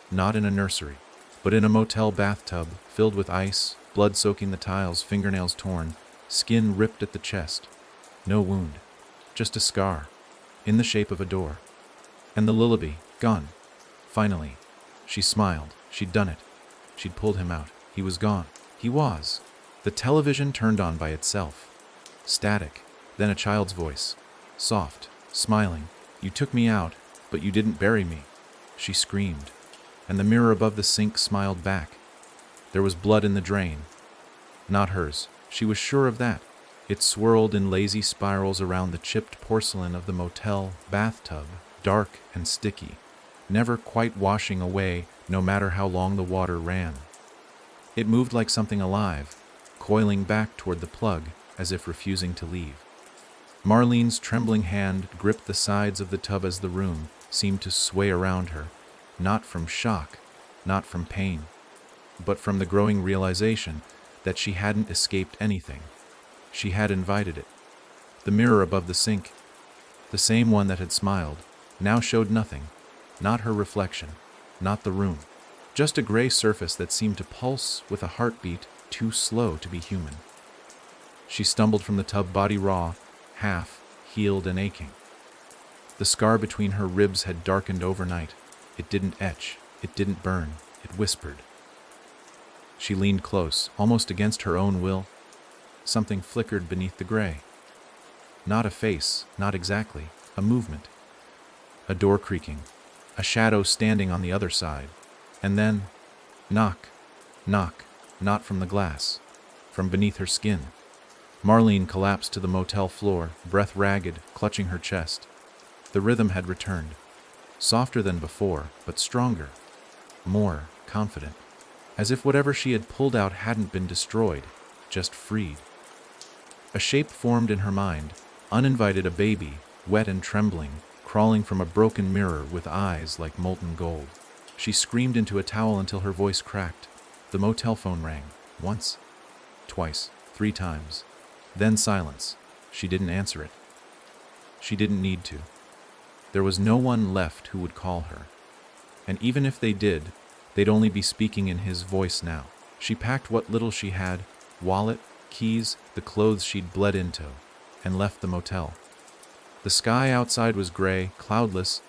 not in a nursery, but in a motel bathtub filled with ice, blood soaking the tiles, fingernails torn, skin ripped at the chest. No wound, just a scar, in the shape of a door. And the lullaby, gone. Finally, she smiled. She'd done it. She'd pulled him out. He was gone. He was. The television turned on by itself. Static, then a child's voice. Soft, smiling. You took me out, but you didn't bury me. She screamed, and the mirror above the sink smiled back. There was blood in the drain. Not hers. She was sure of that. It swirled in lazy spirals around the chipped porcelain of the motel bathtub, dark and sticky, never quite washing away, no matter how long the water ran. It moved like something alive, coiling back toward the plug, as if refusing to leave. Marlene's trembling hand gripped the sides of the tub as the room seemed to sway around her, not from shock, not from pain, but from the growing realization that she hadn't escaped anything. She had invited it. The mirror above the sink, the same one that had smiled, now showed nothing. Not her reflection, not the room. Just a gray surface that seemed to pulse with a heartbeat too slow to be human. She stumbled from the tub, body raw, half healed and aching. The scar between her ribs had darkened overnight. It didn't etch, it didn't burn, it whispered. She leaned close, almost against her own will. Something flickered beneath the gray. Not a face, not exactly, a movement. A door creaking, a shadow standing on the other side. And then, knock, knock, not from the glass, from beneath her skin. Marlene collapsed to the motel floor, breath ragged, clutching her chest. The rhythm had returned, softer than before, but stronger, more confident, as if whatever she had pulled out hadn't been destroyed, just freed. A shape formed in her mind, uninvited, a baby, wet and trembling, crawling from a broken mirror with eyes like molten gold. She screamed into a towel until her voice cracked. The motel phone rang, once, twice, 3 times. Then silence. She didn't answer it. She didn't need to. There was no one left who would call her. And even if they did, they'd only be speaking in his voice now. She packed what little she had, wallet, keys, the clothes she'd bled into, and left the motel. The sky outside was gray, cloudless,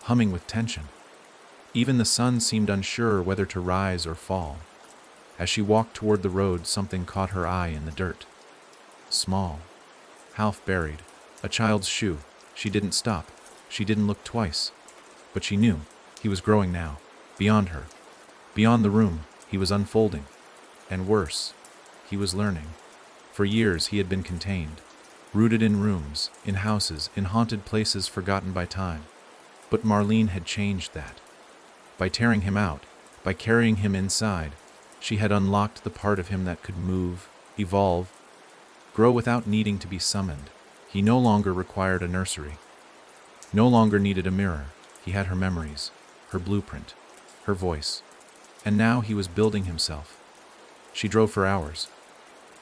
humming with tension. Even the sun seemed unsure whether to rise or fall. As she walked toward the road, something caught her eye in the dirt. Small, half buried, a child's shoe. She didn't stop. She didn't look twice. But she knew he was growing now. Beyond her, beyond the room, he was unfolding. And worse, he was learning. For years he had been contained, rooted in rooms, in houses, in haunted places forgotten by time. But Marlene had changed that. By tearing him out, by carrying him inside, she had unlocked the part of him that could move, evolve, grow without needing to be summoned. He no longer required a nursery, no longer needed a mirror. He had her memories, her blueprint, her voice. And now he was building himself. She drove for hours.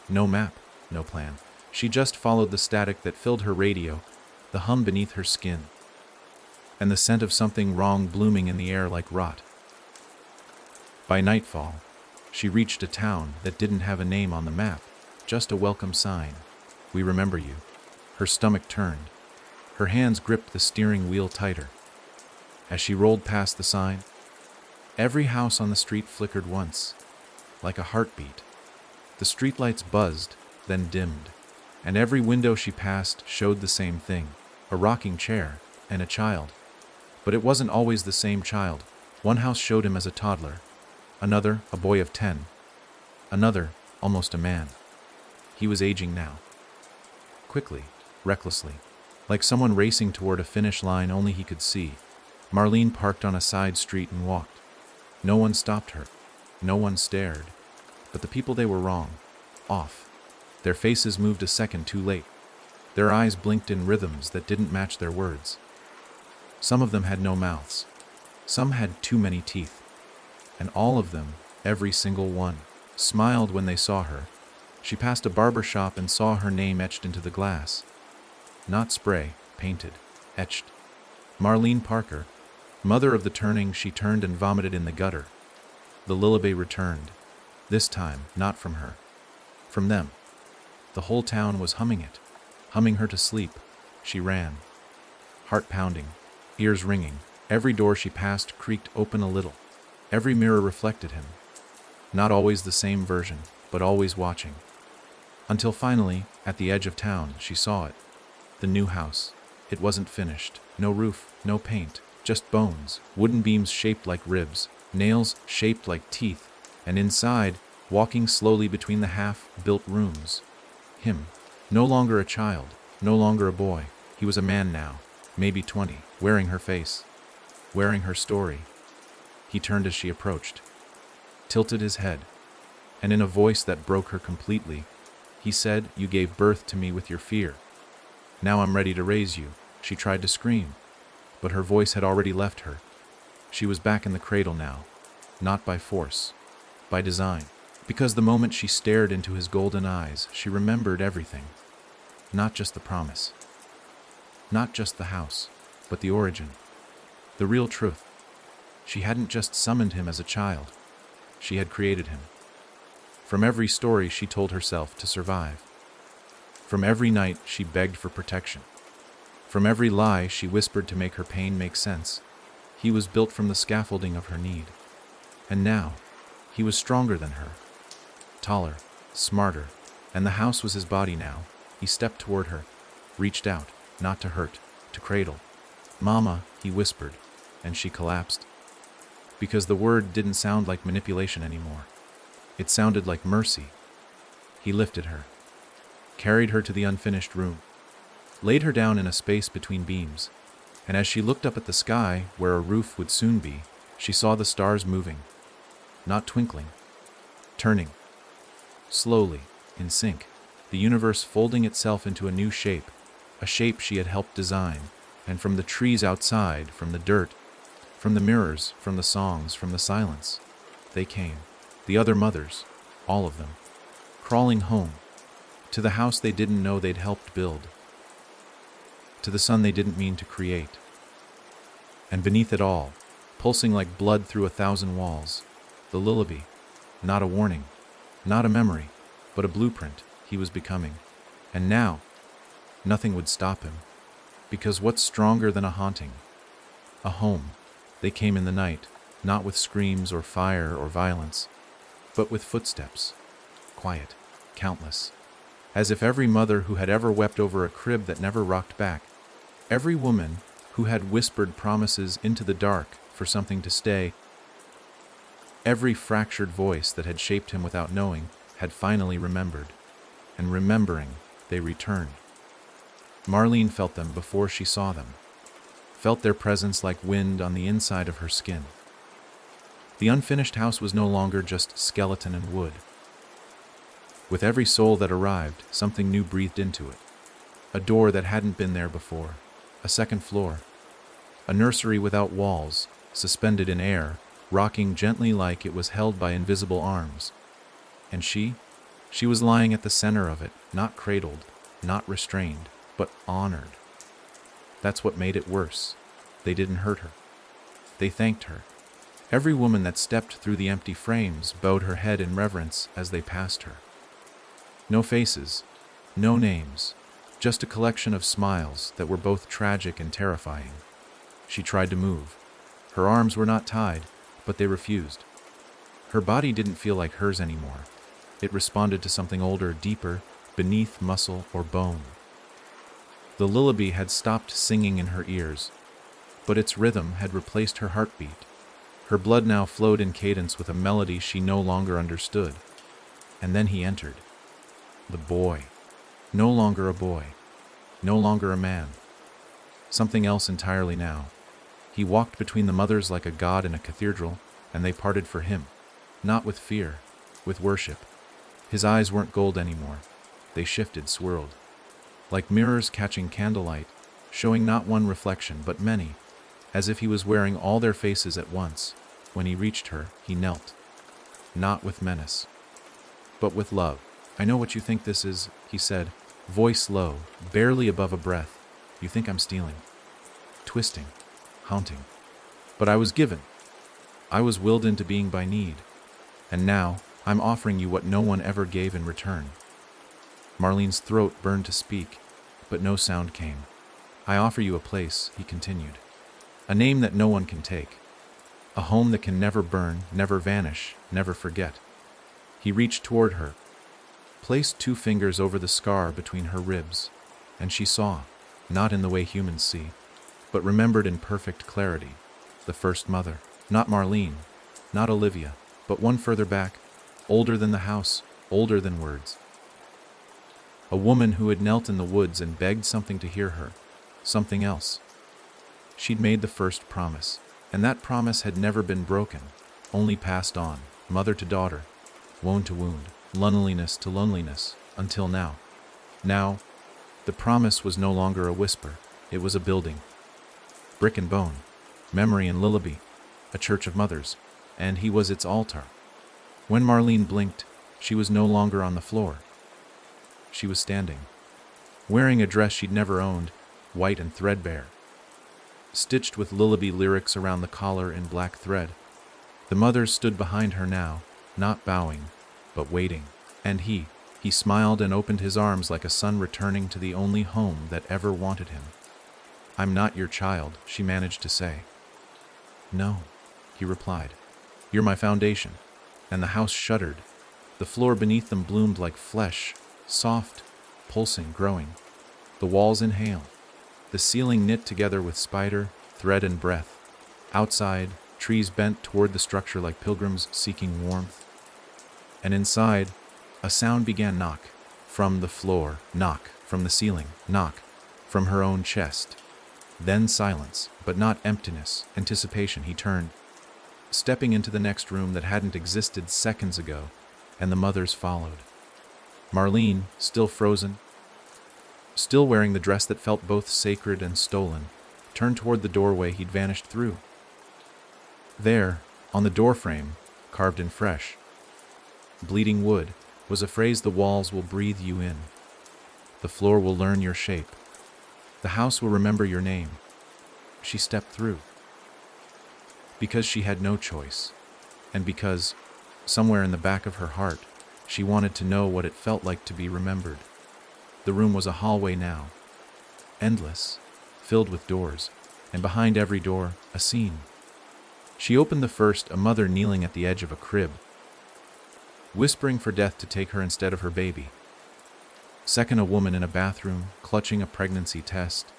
No map, no plan. She just followed the static that filled her radio, the hum beneath her skin, and the scent of something wrong blooming in the air like rot. By nightfall, she reached a town that didn't have a name on the map, just a welcome sign. We remember you. Her stomach turned. Her hands gripped the steering wheel tighter. As she rolled past the sign, every house on the street flickered once, like a heartbeat. The streetlights buzzed, then dimmed, and every window she passed showed the same thing, a rocking chair and a child. But it wasn't always the same child. One house showed him as a toddler, another a boy of 10, another almost a man. He was aging now. Quickly, recklessly, like someone racing toward a finish line only he could see. Marlene parked on a side street and walked. No one stopped her. No one stared. But the people, they were wrong. Off. Their faces moved a second too late. Their eyes blinked in rhythms that didn't match their words. Some of them had no mouths. Some had too many teeth. And all of them, every single one, smiled when they saw her. She passed a barber shop and saw her name etched into the glass. Not spray, painted, etched. Marlene Parker, mother of the turning. She turned and vomited in the gutter. The lullaby returned. This time, not from her. From them. The whole town was humming it, humming her to sleep. She ran, heart pounding, ears ringing. Every door she passed creaked open a little. Every mirror reflected him. Not always the same version, but always watching. Until finally, at the edge of town, she saw it. The new house. It wasn't finished. No roof, no paint, just bones, wooden beams shaped like ribs, nails shaped like teeth, and inside, walking slowly between the half-built rooms. Him. No longer a child, no longer a boy. He was a man now, maybe 20, wearing her face, wearing her story. He turned as she approached, tilted his head, and in a voice that broke her completely, he said, "You gave birth to me with your fear. Now I'm ready to raise you." She tried to scream, but her voice had already left her. She was back in the cradle now, not by force, by design. Because the moment she stared into his golden eyes, she remembered everything. Not just the promise, not just the house, but the origin, the real truth. She hadn't just summoned him as a child, she had created him. From every story she told herself to survive. From every night she begged for protection. From every lie she whispered to make her pain make sense. He was built from the scaffolding of her need. And now, he was stronger than her. Taller, smarter, and the house was his body now. He stepped toward her, reached out, not to hurt, to cradle. "Mama," he whispered, and she collapsed. Because the word didn't sound like manipulation anymore. It sounded like mercy. He lifted her, carried her to the unfinished room, laid her down in a space between beams, and as she looked up at the sky, where a roof would soon be, she saw the stars moving, not twinkling, turning, slowly, in sync, the universe folding itself into a new shape, a shape she had helped design, and from the trees outside, from the dirt, from the mirrors, from the songs, from the silence, they came, the other mothers, all of them, crawling home, to the house they didn't know they'd helped build, to the sun they didn't mean to create. And beneath it all, pulsing like blood through 1,000 walls, the lullaby, not a warning, not a memory, but a blueprint he was becoming. And now, nothing would stop him. Because what's stronger than a haunting? A home. They came in the night, not with screams or fire or violence, but with footsteps, quiet, countless. As if every mother who had ever wept over a crib that never rocked back, every woman who had whispered promises into the dark for something to stay, Every fractured voice that had shaped him without knowing had finally remembered, and remembering, they returned. Marlene felt them before she saw them, felt their presence like wind on the inside of her skin. The unfinished house was no longer just skeleton and wood. With every soul that arrived, something new breathed into it. A door that hadn't been there before, a second floor, a nursery without walls, suspended in air, rocking gently like it was held by invisible arms. And she was lying at the center of it, not cradled, not restrained, but honored. That's what made it worse. They didn't hurt her. They thanked her. Every woman that stepped through the empty frames bowed her head in reverence as they passed her. No faces, no names, just a collection of smiles that were both tragic and terrifying. She tried to move. Her arms were not tied, but they refused. Her body didn't feel like hers anymore. It responded to something older, deeper, beneath muscle or bone. The lullaby had stopped singing in her ears, but its rhythm had replaced her heartbeat. Her blood now flowed in cadence with a melody she no longer understood. And then he entered. The boy. No longer a boy. No longer a man. Something else entirely now. He walked between the mothers like a god in a cathedral, and they parted for him. Not with fear, with worship. His eyes weren't gold anymore. They shifted, swirled. Like mirrors catching candlelight, showing not one reflection but many, as if he was wearing all their faces at once. When he reached her, he knelt. Not with menace, but with love. "I know what you think this is," he said, voice low, barely above a breath. "You think I'm stealing, twisting, haunting. But I was given. I was willed into being by need. And now, I'm offering you what no one ever gave in return." Marlene's throat burned to speak, but no sound came. "I offer you a place," he continued. "A name that no one can take. A home that can never burn, never vanish, never forget." He reached toward her, placed 2 fingers over the scar between her ribs, and she saw, not in the way humans see, but remembered in perfect clarity, the first mother. Not Marlene, not Olivia, but one further back, older than the house, older than words. A woman who had knelt in the woods and begged something to hear her, something else. She'd made the first promise, and that promise had never been broken, only passed on, mother to daughter, wound to wound, loneliness to loneliness, until now. Now, the promise was no longer a whisper, it was a building. Brick and bone, memory and lullaby, a church of mothers, and he was its altar. When Marlene blinked, she was no longer on the floor. She was standing, wearing a dress she'd never owned, white and threadbare, stitched with lullaby lyrics around the collar in black thread. The mothers stood behind her now, not bowing, but waiting. And he smiled and opened his arms like a son returning to the only home that ever wanted him. "I'm not your child," she managed to say. "No," he replied. "You're my foundation." And the house shuddered. The floor beneath them bloomed like flesh, soft, pulsing, growing. The walls inhaled. The ceiling knit together with spider, thread, and breath. Outside, trees bent toward the structure like pilgrims seeking warmth. And inside, a sound began. Knock from the floor, knock from the ceiling, knock from her own chest. Then silence, but not emptiness, anticipation. He turned, stepping into the next room that hadn't existed seconds ago, and the mothers followed. Marlene, still frozen, still wearing the dress that felt both sacred and stolen, turned toward the doorway he'd vanished through. There, on the doorframe, carved in fresh, bleeding wood, was a phrase: "The walls will breathe you in. The floor will learn your shape. The house will remember your name." She stepped through. Because she had no choice, and because, somewhere in the back of her heart, she wanted to know what it felt like to be remembered. The room was a hallway now, endless, filled with doors, and behind every door, a scene. She opened the first, a mother kneeling at the edge of a crib, whispering for death to take her instead of her baby. Second, a woman in a bathroom, clutching a pregnancy test,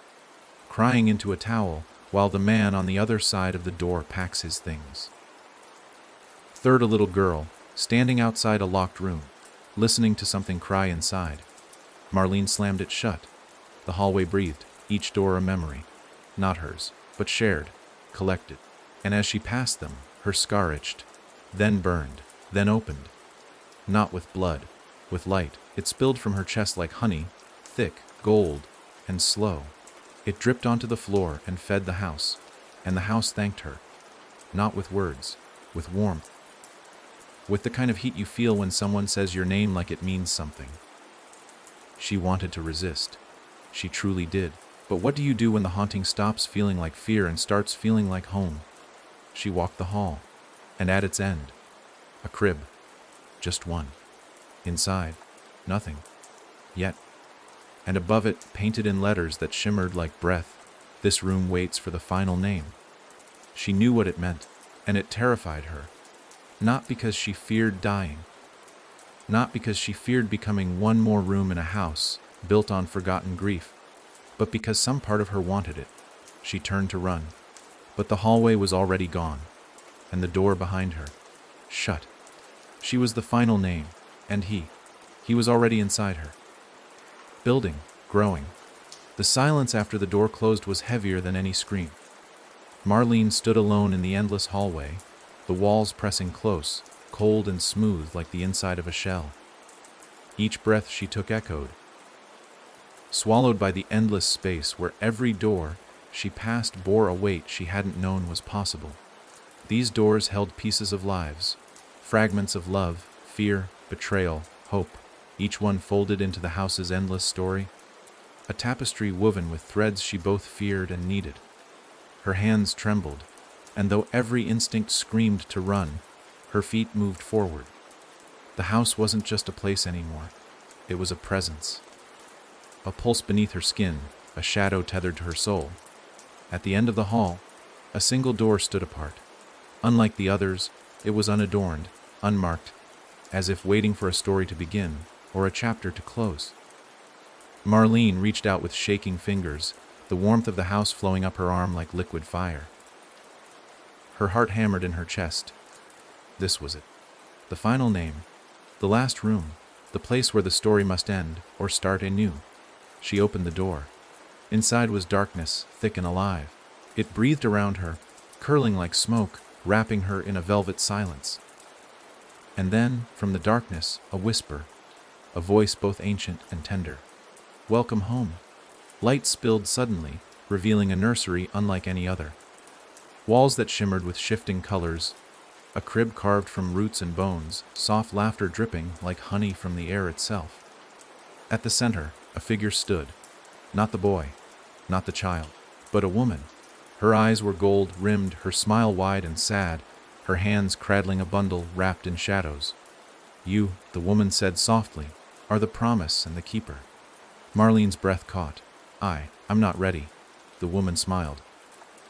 crying into a towel, while the man on the other side of the door packs his things. Third, a little girl, standing outside a locked room, listening to something cry inside. Marlene slammed it shut. The hallway breathed, each door a memory. Not hers, but shared, collected. And as she passed them, her scar itched, then burned, then opened. Not with blood, with light. It spilled from her chest like honey, thick, gold, and slow. It dripped onto the floor and fed the house, and the house thanked her. Not with words, with warmth. With the kind of heat you feel when someone says your name like it means something. She wanted to resist. She truly did. But what do you do when the haunting stops feeling like fear and starts feeling like home? She walked the hall, and at its end, a crib. Just one. Inside, nothing. Yet. And above it, painted in letters that shimmered like breath, this room waits for the final name. She knew what it meant, and it terrified her. Not because she feared dying. Not because she feared becoming one more room in a house built on forgotten grief, but because some part of her wanted it. She turned to run, but the hallway was already gone, and the door behind her, shut. She was the final name, and he was already inside her. Building, growing. The silence after the door closed was heavier than any scream. Marlene stood alone in the endless hallway, the walls pressing close, cold and smooth like the inside of a shell. Each breath she took echoed, swallowed by the endless space where every door she passed bore a weight she hadn't known was possible. These doors held pieces of lives, fragments of love, fear, betrayal, hope, each one folded into the house's endless story. A tapestry woven with threads she both feared and needed. Her hands trembled, and though every instinct screamed to run, her feet moved forward. The house wasn't just a place anymore. It was a presence. A pulse beneath her skin, a shadow tethered to her soul. At the end of the hall, a single door stood apart. Unlike the others, it was unadorned, unmarked, as if waiting for a story to begin or a chapter to close. Marlene reached out with shaking fingers, the warmth of the house flowing up her arm like liquid fire. Her heart hammered in her chest. This was it. The final name. The last room. The place where the story must end or start anew. She opened the door. Inside was darkness, thick and alive. It breathed around her, curling like smoke, wrapping her in a velvet silence. And then, from the darkness, a whisper, a voice both ancient and tender. Welcome home. Light spilled suddenly, revealing a nursery unlike any other. Walls that shimmered with shifting colors, a crib carved from roots and bones, soft laughter dripping like honey from the air itself. At the center, a figure stood. Not the boy, not the child, but a woman. Her eyes were gold-rimmed, her smile wide and sad, her hands cradling a bundle wrapped in shadows. You, the woman said softly, are the promise and the keeper. Marlene's breath caught. I'm not ready. The woman smiled.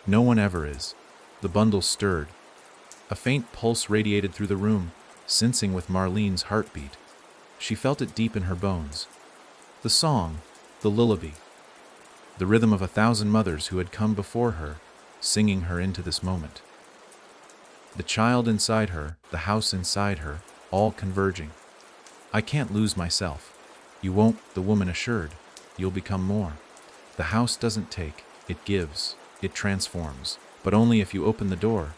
No one ever is. The bundle stirred. A faint pulse radiated through the room, sensing with Marlene's heartbeat. She felt it deep in her bones. The song, the lullaby, the rhythm of 1,000 mothers who had come before her, singing her into this moment. The child inside her, the house inside her, all converging. I can't lose myself. You won't, the woman assured. You'll become more. The house doesn't take, it gives, it transforms, but only if you open the door.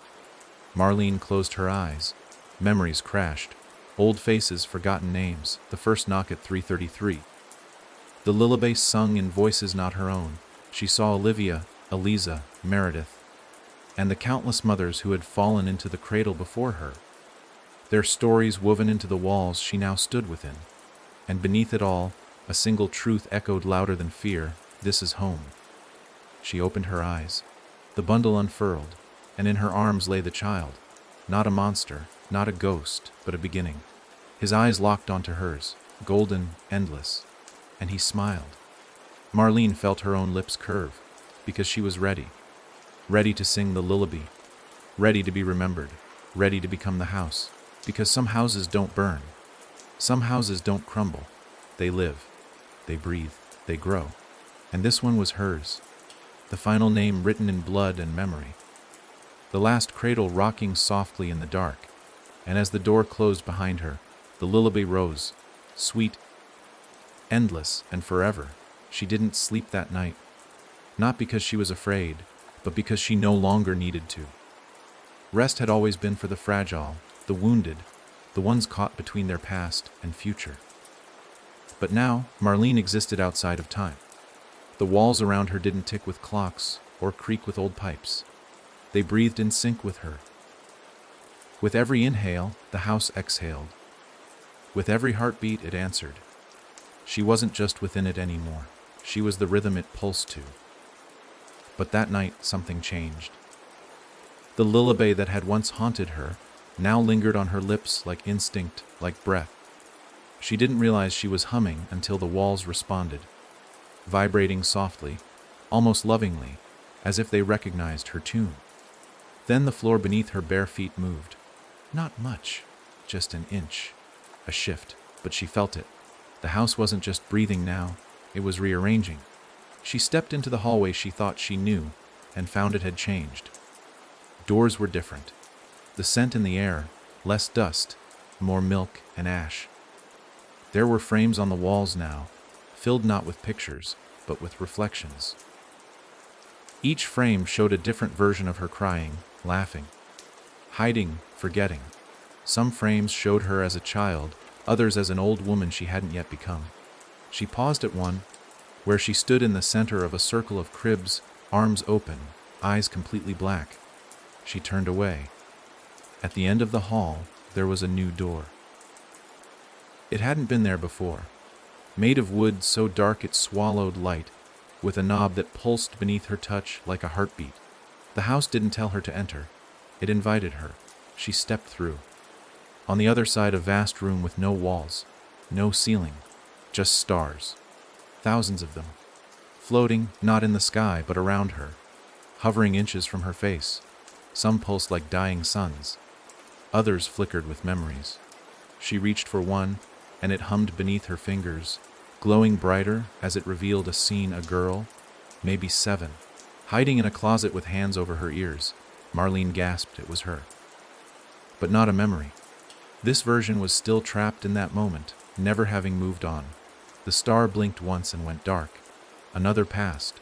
Marlene closed her eyes. Memories crashed. Old faces, forgotten names, the first knock at 3:33. The lullaby sung in voices not her own. She saw Olivia, Eliza, Meredith, and the countless mothers who had fallen into the cradle before her. Their stories woven into the walls she now stood within. And beneath it all, a single truth echoed louder than fear: this is home. She opened her eyes. The bundle unfurled, and in her arms lay the child. Not a monster, not a ghost, but a beginning. His eyes locked onto hers, golden, endless, and he smiled. Marlene felt her own lips curve, because she was ready. Ready to sing the lullaby, ready to be remembered, ready to become the house, because some houses don't burn. Some houses don't crumble. They live, they breathe, they grow. And this one was hers. The final name written in blood and memory. The last cradle rocking softly in the dark. and as the door closed behind her, the lullaby rose, sweet, endless, and forever. She didn't sleep that night, not because she was afraid, but because she no longer needed to. Rest had always been for the fragile, the wounded, the ones caught between their past and future. But now, Marlene existed outside of time. The walls around her didn't tick with clocks or creak with old pipes. They breathed in sync with her. With every inhale, the house exhaled. With every heartbeat, it answered. She wasn't just within it anymore. She was the rhythm it pulsed to. But that night, something changed. The lullaby that had once haunted her now lingered on her lips like instinct, like breath. She didn't realize she was humming until the walls responded, vibrating softly, almost lovingly, as if they recognized her tune. Then the floor beneath her bare feet moved. Not much, just an inch. A shift, but she felt it. The house wasn't just breathing now, it was rearranging. She stepped into the hallway she thought she knew, and found it had changed. Doors were different. The scent in the air, less dust, more milk and ash. There were frames on the walls now, filled not with pictures, but with reflections. Each frame showed a different version of her crying, laughing, hiding, forgetting. Some frames showed her as a child, others as an old woman she hadn't yet become. She paused at one, where she stood in the center of a circle of cribs, arms open, eyes completely black. She turned away. At the end of the hall, there was a new door. It hadn't been there before. Made of wood so dark it swallowed light, with a knob that pulsed beneath her touch like a heartbeat. The house didn't tell her to enter. It invited her. She stepped through. On the other side, a vast room with no walls, no ceiling, just stars. Thousands of them. Floating, not in the sky, but around her. Hovering inches from her face. Some pulsed like dying suns. Others flickered with memories. She reached for one, and it hummed beneath her fingers, glowing brighter as it revealed a scene, a girl, maybe 7, hiding in a closet with hands over her ears. Marlene gasped it was her. But not a memory. This version was still trapped in that moment, never having moved on. The star blinked once and went dark. Another passed.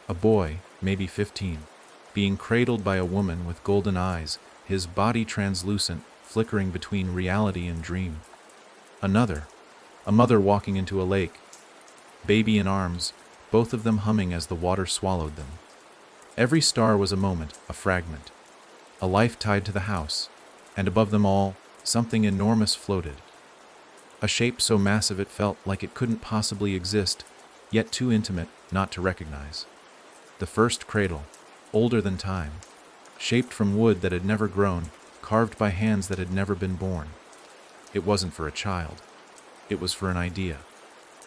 A boy, maybe 15, being cradled by a woman with golden eyes, his body translucent, flickering between reality and dream. Another, a mother walking into a lake, baby in arms, both of them humming as the water swallowed them. Every star was a moment, a fragment, a life tied to the house, and above them all, something enormous floated. A shape so massive it felt like it couldn't possibly exist, yet too intimate not to recognize. The first cradle, older than time, shaped from wood that had never grown, carved by hands that had never been born. It wasn't for a child. It was for an idea,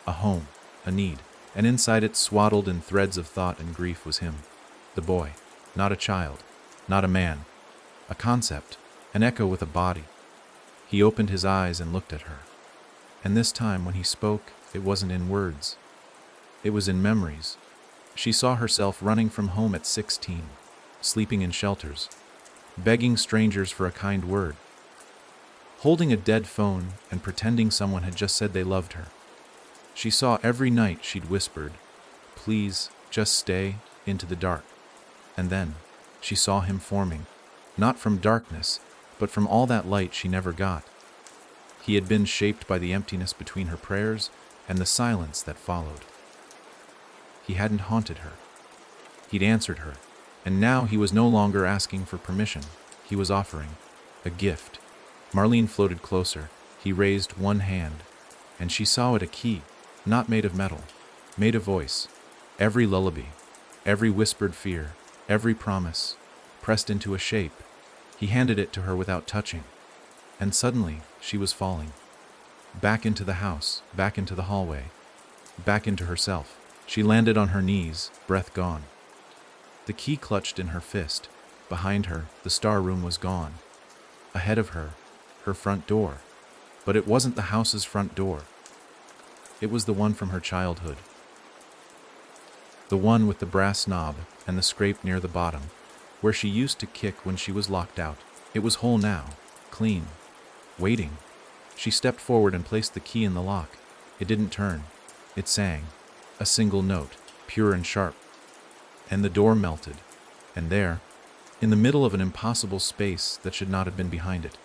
a home, a need, and inside it, swaddled in threads of thought and grief, was him, the boy, not a child, not a man, a concept, an echo with a body. He opened his eyes and looked at her. And this time, when he spoke, it wasn't in words. It was in memories. She saw herself running from home at 16, sleeping in shelters, begging strangers for a kind word, holding a dead phone and pretending someone had just said they loved her. She saw every night she'd whispered, "Please, just stay," into the dark. And then, she saw him forming, not from darkness, but from all that light she never got. He had been shaped by the emptiness between her prayers and the silence that followed. He hadn't haunted her. He'd answered her, and now he was no longer asking for permission. He was offering a gift. Marlene floated closer. He raised one hand, and she saw it, a key, not made of metal, made of voice. Every lullaby, every whispered fear, every promise, pressed into a shape. He handed it to her without touching, and suddenly she was falling. Back into the house, back into the hallway, back into herself. She landed on her knees, breath gone. The key clutched in her fist. Behind her, the star room was gone. Ahead of her, her front door. But it wasn't the house's front door. It was the one from her childhood. The one with the brass knob and the scrape near the bottom, where she used to kick when she was locked out. It was whole now, clean, waiting. She stepped forward and placed the key in the lock. It didn't turn. It sang. A single note, pure and sharp. And the door melted. And there, in the middle of an impossible space that should not have been behind it,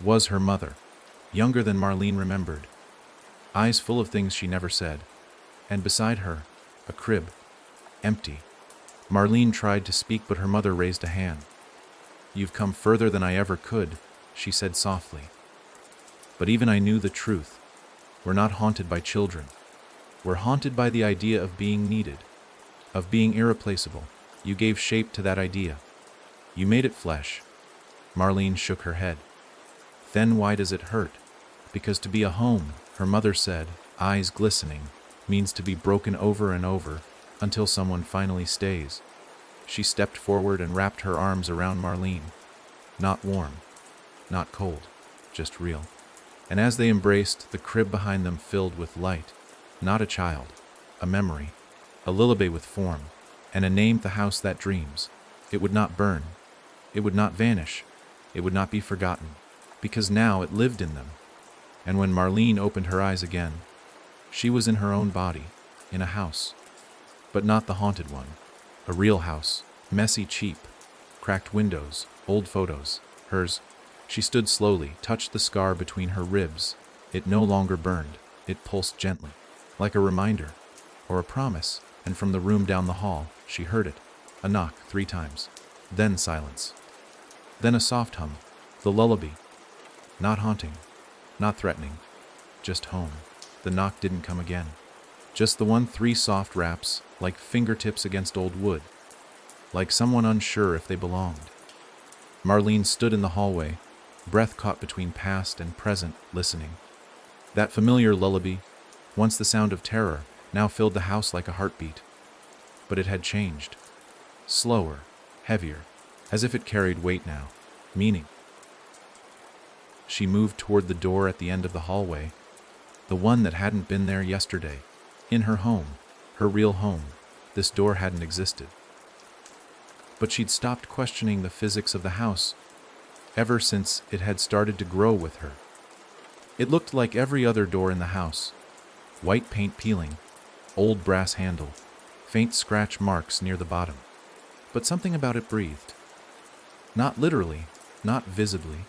was her mother, younger than Marlene remembered, eyes full of things she never said, and beside her, a crib, empty. Marlene tried to speak, but her mother raised a hand. "You've come further than I ever could," she said softly. "But even I knew the truth. We're not haunted by children. We're haunted by the idea of being needed, of being irreplaceable. You gave shape to that idea. You made it flesh." Marlene shook her head. "Then why does it hurt?" "Because to be a home," her mother said, eyes glistening, "means to be broken over and over until someone finally stays." She stepped forward and wrapped her arms around Marlene. Not warm, not cold, just real. And as they embraced, the crib behind them filled with light. Not a child, a memory, a lullaby with form, and a name: the house that dreams. It would not burn. It would not vanish. It would not be forgotten, because now it lived in them. And when Marlene opened her eyes again, she was in her own body, in a house. But not the haunted one. A real house, messy, cheap, cracked windows, old photos, hers. She stood slowly, touched the scar between her ribs. It no longer burned. It pulsed gently, like a reminder, or a promise, and from the room down the hall, she heard it. A knock 3 times. Then silence. Then a soft hum, the lullaby. Not haunting, not threatening, just home. The knock didn't come again. Just the 3 soft raps, like fingertips against old wood, like someone unsure if they belonged. Marlene stood in the hallway, breath caught between past and present, listening. That familiar lullaby, once the sound of terror, now filled the house like a heartbeat. But it had changed. Slower, heavier, as if it carried weight now, meaning. She moved toward the door at the end of the hallway, the one that hadn't been there yesterday. In her home, her real home, this door hadn't existed. But she'd stopped questioning the physics of the house, ever since it had started to grow with her. It looked like every other door in the house. White paint peeling, old brass handle, faint scratch marks near the bottom. But something about it breathed. Not literally, not visibly,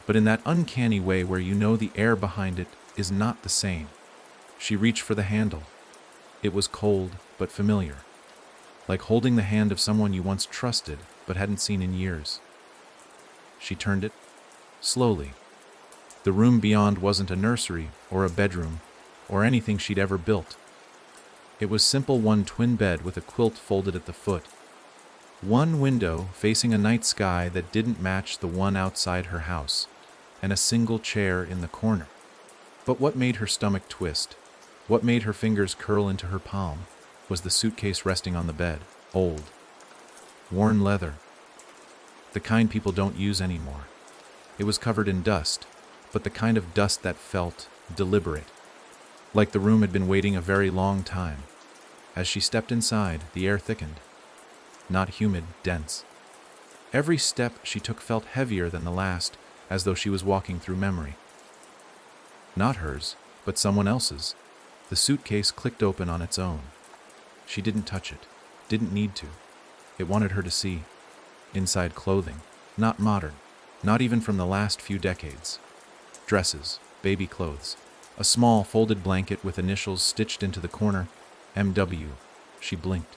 but in that uncanny way where you know the air behind it is not the same. She reached for the handle. It was cold but familiar, like holding the hand of someone you once trusted but hadn't seen in years. She turned it, slowly. The room beyond wasn't a nursery or a bedroom or anything she'd ever built. It was simple: 1 twin bed with a quilt folded at the foot. 1 window facing a night sky that didn't match the one outside her house, and a single chair in the corner. But what made her stomach twist, what made her fingers curl into her palm, was the suitcase resting on the bed. Old, worn leather. The kind people don't use anymore. It was covered in dust, but the kind of dust that felt deliberate, like the room had been waiting a very long time. As she stepped inside, the air thickened. Not humid, dense. Every step she took felt heavier than the last, as though she was walking through memory. Not hers, but someone else's. The suitcase clicked open on its own. She didn't touch it, didn't need to. It wanted her to see. Inside, clothing, not modern, not even from the last few decades. Dresses, baby clothes, a small folded blanket with initials stitched into the corner, MW. She blinked.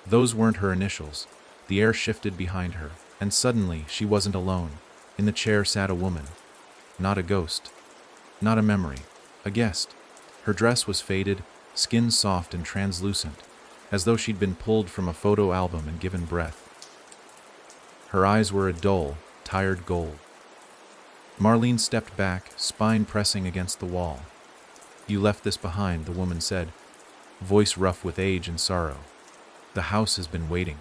Those weren't her initials. The air shifted behind her, and suddenly she wasn't alone. In the chair sat a woman. Not a ghost. Not a memory. A guest. Her dress was faded, skin soft and translucent, as though she'd been pulled from a photo album and given breath. Her eyes were a dull, tired gold. Marlene stepped back, spine pressing against the wall. "You left this behind," the woman said, voice rough with age and sorrow. "The house has been waiting."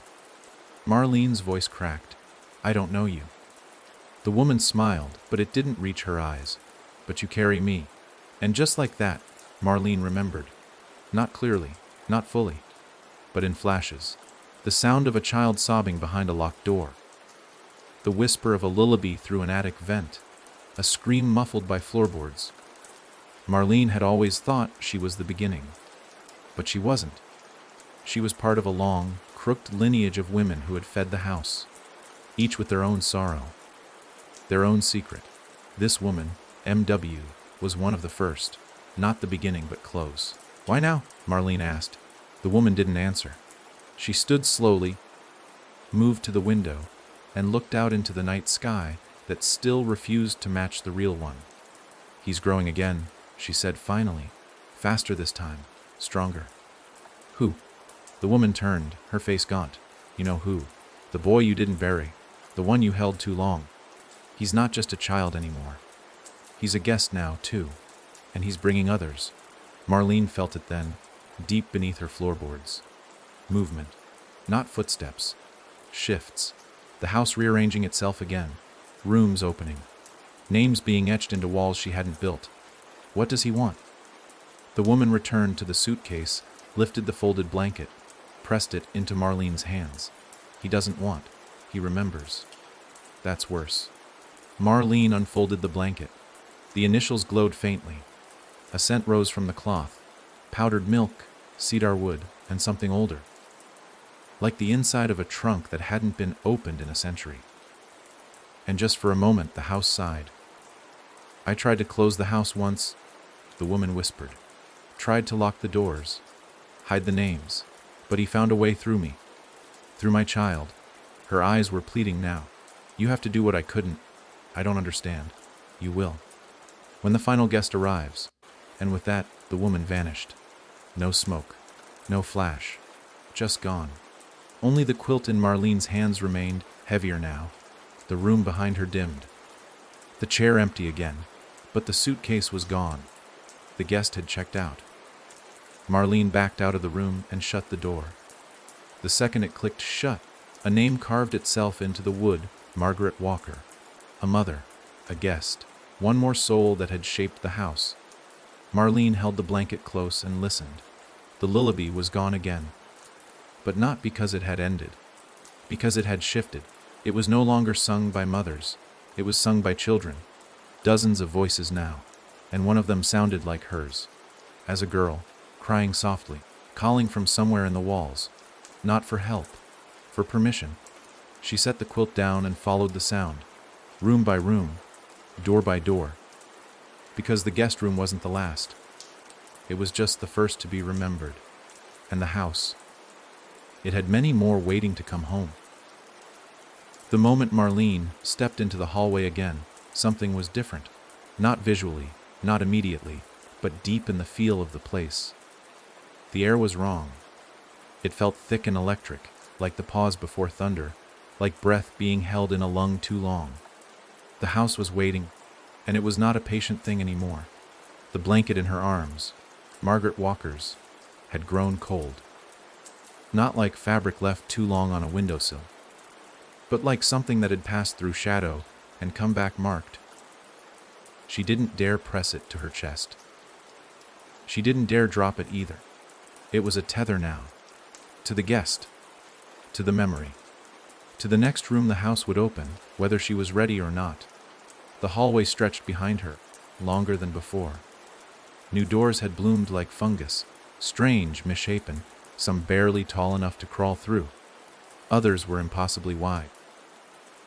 Marlene's voice cracked. "I don't know you." The woman smiled, but it didn't reach her eyes. "But you carry me." And just like that, Marlene remembered. Not clearly, not fully, but in flashes. The sound of a child sobbing behind a locked door. The whisper of a lullaby through an attic vent. a scream muffled by floorboards. Marlene had always thought she was the beginning, but she wasn't. She was part of a long, crooked lineage of women who had fed the house, each with their own sorrow, their own secret. This woman, M.W., was one of the first, not the beginning but close. "Why now?" Marlene asked. The woman didn't answer. She stood slowly, moved to the window, and looked out into the night sky that still refused to match the real one. "He's growing again," she said finally, faster this time, stronger. "Who?" The woman turned, her face gaunt. "You know who. The boy you didn't bury. The one you held too long. He's not just a child anymore. He's a guest now, too. And he's bringing others." Marlene felt it then, deep beneath her floorboards. Movement. Not footsteps. Shifts. The house rearranging itself again. Rooms opening. Names being etched into walls she hadn't built. What does he want? The woman returned to the suitcase, lifted the folded blanket, pressed it into Marlene's hands. "He doesn't want. He remembers." "That's worse." Marlene unfolded the blanket. The initials glowed faintly. A scent rose from the cloth. Powdered milk, cedar wood, and something older. Like the inside of a trunk that hadn't been opened in a century. And just for a moment, the house sighed. "I tried to close the house once," the woman whispered. "Tried to lock the doors, hide the names, but he found a way through me. Through my child." Her eyes were pleading now. "You have to do what I couldn't. I don't understand. You will. When the final guest arrives." And with that, the woman vanished. No smoke, no flash, just gone. Only the quilt in Marlene's hands remained, heavier now. The room behind her dimmed. The chair empty again, but the suitcase was gone. The guest had checked out. Marlene backed out of the room and shut the door. The second it clicked shut, a name carved itself into the wood: Margaret Walker. A mother, a guest, one more soul that had shaped the house. Marlene held the blanket close and listened. The lullaby was gone again. But not because it had ended. Because it had shifted. It was no longer sung by mothers. It was sung by children. Dozens of voices now, and one of them sounded like hers. As a girl, crying softly, calling from somewhere in the walls. Not for help, for permission. She set the quilt down and followed the sound. Room by room, door by door. Because the guest room wasn't the last. It was just the first to be remembered. And the house. It had many more waiting to come home. The moment Marlene stepped into the hallway again, something was different. Not visually, not immediately, but deep in the feel of the place. The air was wrong. It felt thick and electric, like the pause before thunder, like breath being held in a lung too long. The house was waiting, and it was not a patient thing anymore. The blanket in her arms, Margaret Walker's, had grown cold. Not like fabric left too long on a windowsill, but like something that had passed through shadow and come back marked. She didn't dare press it to her chest. She didn't dare drop it either. It was a tether now. To the guest. To the memory. To the next room the house would open, whether she was ready or not. The hallway stretched behind her, longer than before. New doors had bloomed like fungus, strange, misshapen, some barely tall enough to crawl through. Others were impossibly wide.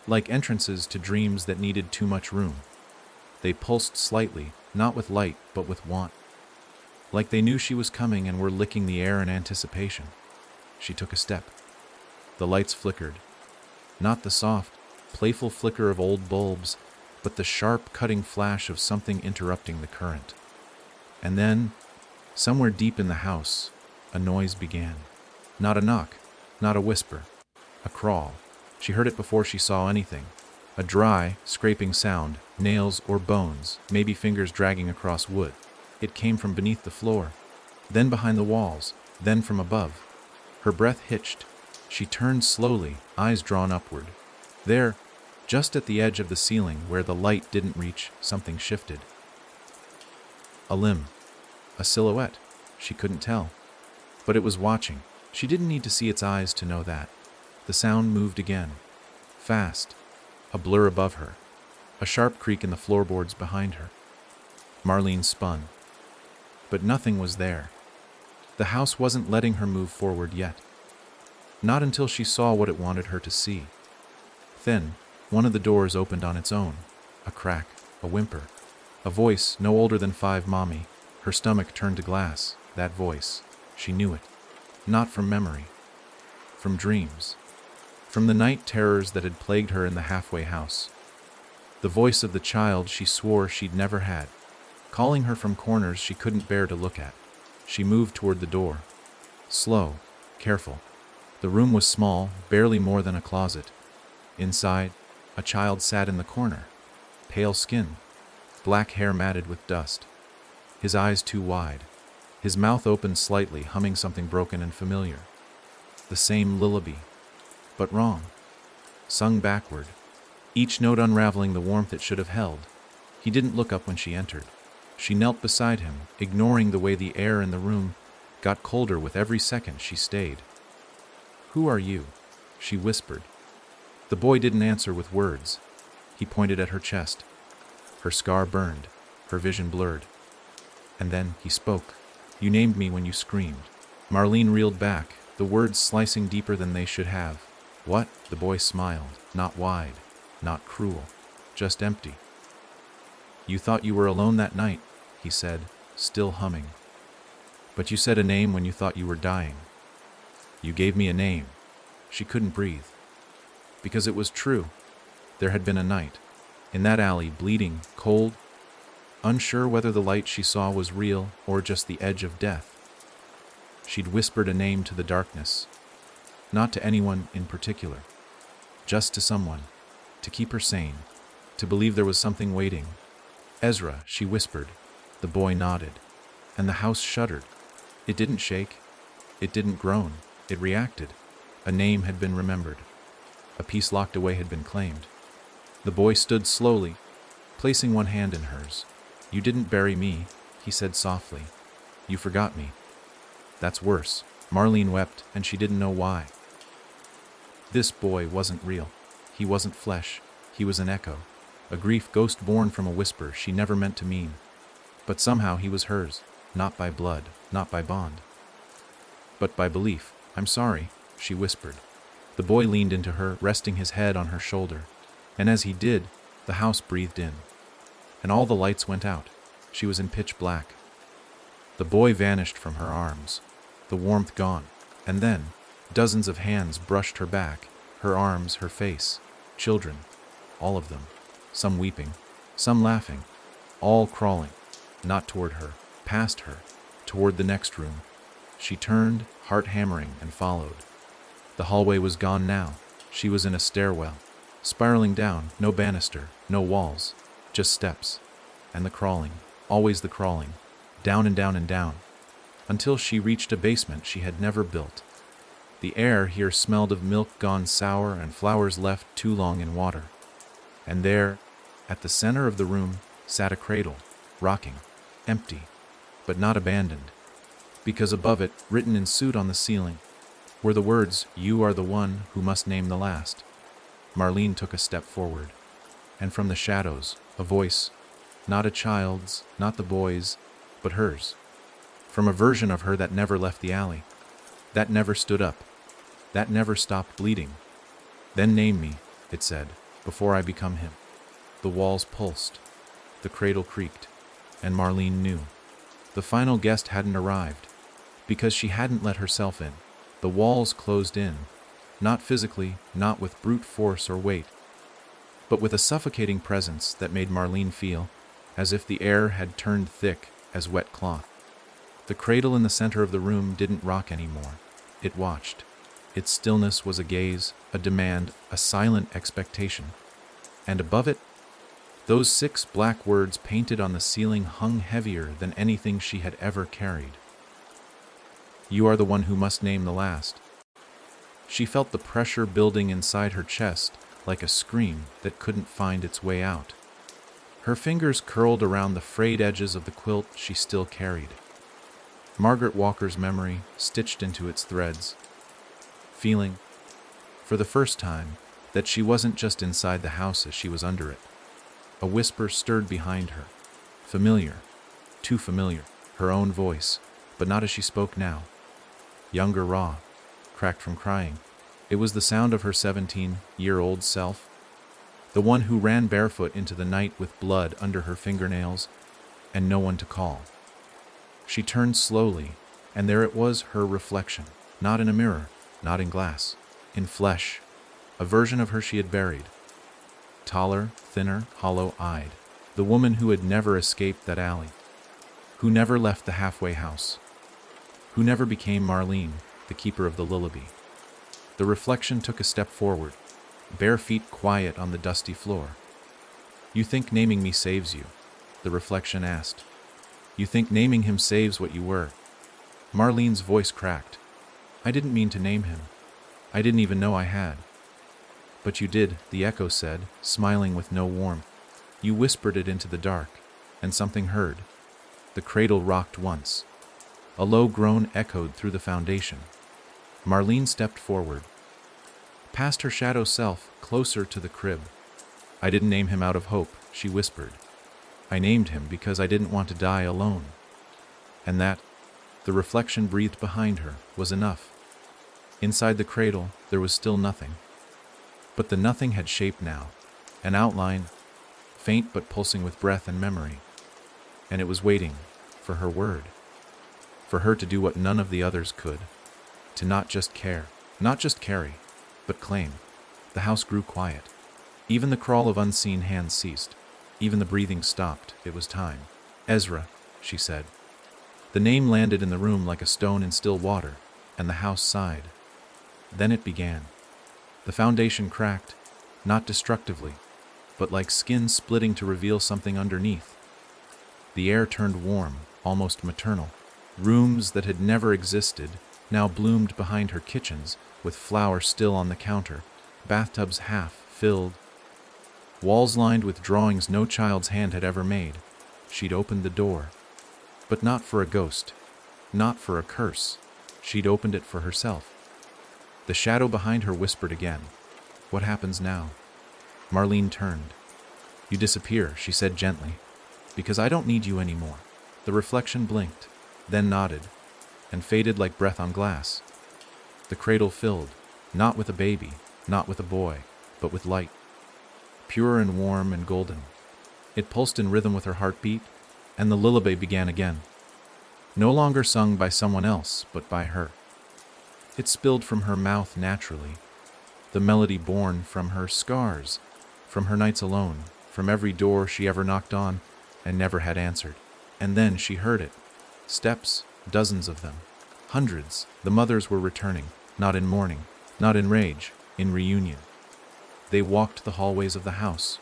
Like entrances to dreams that needed too much room. They pulsed slightly, not with light, but with want. Like they knew she was coming and were licking the air in anticipation. She took a step. The lights flickered. Not the soft, playful flicker of old bulbs, but the sharp, cutting flash of something interrupting the current. And then, somewhere deep in the house, a noise began. Not a knock, not a whisper, a crawl. She heard it before she saw anything. A dry, scraping sound, nails or bones, maybe fingers dragging across wood. It came from beneath the floor, then behind the walls, then from above. Her breath hitched. She turned slowly, eyes drawn upward. There, just at the edge of the ceiling where the light didn't reach, something shifted. A limb. A silhouette. She couldn't tell. But it was watching. She didn't need to see its eyes to know that. The sound moved again. Fast. A blur above her. a sharp creak in the floorboards behind her. Marlene spun, but nothing was there. The house wasn't letting her move forward yet. Not until she saw what it wanted her to see. Then, one of the doors opened on its own. A crack, a whimper. A voice no older than 5, Mommy. Her stomach turned to glass. That voice. She knew it. Not from memory. From dreams. From the night terrors that had plagued her in the halfway house. The voice of the child she swore she'd never had, calling her from corners she couldn't bear to look at. She moved toward the door. Slow, careful. The room was small, barely more than a closet. Inside, a child sat in the corner. Pale skin, black hair matted with dust. His eyes too wide. His mouth opened slightly, humming something broken and familiar. The same lullaby, but wrong. Sung backward, each note unraveling the warmth it should have held. He didn't look up when she entered. She knelt beside him, ignoring the way the air in the room got colder with every second she stayed. "Who are you?" she whispered. The boy didn't answer with words. He pointed at her chest. Her scar burned, her vision blurred. And then he spoke. "You named me when you screamed." Marlene reeled back, the words slicing deeper than they should have. "What?" The boy smiled, not wide, not cruel, just empty. "You thought you were alone that night," he said, still humming. "But you said a name when you thought you were dying. You gave me a name." She couldn't breathe. Because it was true. There had been a night, in that alley, bleeding, cold, unsure whether the light she saw was real or just the edge of death. She'd whispered a name to the darkness, not to anyone in particular, just to someone, to keep her sane, to believe there was something waiting. "Ezra," she whispered. The boy nodded, and the house shuddered. It didn't shake. It didn't groan. It reacted. A name had been remembered. A piece locked away had been claimed. The boy stood slowly, placing one hand in hers. "You didn't bury me," he said softly. "You forgot me." "That's worse." Marlene wept, and she didn't know why. This boy wasn't real. He wasn't flesh. He was an echo, a grief ghost born from a whisper she never meant to mean. But somehow he was hers, not by blood, not by bond, but by belief. "I'm sorry," she whispered. The boy leaned into her, resting his head on her shoulder, and as he did, the house breathed in. And all the lights went out. She was in pitch black. The boy vanished from her arms, the warmth gone, and then dozens of hands brushed her back, her arms, her face. Children, all of them, some weeping, some laughing, all crawling, not toward her, past her, toward the next room. She turned, heart hammering, and followed. The hallway was gone now. She was in a stairwell, spiraling down, no banister, no walls, just steps. And the crawling, always the crawling, down and down and down, until she reached a basement she had never built. The air here smelled of milk gone sour and flowers left too long in water. And there, at the center of the room, sat a cradle, rocking, empty, but not abandoned. Because above it, written in soot on the ceiling, were the words, "You are the one who must name the last." Marlene took a step forward, and from the shadows, a voice, not a child's, not the boy's, but hers. From a version of her that never left the alley, that never stood up, that never stopped bleeding. "Then name me," it said, "before I become him." The walls pulsed, the cradle creaked, and Marlene knew. The final guest hadn't arrived, because she hadn't let herself in. The walls closed in, not physically, not with brute force or weight, but with a suffocating presence that made Marlene feel as if the air had turned thick as wet cloth. The cradle in the center of the room didn't rock anymore. It watched. Its stillness was a gaze, a demand, a silent expectation. And above it, those 6 black words painted on the ceiling hung heavier than anything she had ever carried. "You are the one who must name the last." She felt the pressure building inside her chest like a scream that couldn't find its way out. Her fingers curled around the frayed edges of the quilt she still carried. Margaret Walker's memory stitched into its threads. Feeling, for the first time, that she wasn't just inside the house as she was under it. A whisper stirred behind her. Familiar. Too familiar. Her own voice, but not as she spoke now. Younger, raw, cracked from crying. It was the sound of her 17-year-old self. The one who ran barefoot into the night with blood under her fingernails and no one to call. She turned slowly, and there it was, her reflection. Not in a mirror, not in glass, in flesh. A version of her she had buried. Taller, thinner, hollow-eyed. The woman who had never escaped that alley. Who never left the halfway house. Who never became Marlene, the keeper of the lullaby. The reflection took a step forward, bare feet quiet on the dusty floor. "You think naming me saves you?" the reflection asked. "You think naming him saves what you were?" Marlene's voice cracked. "I didn't mean to name him. I didn't even know I had." "But you did," the echo said, smiling with no warmth. "You whispered it into the dark, and something heard." The cradle rocked once. A low groan echoed through the foundation. Marlene stepped forward, past her shadow self, closer to the crib. "I didn't name him out of hope," she whispered. "I named him because I didn't want to die alone." And that, the reflection breathed behind her, was enough. Inside the cradle, there was still nothing. But the nothing had shape now, an outline, faint but pulsing with breath and memory. And it was waiting for her word, for her to do what none of the others could, to not just care, not just carry, but claim. The house grew quiet. Even the crawl of unseen hands ceased. Even the breathing stopped. It was time. "Ezra," she said. The name landed in the room like a stone in still water, and the house sighed. Then it began. The foundation cracked, not destructively, but like skin splitting to reveal something underneath. The air turned warm, almost maternal. Rooms that had never existed now bloomed behind her kitchens, with flowers still on the counter, bathtubs half filled, walls lined with drawings no child's hand had ever made. She'd opened the door. But not for a ghost, not for a curse. She'd opened it for herself. The shadow behind her whispered again. "What happens now?" Marlene turned. "You disappear," she said gently, "because I don't need you anymore." The reflection blinked, then nodded, and faded like breath on glass. The cradle filled, not with a baby, not with a boy, but with light. Pure and warm and golden. It pulsed in rhythm with her heartbeat, and the lullaby began again. No longer sung by someone else, but by her. It spilled from her mouth naturally, the melody born from her scars, from her nights alone, from every door she ever knocked on and never had answered. And then she heard it. Steps, dozens of them. Hundreds. The mothers were returning, not in mourning, not in rage, in reunion. They walked the hallways of the house,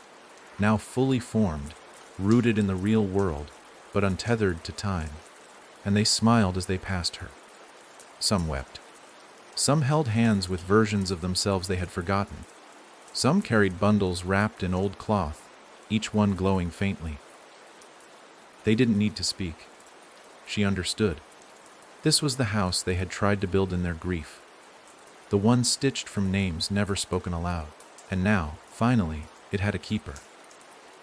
now fully formed, rooted in the real world, but untethered to time, and they smiled as they passed her. Some wept. Some held hands with versions of themselves they had forgotten. Some carried bundles wrapped in old cloth, each one glowing faintly. They didn't need to speak. She understood. This was the house they had tried to build in their grief, the one stitched from names never spoken aloud. And now, finally, it had a keeper.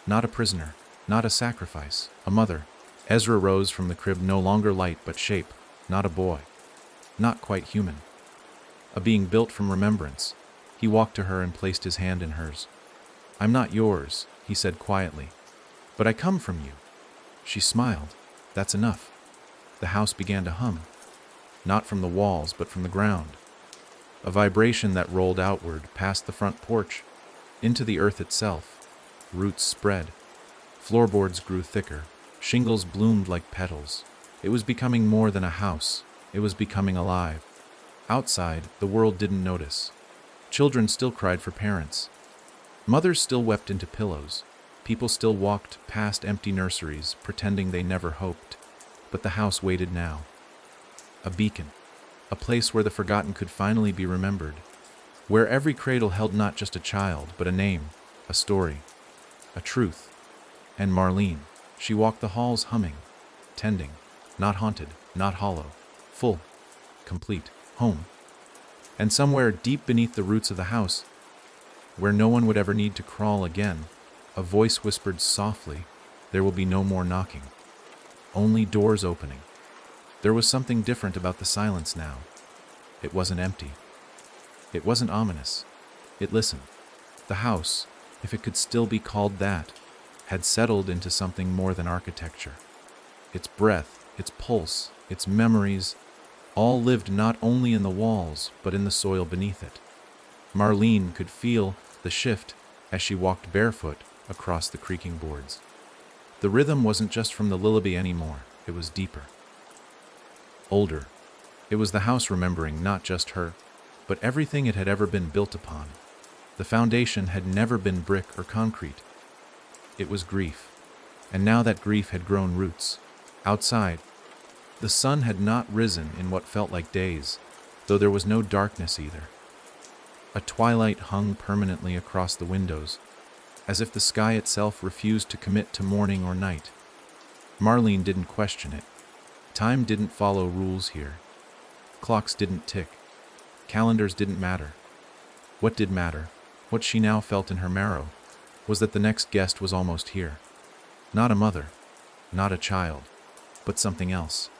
Not a prisoner, not a sacrifice, a mother. Ezra rose from the crib, no longer light but shape, not a boy, not quite human. A being built from remembrance. He walked to her and placed his hand in hers. "I'm not yours," he said quietly, "but I come from you." She smiled. "That's enough." The house began to hum, not from the walls but from the ground. A vibration that rolled outward, past the front porch, into the earth itself. Roots spread. Floorboards grew thicker. Shingles bloomed like petals. It was becoming more than a house. It was becoming alive. Outside, the world didn't notice. Children still cried for parents. Mothers still wept into pillows. People still walked past empty nurseries, pretending they never hoped. But the house waited now. A beacon. A place where the forgotten could finally be remembered. Where every cradle held not just a child, but a name, a story, a truth. And Marlene, she walked the halls humming, tending, not haunted, not hollow, full, complete, home. And somewhere deep beneath the roots of the house, where no one would ever need to crawl again, A voice whispered softly, "There will be no more knocking. Only doors opening." There was something different about the silence now. It wasn't empty. It wasn't ominous. It listened. The house, if it could still be called that, had settled into something more than architecture. Its breath, its pulse, its memories, all lived not only in the walls, but in the soil beneath it. Marlene could feel the shift as she walked barefoot across the creaking boards. The rhythm wasn't just from the lullaby anymore, it was deeper. Older. It was the house remembering not just her, but everything it had ever been built upon. The foundation had never been brick or concrete. It was grief, and now that grief had grown roots. Outside, the sun had not risen in what felt like days, though there was no darkness either. A twilight hung permanently across the windows, as if the sky itself refused to commit to morning or night. Marlene didn't question it. Time didn't follow rules here. Clocks didn't tick. Calendars didn't matter. What did matter, what she now felt in her marrow, was that the next guest was almost here. Not a mother, not a child, but something else.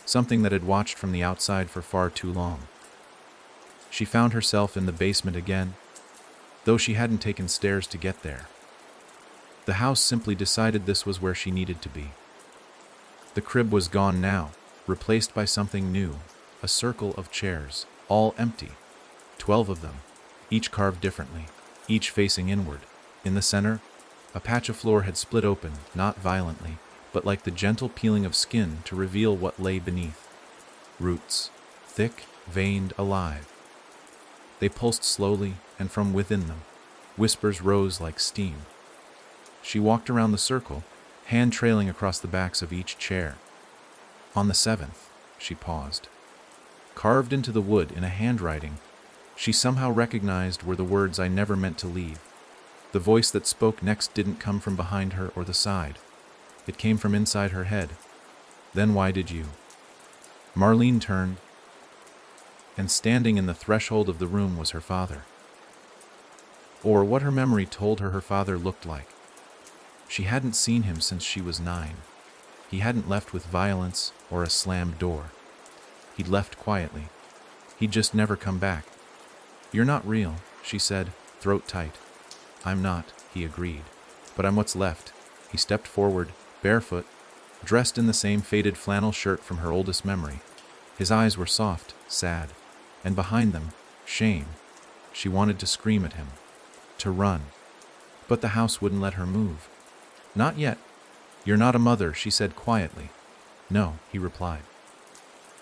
Something that had watched from the outside for far too long. She found herself in the basement again, though she hadn't taken stairs to get there. The house simply decided this was where she needed to be. The crib was gone now, replaced by something new, a circle of chairs, all empty. 12 of them, each carved differently, each facing inward. In the center, a patch of floor had split open, not violently, but like the gentle peeling of skin to reveal what lay beneath. Roots, thick, veined, alive. They pulsed slowly, and from within them, whispers rose like steam. She walked around the circle, hand trailing across the backs of each chair. On the 7th, she paused. Carved into the wood in a handwriting she somehow recognized were the words "I never meant to leave." The voice that spoke next didn't come from behind her or the side. It came from inside her head. "Then why did you?" Marlene turned, and standing in the threshold of the room was her father. Or what her memory told her father looked like. She hadn't seen him since she was 9. He hadn't left with violence or a slammed door. He'd left quietly. He'd just never come back. "You're not real," she said, throat tight. "I'm not," he agreed. "But I'm what's left." He stepped forward, barefoot, dressed in the same faded flannel shirt from her oldest memory. His eyes were soft, sad, and behind them, shame. She wanted to scream at him, to run. But the house wouldn't let her move. "Not yet. You're not a mother," she said quietly. "No," he replied.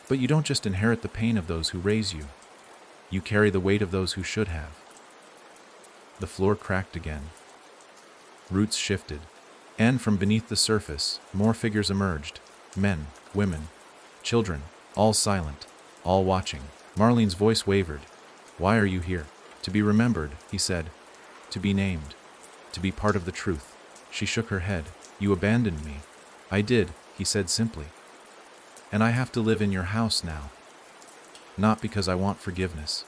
"But you don't just inherit the pain of those who raise you. You carry the weight of those who should have." The floor cracked again. Roots shifted, and from beneath the surface, more figures emerged. Men, women, children, all silent, all watching. Marlene's voice wavered. "Why are you here?" "To be remembered," he said. "To be named. To be part of the truth." She shook her head. "You abandoned me." "I did," he said simply. "And I have to live in your house now. Not because I want forgiveness.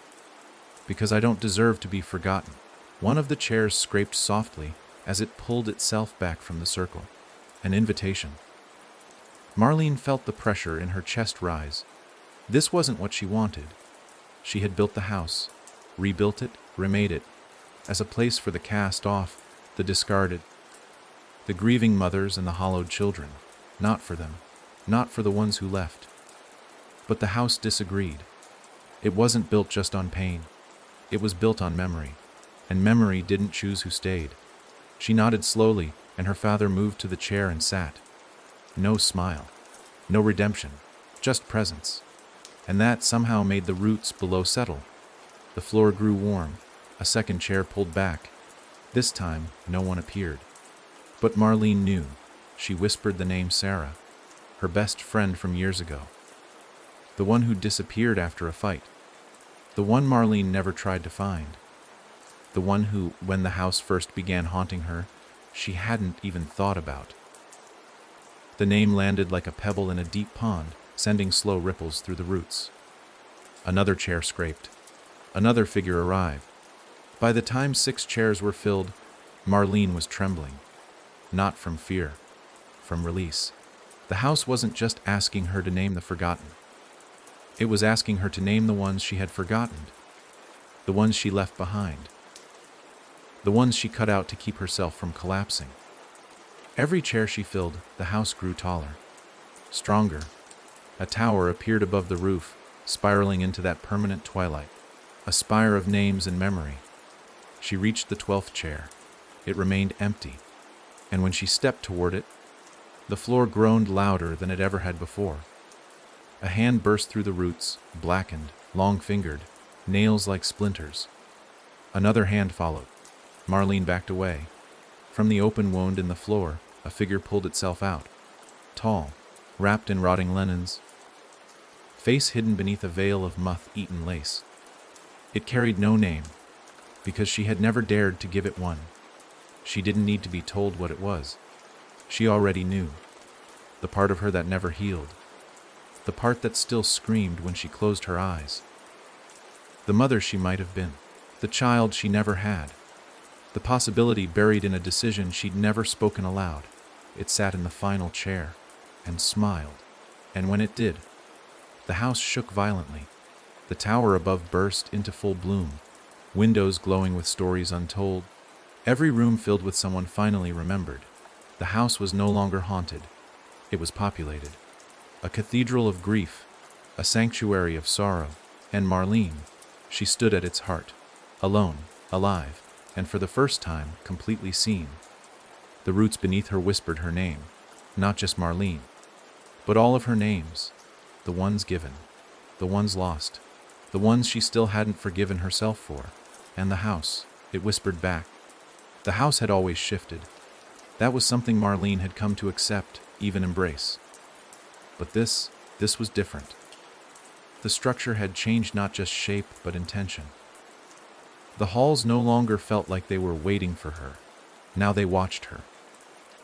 Because I don't deserve to be forgotten." One of the chairs scraped softly as it pulled itself back from the circle. An invitation. Marlene felt the pressure in her chest rise. This wasn't what she wanted. She had built the house, rebuilt it, remade it, as a place for the cast off, the discarded, the grieving mothers and the hollowed children. Not for them, not for the ones who left. But the house disagreed. It wasn't built just on pain. It was built on memory, and memory didn't choose who stayed. She nodded slowly, and her father moved to the chair and sat. No smile, no redemption, just presence. And that somehow made the roots below settle. The floor grew warm. A second chair pulled back. This time, no one appeared. But Marlene knew. She whispered the name Sarah, her best friend from years ago. The one who disappeared after a fight. The one Marlene never tried to find. The one who, when the house first began haunting her, she hadn't even thought about. The name landed like a pebble in a deep pond, sending slow ripples through the roots. Another chair scraped. Another figure arrived. By the time 6 chairs were filled, Marlene was trembling, not from fear, from release. The house wasn't just asking her to name the forgotten. It was asking her to name the ones she had forgotten, the ones she left behind, the ones she cut out to keep herself from collapsing. Every chair she filled, the house grew taller, stronger. A tower appeared above the roof, spiraling into that permanent twilight, a spire of names and memory. She reached the 12th chair. It remained empty, and when she stepped toward it, the floor groaned louder than it ever had before. A hand burst through the roots, blackened, long-fingered, nails like splinters. Another hand followed. Marlene backed away. From the open wound in the floor, a figure pulled itself out, tall, wrapped in rotting linens, face hidden beneath a veil of moth-eaten lace. It carried no name, because she had never dared to give it one. She didn't need to be told what it was. She already knew. The part of her that never healed. The part that still screamed when she closed her eyes. The mother she might have been. The child she never had. The possibility buried in a decision she'd never spoken aloud. It sat in the final chair and smiled. And when it did, the house shook violently. The tower above burst into full bloom, windows glowing with stories untold. Every room filled with someone finally remembered. The house was no longer haunted. It was populated. A cathedral of grief, a sanctuary of sorrow. And Marlene, she stood at its heart, alone, alive, and for the first time, completely seen. The roots beneath her whispered her name, not just Marlene, but all of her names, the ones given, the ones lost, the ones she still hadn't forgiven herself for. And the house, it whispered back. The house had always shifted. That was something Marlene had come to accept, even embrace. But this was different. The structure had changed, not just shape, but intention. The halls no longer felt like they were waiting for her. Now they watched her.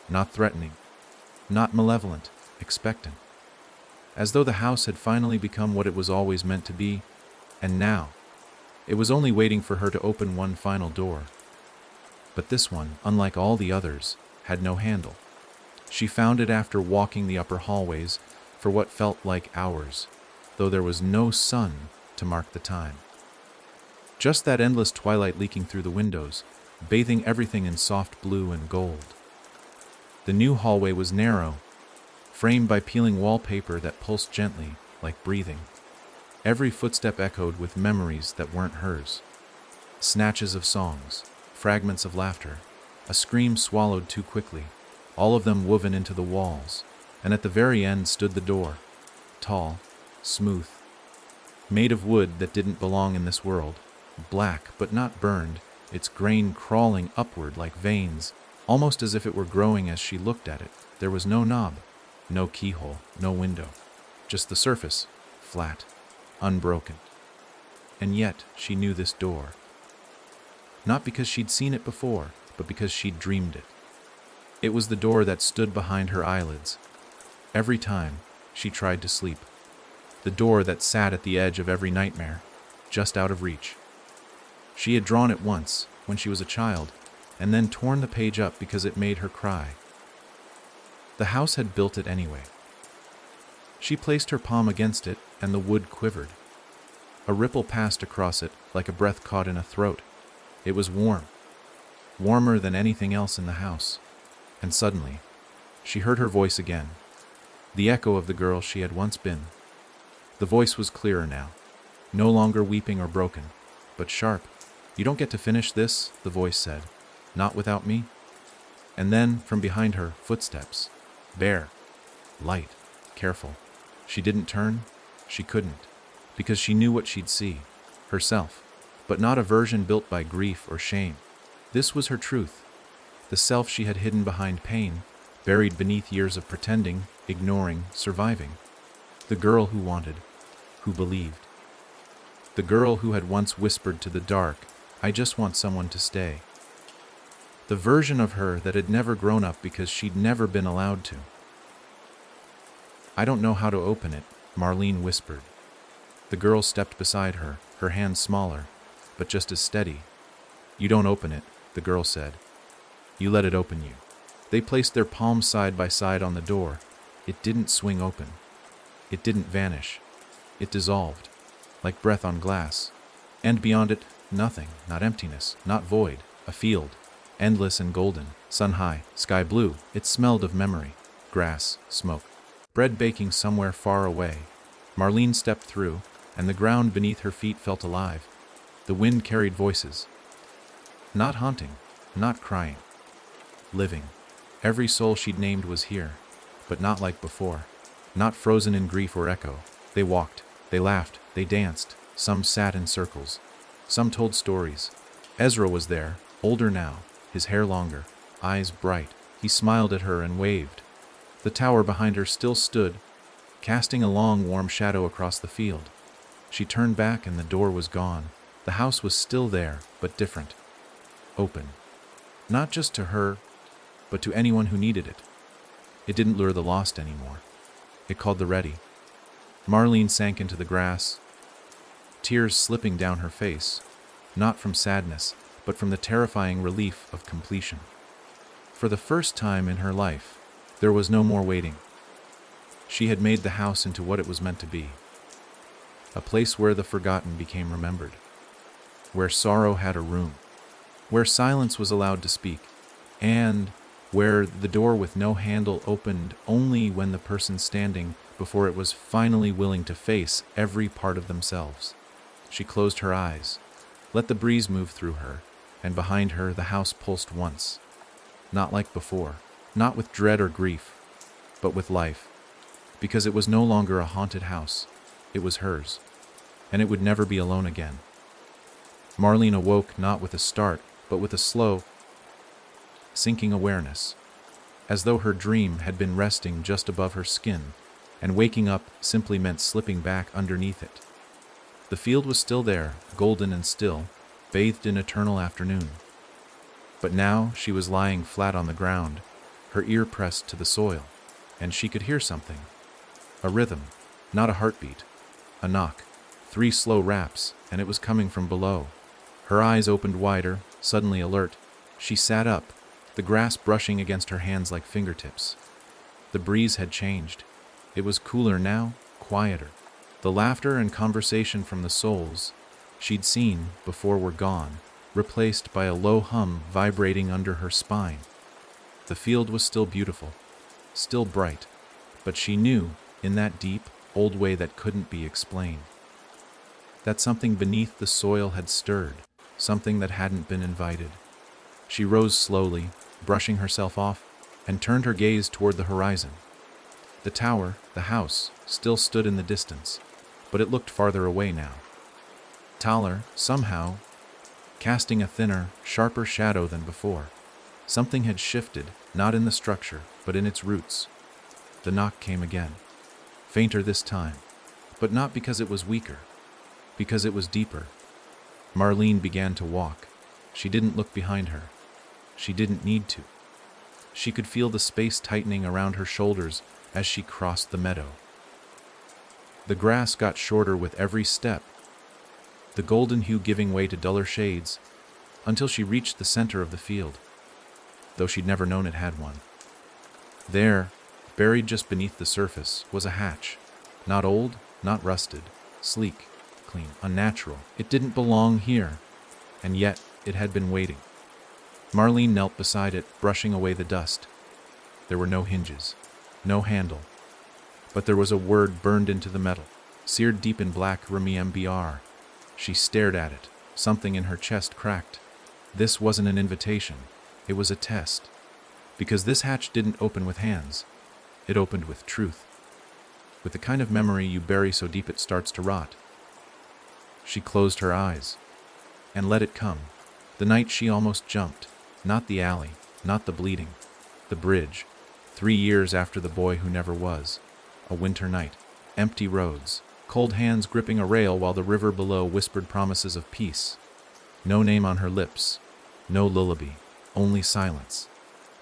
Not threatening, not malevolent, expectant. As though the house had finally become what it was always meant to be, and now, it was only waiting for her to open one final door. But this one, unlike all the others, had no handle. She found it after walking the upper hallways for what felt like hours, though there was no sun to mark the time. Just that endless twilight leaking through the windows, bathing everything in soft blue and gold. The new hallway was narrow, framed by peeling wallpaper that pulsed gently, like breathing. Every footstep echoed with memories that weren't hers. Snatches of songs, fragments of laughter, a scream swallowed too quickly, all of them woven into the walls. And at the very end stood the door, tall, smooth, made of wood that didn't belong in this world, black but not burned, its grain crawling upward like veins, almost as if it were growing as she looked at it. There was no knob, no keyhole, no window, just the surface, flat, unbroken. And yet she knew this door. Not because she'd seen it before, but because she'd dreamed it. It was the door that stood behind her eyelids every time she tried to sleep. The door that sat at the edge of every nightmare, just out of reach. She had drawn it once, when she was a child, and then torn the page up because it made her cry. The house had built it anyway. She placed her palm against it, and the wood quivered. A ripple passed across it, like a breath caught in a throat. It was warm, warmer than anything else in the house. And suddenly, she heard her voice again, the echo of the girl she had once been. The voice was clearer now, no longer weeping or broken, but sharp. "You don't get to finish this," the voice said. "Not without me." And then, from behind her, footsteps. Bare, light, careful. She didn't turn. She couldn't, because she knew what she'd see. Herself, but not a version built by grief or shame. This was her truth, the self she had hidden behind pain, buried beneath years of pretending, ignoring, surviving. The girl who wanted, who believed. The girl who had once whispered to the dark, "I just want someone to stay." The version of her that had never grown up because she'd never been allowed to. "I don't know how to open it," Marlene whispered. The girl stepped beside her, her hand smaller, but just as steady. "You don't open it," the girl said. You let it open you. They placed their palms side by side on the door. It didn't swing open. It didn't vanish. It dissolved, like breath on glass. And beyond it, nothing, not emptiness, not void, a field, endless and golden, sun high, sky blue. It smelled of memory, grass, smoke, bread baking somewhere far away. Marlene stepped through, and the ground beneath her feet felt alive. The wind carried voices. Not haunting, not crying. Living. Every soul she'd named was here, but not like before. Not frozen in grief or echo. They walked, they laughed, they danced. Some sat in circles. Some told stories. Ezra was there, older now, his hair longer, eyes bright. He smiled at her and waved. The tower behind her still stood, casting a long, warm shadow across the field. She turned back and the door was gone. The house was still there, but different. Open. Not just to her, but to anyone who needed it. It didn't lure the lost anymore. It called the ready. Marlene sank into the grass, tears slipping down her face, not from sadness, but from the terrifying relief of completion. For the first time in her life, there was no more waiting. She had made the house into what it was meant to be. A place where the forgotten became remembered. Where sorrow had a room. Where silence was allowed to speak. And where the door with no handle opened only when the person standing before it was finally willing to face every part of themselves. She closed her eyes, let the breeze move through her, and behind her the house pulsed once. Not like before, not with dread or grief, but with life, because it was no longer a haunted house, it was hers, and it would never be alone again. Marlene awoke not with a start, but with a slow, sinking awareness, as though her dream had been resting just above her skin, and waking up simply meant slipping back underneath it. The field was still there, golden and still, bathed in eternal afternoon. But now she was lying flat on the ground, her ear pressed to the soil, and she could hear something. A rhythm, not a heartbeat. A knock, 3 slow raps, and it was coming from below. Her eyes opened wider, suddenly alert. She sat up, the grass brushing against her hands like fingertips. The breeze had changed. It was cooler now, quieter. The laughter and conversation from the souls she'd seen before were gone, replaced by a low hum vibrating under her spine. The field was still beautiful, still bright, but she knew, in that deep, old way that couldn't be explained, that something beneath the soil had stirred, something that hadn't been invited. She rose slowly, brushing herself off, and turned her gaze toward the horizon. The tower, the house, still stood in the distance, but it looked farther away now. Taller, somehow, casting a thinner, sharper shadow than before. Something had shifted, not in the structure, but in its roots. The knock came again, fainter this time, but not because it was weaker, because it was deeper. Marlene began to walk. She didn't look behind her. She didn't need to. She could feel the space tightening around her shoulders as she crossed the meadow. The grass got shorter with every step, the golden hue giving way to duller shades, until she reached the center of the field, though she'd never known it had one. There, buried just beneath the surface, was a hatch, not old, not rusted, sleek, clean, unnatural. It didn't belong here, and yet it had been waiting. Marlene knelt beside it, brushing away the dust. There were no hinges, no handle, but there was a word burned into the metal, seared deep in black Remi-MBR. She stared at it. Something in her chest cracked. This wasn't an invitation. It was a test. Because this hatch didn't open with hands. It opened with truth. With the kind of memory you bury so deep it starts to rot. She closed her eyes and let it come. The night she almost jumped. Not the alley, not the bleeding. The bridge. 3 years after the boy who never was. A winter night. Empty roads. Cold hands gripping a rail while the river below whispered promises of peace. No name on her lips. No lullaby. Only silence.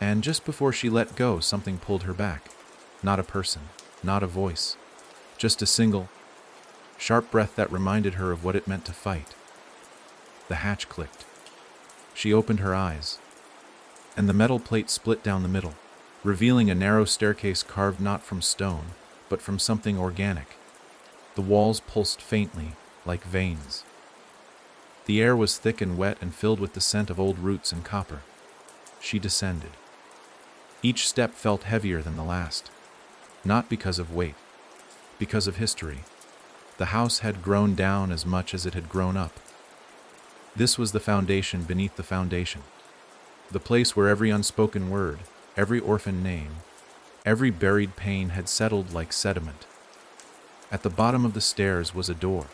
And just before she let go, something pulled her back. Not a person. Not a voice. Just a single, sharp breath that reminded her of what it meant to fight. The hatch clicked. She opened her eyes. and the metal plate split down the middle, revealing a narrow staircase carved not from stone, but from something organic. The walls pulsed faintly, like veins. The air was thick and wet and filled with the scent of old roots and copper. She descended. Each step felt heavier than the last, not because of weight, because of history. The house had grown down as much as it had grown up. This was the foundation beneath the foundation, the place where every unspoken word, every orphan name, every buried pain had settled like sediment. At the bottom of the stairs was a door,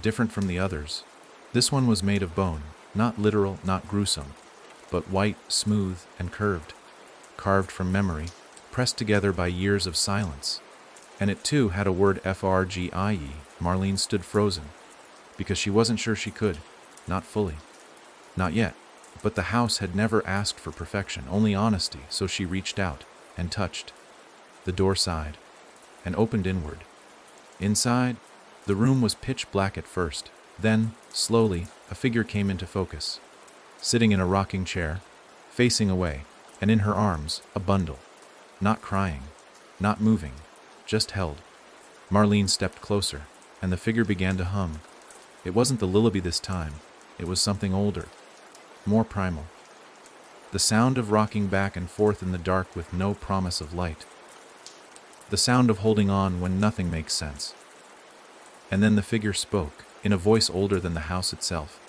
different from the others. This one was made of bone, not literal, not gruesome, but white, smooth, and curved, carved from memory, pressed together by years of silence. And it too had a word frgie. Marlene stood frozen, because she wasn't sure she could, not fully. Not yet. But the house had never asked for perfection, only honesty, so she reached out and touched. The door sighed and opened inward. Inside, the room was pitch black at first. Then, slowly, a figure came into focus, sitting in a rocking chair, facing away, and in her arms, a bundle. Not crying, not moving, just held. Marlene stepped closer, and the figure began to hum. It wasn't the lullaby this time. It was something older, more primal. The sound of rocking back and forth in the dark with no promise of light. The sound of holding on when nothing makes sense. And then the figure spoke, in a voice older than the house itself.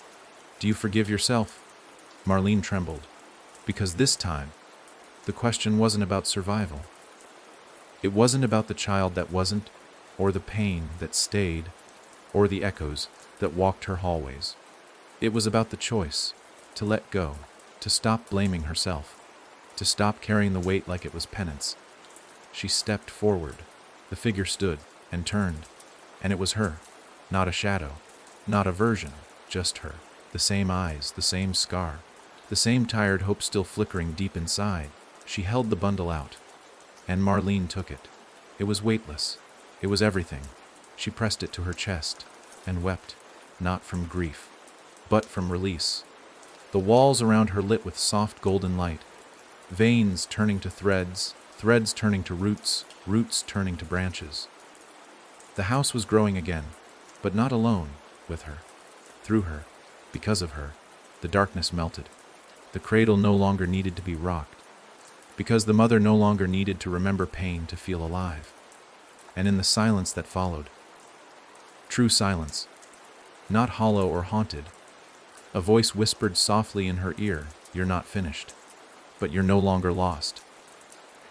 "Do you forgive yourself?" Marlene trembled, because this time, the question wasn't about survival. It wasn't about the child that wasn't, or the pain that stayed, or the echoes that walked her hallways. It was about the choice, to let go, to stop blaming herself, to stop carrying the weight like it was penance. She stepped forward. The figure stood and turned, and it was her, not a shadow, not a version, just her. The same eyes, the same scar, the same tired hope still flickering deep inside. She held the bundle out, and Marlene took it. It was weightless. It was everything. She pressed it to her chest and wept, not from grief, but from release. The walls around her lit with soft golden light, veins turning to threads, threads turning to roots, roots turning to branches. The house was growing again, but not alone, with her, through her, because of her. The darkness melted. The cradle no longer needed to be rocked, because the mother no longer needed to remember pain to feel alive. And in the silence that followed, true silence, not hollow or haunted, a voice whispered softly in her ear, "You're not finished, but you're no longer lost."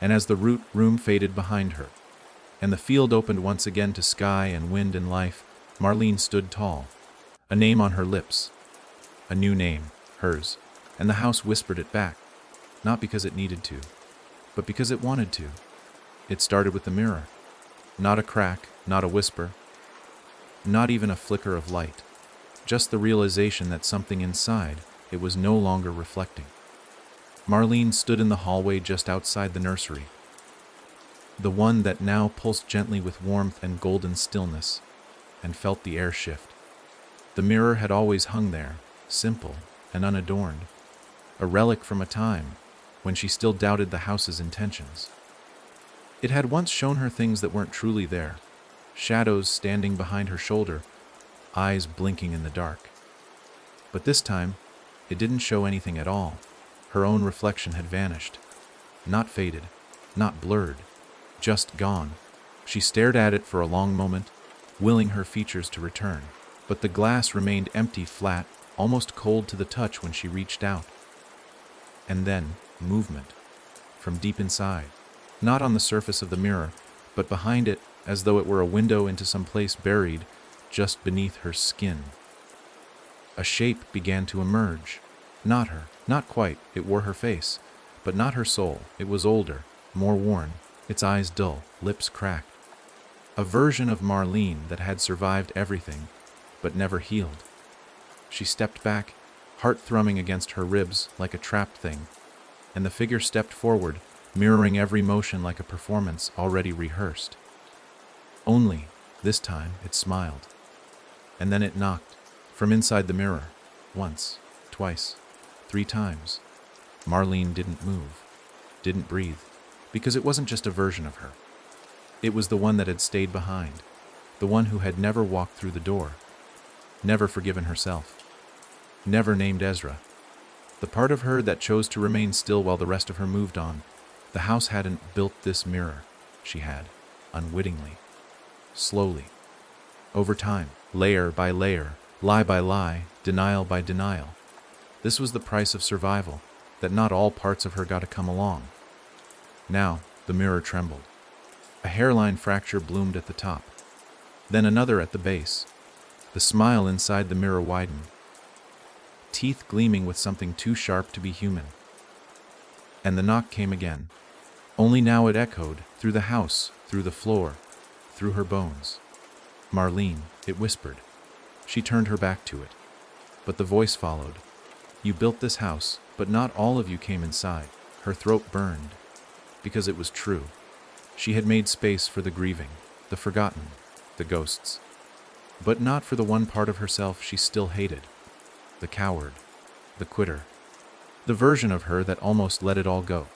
And as the room faded behind her, and the field opened once again to sky and wind and life, Marlene stood tall, a name on her lips, a new name, hers, and the house whispered it back, not because it needed to, but because it wanted to. It started with the mirror, not a crack, not a whisper, not even a flicker of light, just the realization that something inside it was no longer reflecting. Marlene stood in the hallway just outside the nursery, the one that now pulsed gently with warmth and golden stillness, and felt the air shift. The mirror had always hung there, simple and unadorned, a relic from a time when she still doubted the house's intentions. It had once shown her things that weren't truly there, shadows standing behind her shoulder, eyes blinking in the dark. But this time, it didn't show anything at all. Her own reflection had vanished, not faded, not blurred, just gone. She stared at it for a long moment, willing her features to return, but the glass remained empty, flat, almost cold to the touch when she reached out. And then, movement, from deep inside, not on the surface of the mirror, but behind it, as though it were a window into some place buried just beneath her skin. A shape began to emerge. Not her, not quite, it wore her face, but not her soul. It was older, more worn, its eyes dull, lips cracked. A version of Marlene that had survived everything, but never healed. She stepped back, heart thrumming against her ribs like a trapped thing, and the figure stepped forward, mirroring every motion like a performance already rehearsed. Only, this time, it smiled. And then it knocked, from inside the mirror, once, twice, 3 times. Marlene didn't move, didn't breathe, because it wasn't just a version of her. It was the one that had stayed behind, the one who had never walked through the door, never forgiven herself, never named Ezra. The part of her that chose to remain still while the rest of her moved on. The house hadn't built this mirror. She had, unwittingly, slowly, over time, layer by layer, lie by lie, denial by denial. This was the price of survival, that not all parts of her got to come along. Now, the mirror trembled. A hairline fracture bloomed at the top, then another at the base. The smile inside the mirror widened, teeth gleaming with something too sharp to be human. And the knock came again. Only now it echoed, through the house, through the floor, through her bones. Marlene, it whispered. She turned her back to it. But the voice followed. You built this house, but not all of you came inside. Her throat burned, because it was true. She had made space for the grieving, the forgotten, the ghosts. But not for the one part of herself she still hated. The coward, the quitter, the version of her that almost let it all go.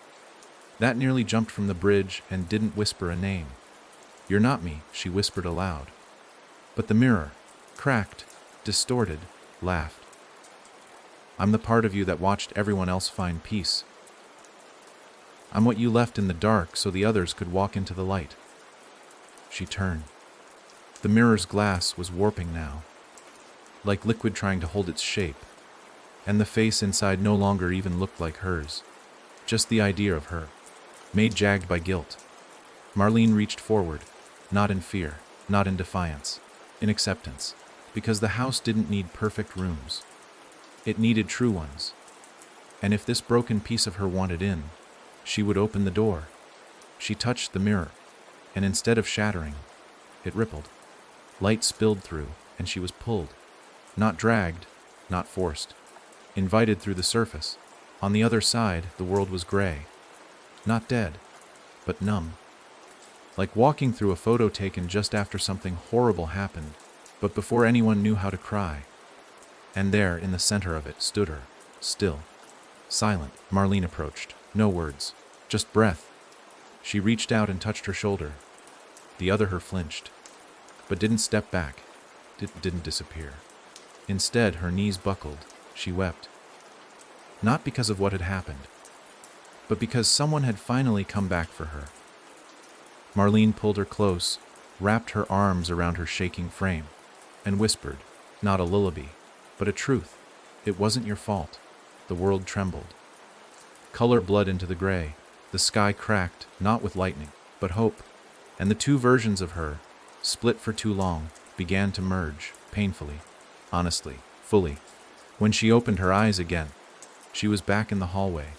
That nearly jumped from the bridge and didn't whisper a name. You're not me, she whispered aloud. But the mirror, cracked, distorted, laughed. I'm the part of you that watched everyone else find peace. I'm what you left in the dark so the others could walk into the light. She turned. The mirror's glass was warping now, like liquid trying to hold its shape, and the face inside no longer even looked like hers, just the idea of her, made jagged by guilt. Marlene reached forward, not in fear, not in defiance, in acceptance, because the house didn't need perfect rooms. It needed true ones. And if this broken piece of her wanted in, she would open the door. She touched the mirror, and instead of shattering, it rippled. Light spilled through, and she was pulled. Not dragged, not forced. Invited through the surface. On the other side, the world was gray. Not dead, but numb. Like walking through a photo taken just after something horrible happened, but before anyone knew how to cry. And there, in the center of it, stood her, still, silent. Marlene approached. No words, just breath. She reached out and touched her shoulder. The other her flinched, but didn't step back, didn't disappear. Instead, her knees buckled. She wept. Not because of what had happened, but because someone had finally come back for her. Marlene pulled her close, wrapped her arms around her shaking frame, and whispered, not a lullaby, but a truth. It wasn't your fault. The world trembled. Color bled into the gray. The sky cracked, not with lightning, but hope. And the two versions of her, split for too long, began to merge, painfully, honestly, fully. When she opened her eyes again, she was back in the hallway.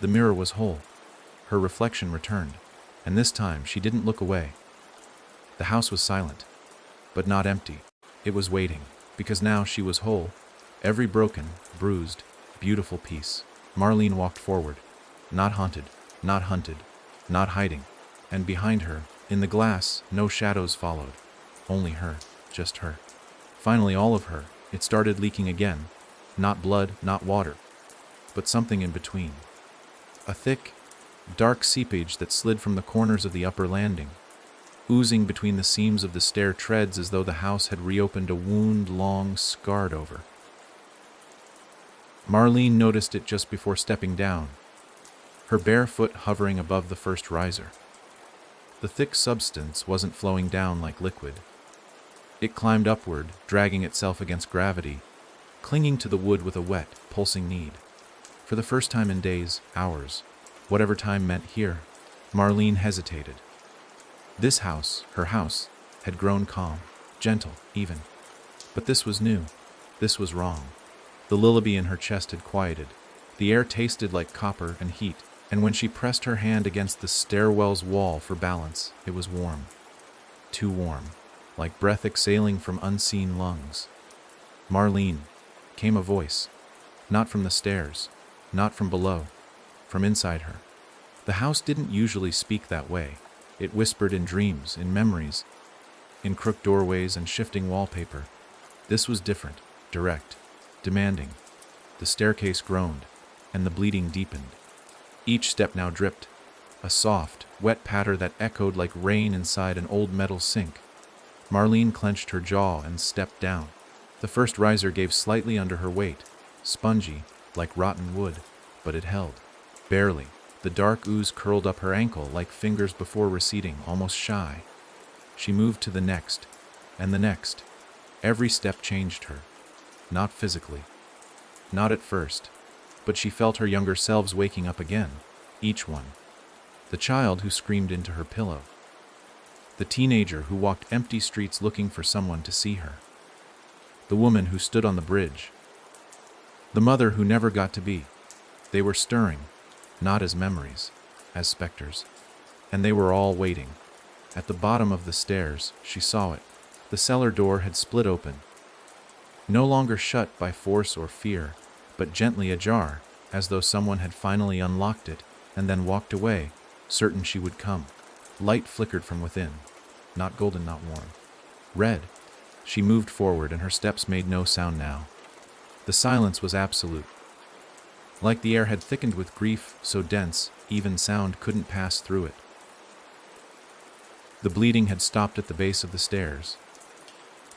The mirror was whole. Her reflection returned, and this time she didn't look away. The house was silent, but not empty. It was waiting, because now she was whole. Every broken, bruised, beautiful piece. Marlene walked forward, not haunted, not hunted, not hiding. And behind her, in the glass, no shadows followed. Only her, just her. Finally, all of her. It started leaking again. Not blood, not water, but something in between. A thick, dark seepage that slid from the corners of the upper landing, oozing between the seams of the stair treads as though the house had reopened a wound long scarred over. Marlene noticed it just before stepping down, her bare foot hovering above the first riser. The thick substance wasn't flowing down like liquid. It climbed upward, dragging itself against gravity, clinging to the wood with a wet, pulsing need. For the first time in days, hours, whatever time meant here, Marlene hesitated. This house, her house, had grown calm, gentle, even. But this was new. This was wrong. The lullaby in her chest had quieted. The air tasted like copper and heat, and when she pressed her hand against the stairwell's wall for balance, it was warm. Too warm, like breath exhaling from unseen lungs. Marlene, came a voice. Not from the stairs, not from below, from inside her. The house didn't usually speak that way. It whispered in dreams, in memories, in crooked doorways and shifting wallpaper. This was different, direct, demanding. The staircase groaned, and the bleeding deepened. Each step now dripped, a soft, wet patter that echoed like rain inside an old metal sink. Marlene clenched her jaw and stepped down. The first riser gave slightly under her weight, spongy, like rotten wood, but it held. Barely. The dark ooze curled up her ankle like fingers before receding, almost shy. She moved to the next, and the next. Every step changed her. Not physically. Not at first. But she felt her younger selves waking up again, each one. The child who screamed into her pillow. The teenager who walked empty streets looking for someone to see her. The woman who stood on the bridge. The mother who never got to be. They were stirring, not as memories, as specters. And they were all waiting. At the bottom of the stairs, she saw it. The cellar door had split open. No longer shut by force or fear, but gently ajar, as though someone had finally unlocked it and then walked away, certain she would come. Light flickered from within. Not golden, not warm. Red. She moved forward, and her steps made no sound now. The silence was absolute. Like the air had thickened with grief, so dense, even sound couldn't pass through it. The bleeding had stopped at the base of the stairs,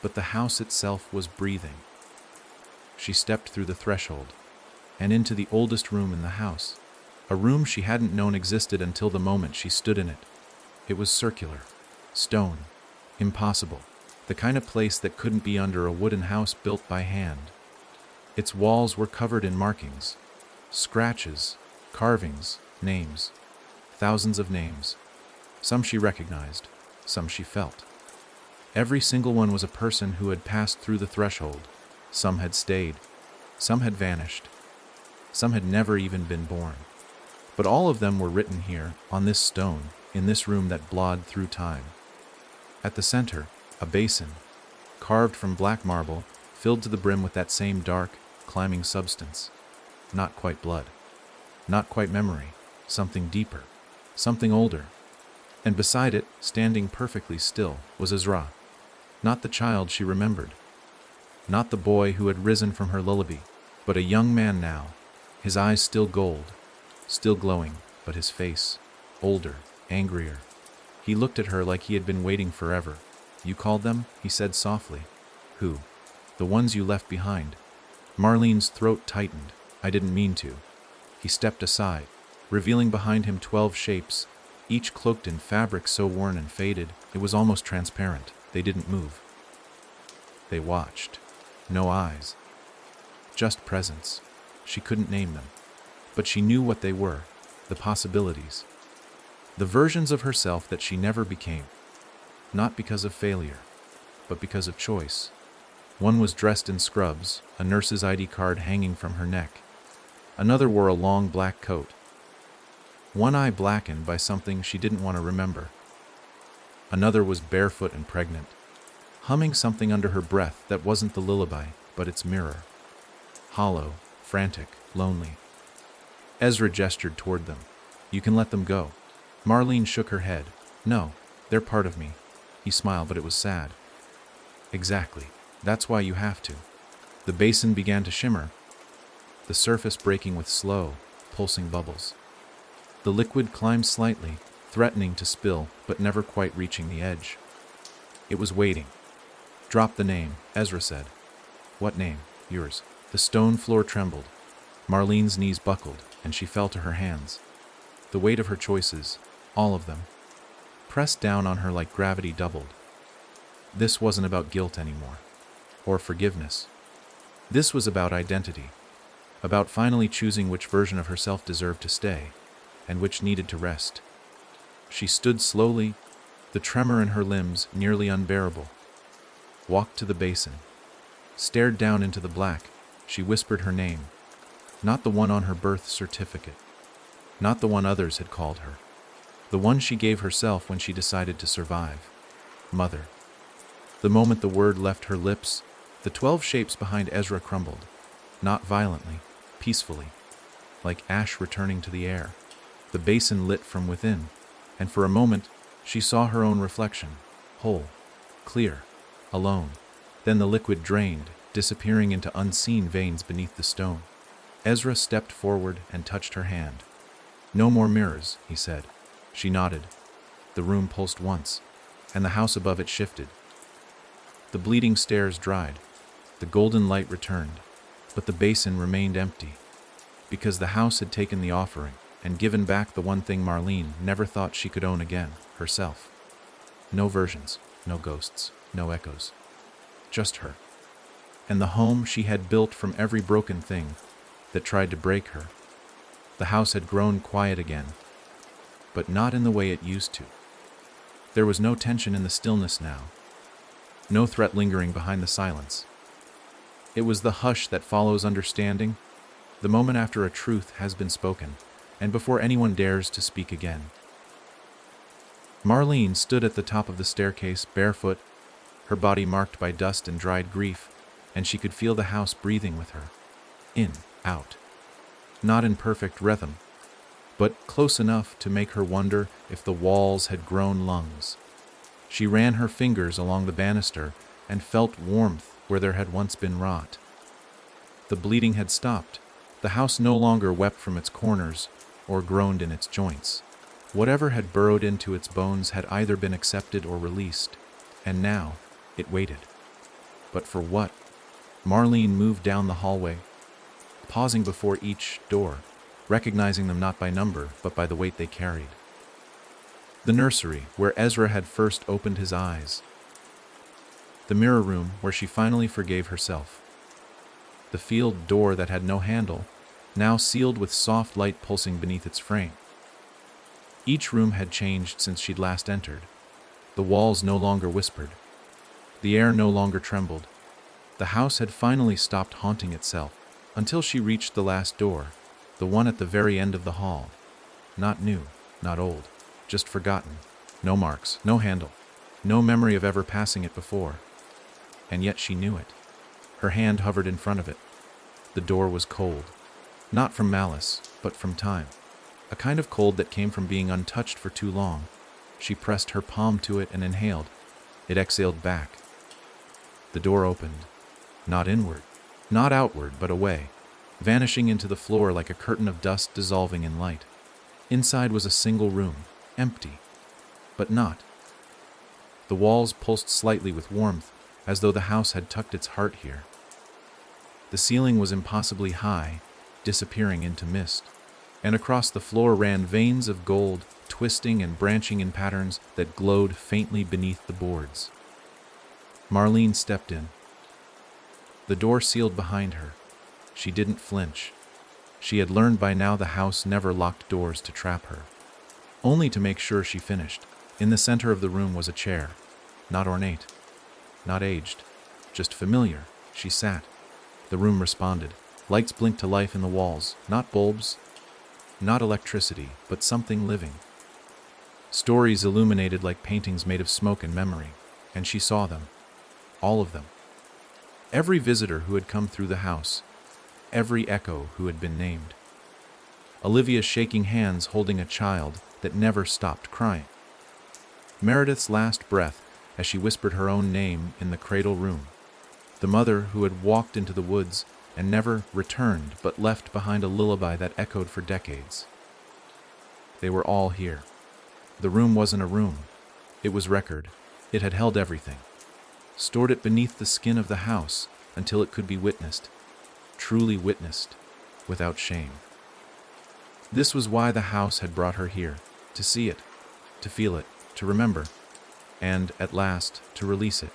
but the house itself was breathing. She stepped through the threshold, and into the oldest room in the house, a room she hadn't known existed until the moment she stood in it. It was circular, stone, impossible, the kind of place that couldn't be under a wooden house built by hand. Its walls were covered in markings, scratches, carvings, names, thousands of names. Some she recognized, some she felt. Every single one was a person who had passed through the threshold. Some had stayed, some had vanished, some had never even been born. But all of them were written here, on this stone, in this room that blod through time. At the center, a basin, carved from black marble, filled to the brim with that same dark, climbing substance. Not quite blood, not quite memory, something deeper, something older. And beside it, standing perfectly still, was Ezra. Not the child she remembered. Not the boy who had risen from her lullaby, but a young man now, his eyes still gold, still glowing, but his face, older, angrier. He looked at her like he had been waiting forever. "You called them?" he said softly. "Who?" "The ones you left behind." Marlene's throat tightened. "I didn't mean to." He stepped aside, revealing behind him 12 shapes, each cloaked in fabric so worn and faded, it was almost transparent. They didn't move. They watched. No eyes. Just presence. She couldn't name them. But she knew what they were, the possibilities. The versions of herself that she never became. Not because of failure, but because of choice. One was dressed in scrubs, a nurse's ID card hanging from her neck. Another wore a long black coat. One eye blackened by something she didn't want to remember. Another was barefoot and pregnant, humming something under her breath that wasn't the lullaby, but its mirror. Hollow, frantic, lonely. Ezra gestured toward them. "You can let them go." Marlene shook her head. "No, they're part of me." He smiled, but it was sad. "Exactly. That's why you have to." The basin began to shimmer, the surface breaking with slow, pulsing bubbles. The liquid climbed slightly, threatening to spill, but never quite reaching the edge. It was waiting. "Drop the name," Ezra said. "What name?" "Yours." The stone floor trembled. Marlene's knees buckled, and she fell to her hands. The weight of her choices, all of them, pressed down on her like gravity doubled. This wasn't about guilt anymore, or forgiveness. This was about identity, about finally choosing which version of herself deserved to stay, and which needed to rest. She stood slowly, the tremor in her limbs nearly unbearable, walked to the basin, stared down into the black. She whispered her name, not the one on her birth certificate, not the one others had called her, the one she gave herself when she decided to survive. Mother. The moment the word left her lips, the 12 shapes behind Ezra crumbled, not violently, peacefully, like ash returning to the air. The basin lit from within, and for a moment she saw her own reflection, whole, clear, alone. Then the liquid drained, disappearing into unseen veins beneath the stone. Ezra stepped forward and touched her hand. "No more mirrors," he said. She nodded. The room pulsed once, and the house above it shifted. The bleeding stairs dried. The golden light returned, but the basin remained empty, because the house had taken the offering and given back the one thing Marlene never thought she could own again, herself. No versions, no ghosts, no echoes. Just her. And the home she had built from every broken thing that tried to break her. The house had grown quiet again, but not in the way it used to. There was no tension in the stillness now, no threat lingering behind the silence. It was the hush that follows understanding, the moment after a truth has been spoken, and before anyone dares to speak again. Marlene stood at the top of the staircase, barefoot, her body marked by dust and dried grief, and she could feel the house breathing with her. In, out. Not in perfect rhythm, but close enough to make her wonder if the walls had grown lungs. She ran her fingers along the banister and felt warmth where there had once been rot. The bleeding had stopped. The house no longer wept from its corners or groaned in its joints. Whatever had burrowed into its bones had either been accepted or released, and now it waited. But for what? Marlene moved down the hallway, pausing before each door, recognizing them not by number, but by the weight they carried. The nursery, where Ezra had first opened his eyes. The mirror room, where she finally forgave herself. The field door that had no handle, now sealed with soft light pulsing beneath its frame. Each room had changed since she'd last entered. The walls no longer whispered. The air no longer trembled. The house had finally stopped haunting itself, until she reached the last door, the one at the very end of the hall. Not new, not old, just forgotten. No marks, no handle, no memory of ever passing it before. And yet she knew it. Her hand hovered in front of it. The door was cold, not from malice, but from time. A kind of cold that came from being untouched for too long. She pressed her palm to it and inhaled. It exhaled back. The door opened. Not inward, not outward, but away, vanishing into the floor like a curtain of dust dissolving in light. Inside was a single room, empty, but not. The walls pulsed slightly with warmth, as though the house had tucked its heart here. The ceiling was impossibly high, disappearing into mist, and across the floor ran veins of gold, twisting and branching in patterns that glowed faintly beneath the boards. Marlene stepped in. The door sealed behind her. She didn't flinch. She had learned by now the house never locked doors to trap her. Only to make sure she finished. In the center of the room was a chair. Not ornate. Not aged. Just familiar. She sat. The room responded. Lights blinked to life in the walls. Not bulbs. Not electricity, but something living. Stories illuminated like paintings made of smoke and memory. And she saw them. All of them. Every visitor who had come through the house, every echo who had been named. Olivia shaking hands holding a child that never stopped crying. Meredith's last breath as she whispered her own name in the cradle room. The mother who had walked into the woods and never returned but left behind a lullaby that echoed for decades. They were all here. The room wasn't a room. It was record. It had held everything. Stored it beneath the skin of the house until it could be witnessed, truly witnessed, without shame. This was why the house had brought her here, to see it, to feel it, to remember, and, at last, to release it.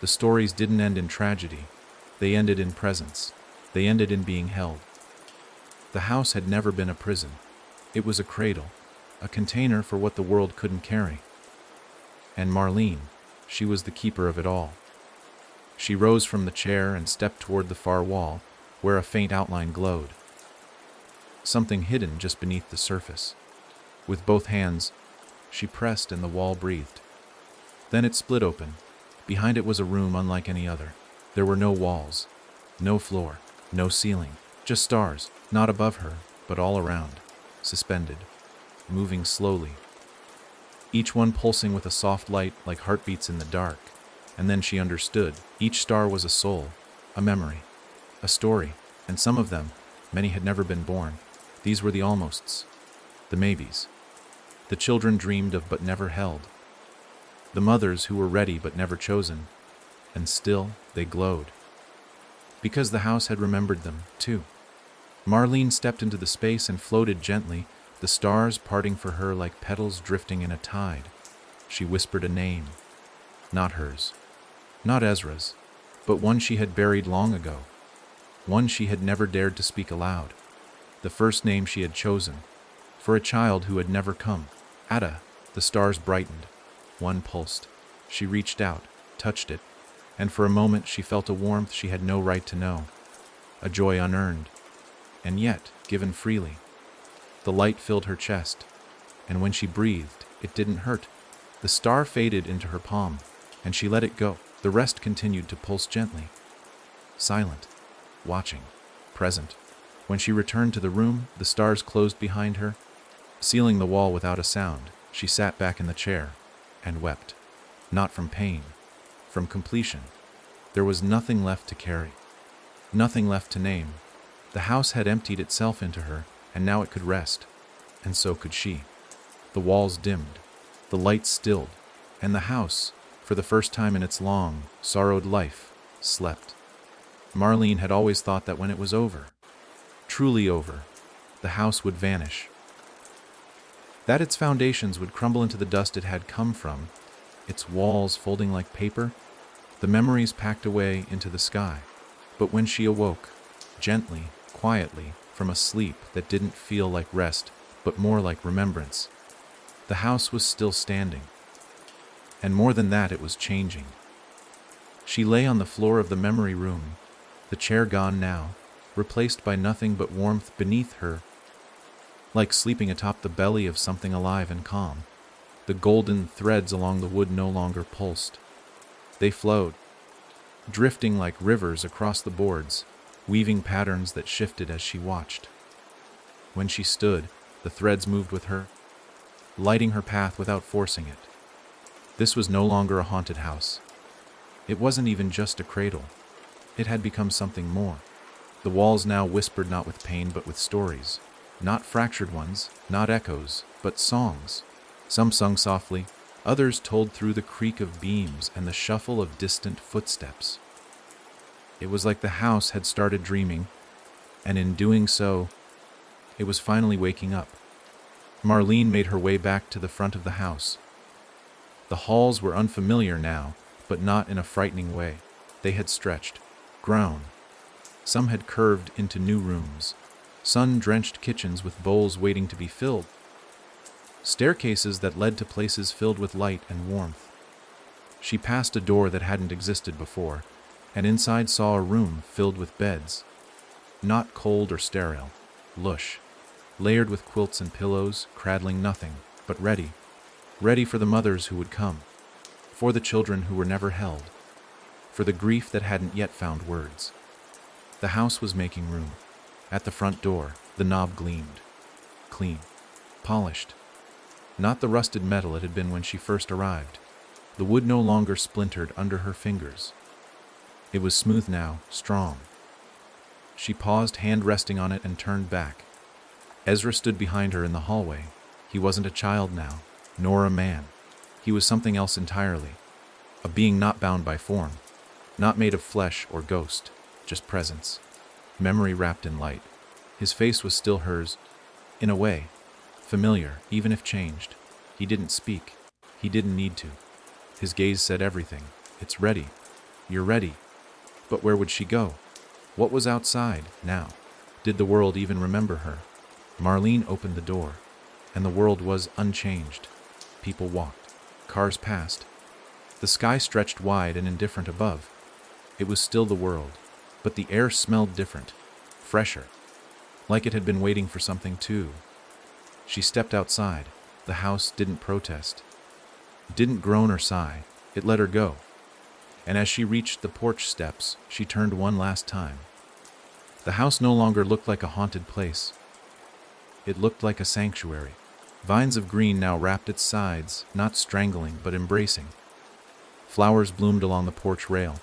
The stories didn't end in tragedy. They ended in presence. They ended in being held. The house had never been a prison. It was a cradle, a container for what the world couldn't carry. And Marlene, she was the keeper of it all. She rose from the chair and stepped toward the far wall, where a faint outline glowed. Something hidden just beneath the surface. With both hands, she pressed and the wall breathed. Then it split open. Behind it was a room unlike any other. There were no walls, no floor, no ceiling, just stars, not above her, but all around, suspended, moving slowly. Each one pulsing with a soft light like heartbeats in the dark. And then she understood. Each star was a soul, a memory, a story, and some of them, Many had never been born. These were the almosts, the maybes. The children dreamed of but never held. The mothers who were ready but never chosen. And still they glowed. Because the house had remembered them, too. Marlene stepped into the space and floated gently, the stars parting for her like petals drifting in a tide. She whispered a name. Not hers. Not Ezra's. But one she had buried long ago. One she had never dared to speak aloud. The first name she had chosen. For a child who had never come. Ada. The stars brightened. One pulsed. She reached out, touched it, and for a moment she felt a warmth she had no right to know. A joy unearned. And yet, given freely. The light filled her chest, and when she breathed, it didn't hurt. The star faded into her palm, and she let it go. The rest continued to pulse gently. Silent, watching, present. When she returned to the room, the stars closed behind her, sealing the wall without a sound. She sat back in the chair and wept. Not from pain, from completion. There was nothing left to carry, nothing left to name. The house had emptied itself into her, and now it could rest, and so could she. The walls dimmed, the lights stilled, and the house, for the first time in its long, sorrowed life, slept. Marlene had always thought that when it was over, truly over, the house would vanish. That its foundations would crumble into the dust it had come from, its walls folding like paper, the memories packed away into the sky. But when she awoke, gently, quietly, from a sleep that didn't feel like rest, but more like remembrance, the house was still standing. And more than that, it was changing. She lay on the floor of the memory room, the chair gone now, replaced by nothing but warmth beneath her, like sleeping atop the belly of something alive and calm. The golden threads along the wood no longer pulsed. They flowed, drifting like rivers across the boards, weaving patterns that shifted as she watched. When she stood, the threads moved with her, lighting her path without forcing it. This was no longer a haunted house. It wasn't even just a cradle. It had become something more. The walls now whispered not with pain but with stories. Not fractured ones, not echoes, but songs. Some sung softly, others told through the creak of beams and the shuffle of distant footsteps. It was like the house had started dreaming, and in doing so, it was finally waking up. Marlene made her way back to the front of the house. The halls were unfamiliar now, but not in a frightening way. They had stretched, grown. Some had curved into new rooms, sun-drenched kitchens with bowls waiting to be filled, staircases that led to places filled with light and warmth. She passed a door that hadn't existed before, and inside saw a room filled with beds, not cold or sterile, lush, layered with quilts and pillows, cradling nothing, but ready for the mothers who would come, for the children who were never held, for the grief that hadn't yet found words. The house was making room. At the front door, the knob gleamed, clean, polished. Not the rusted metal it had been when she first arrived. The wood no longer splintered under her fingers. It was smooth now, strong. She paused, hand resting on it, and turned back. Ezra stood behind her in the hallway. He wasn't a child now, nor a man. He was something else entirely. A being not bound by form, not made of flesh or ghost, just presence. Memory wrapped in light. His face was still hers, in a way, familiar, even if changed. He didn't speak. He didn't need to. His gaze said everything. It's ready. You're ready. But where would she go? What was outside, now? Did the world even remember her? Marlene opened the door, and the world was unchanged. People walked. Cars passed. The sky stretched wide and indifferent above. It was still the world, but the air smelled different, fresher, like it had been waiting for something too. She stepped outside. The house didn't protest, didn't groan or sigh. It let her go. And as she reached the porch steps, she turned one last time. The house no longer looked like a haunted place. It looked like a sanctuary. Vines of green now wrapped its sides, not strangling but embracing. Flowers bloomed along the porch rail.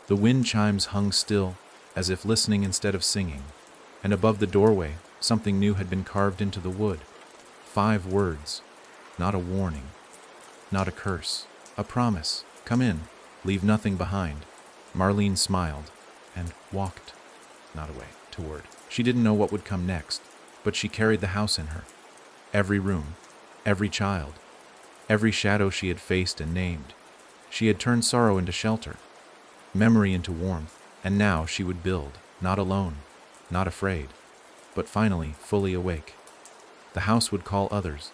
The wind chimes hung still, as if listening instead of singing, and above the doorway, something new had been carved into the wood. 5 words. Not a warning. Not a curse. A promise. Come in. Leave nothing behind. Marlene smiled and walked, not away, toward. She didn't know what would come next, but she carried the house in her. Every room, every child, every shadow she had faced and named. She had turned sorrow into shelter, memory into warmth, and now she would build, not alone, not afraid, but finally fully awake. The house would call others.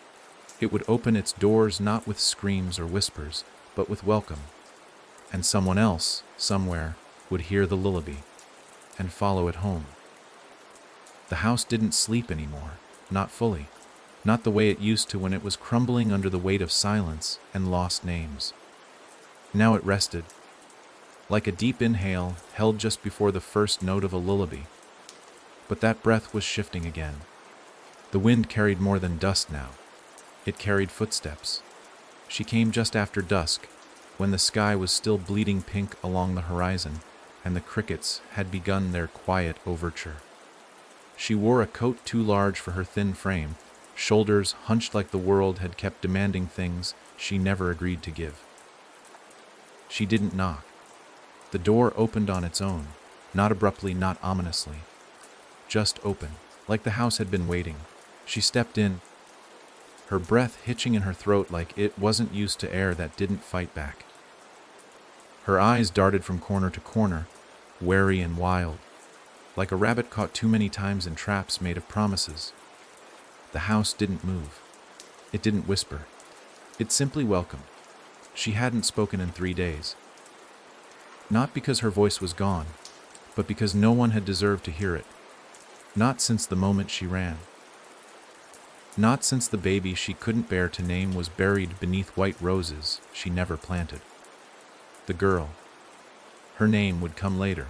It would open its doors not with screams or whispers, but with welcome. And someone else, somewhere, would hear the lullaby and follow it home. The house didn't sleep anymore, not fully, not the way it used to when it was crumbling under the weight of silence and lost names. Now it rested, like a deep inhale held just before the first note of a lullaby. But that breath was shifting again. The wind carried more than dust now. It carried footsteps. She came just after dusk, when the sky was still bleeding pink along the horizon, and the crickets had begun their quiet overture. She wore a coat too large for her thin frame, shoulders hunched like the world had kept demanding things she never agreed to give. She didn't knock. The door opened on its own, not abruptly, not ominously. Just open, like the house had been waiting. She stepped in, her breath hitching in her throat like it wasn't used to air that didn't fight back. Her eyes darted from corner to corner, wary and wild, like a rabbit caught too many times in traps made of promises. The house didn't move. It didn't whisper. It simply welcomed. She hadn't spoken in 3 days. Not because her voice was gone, but because no one had deserved to hear it. Not since the moment she ran. Not since the baby she couldn't bear to name was buried beneath white roses she never planted. The girl. Her name would come later.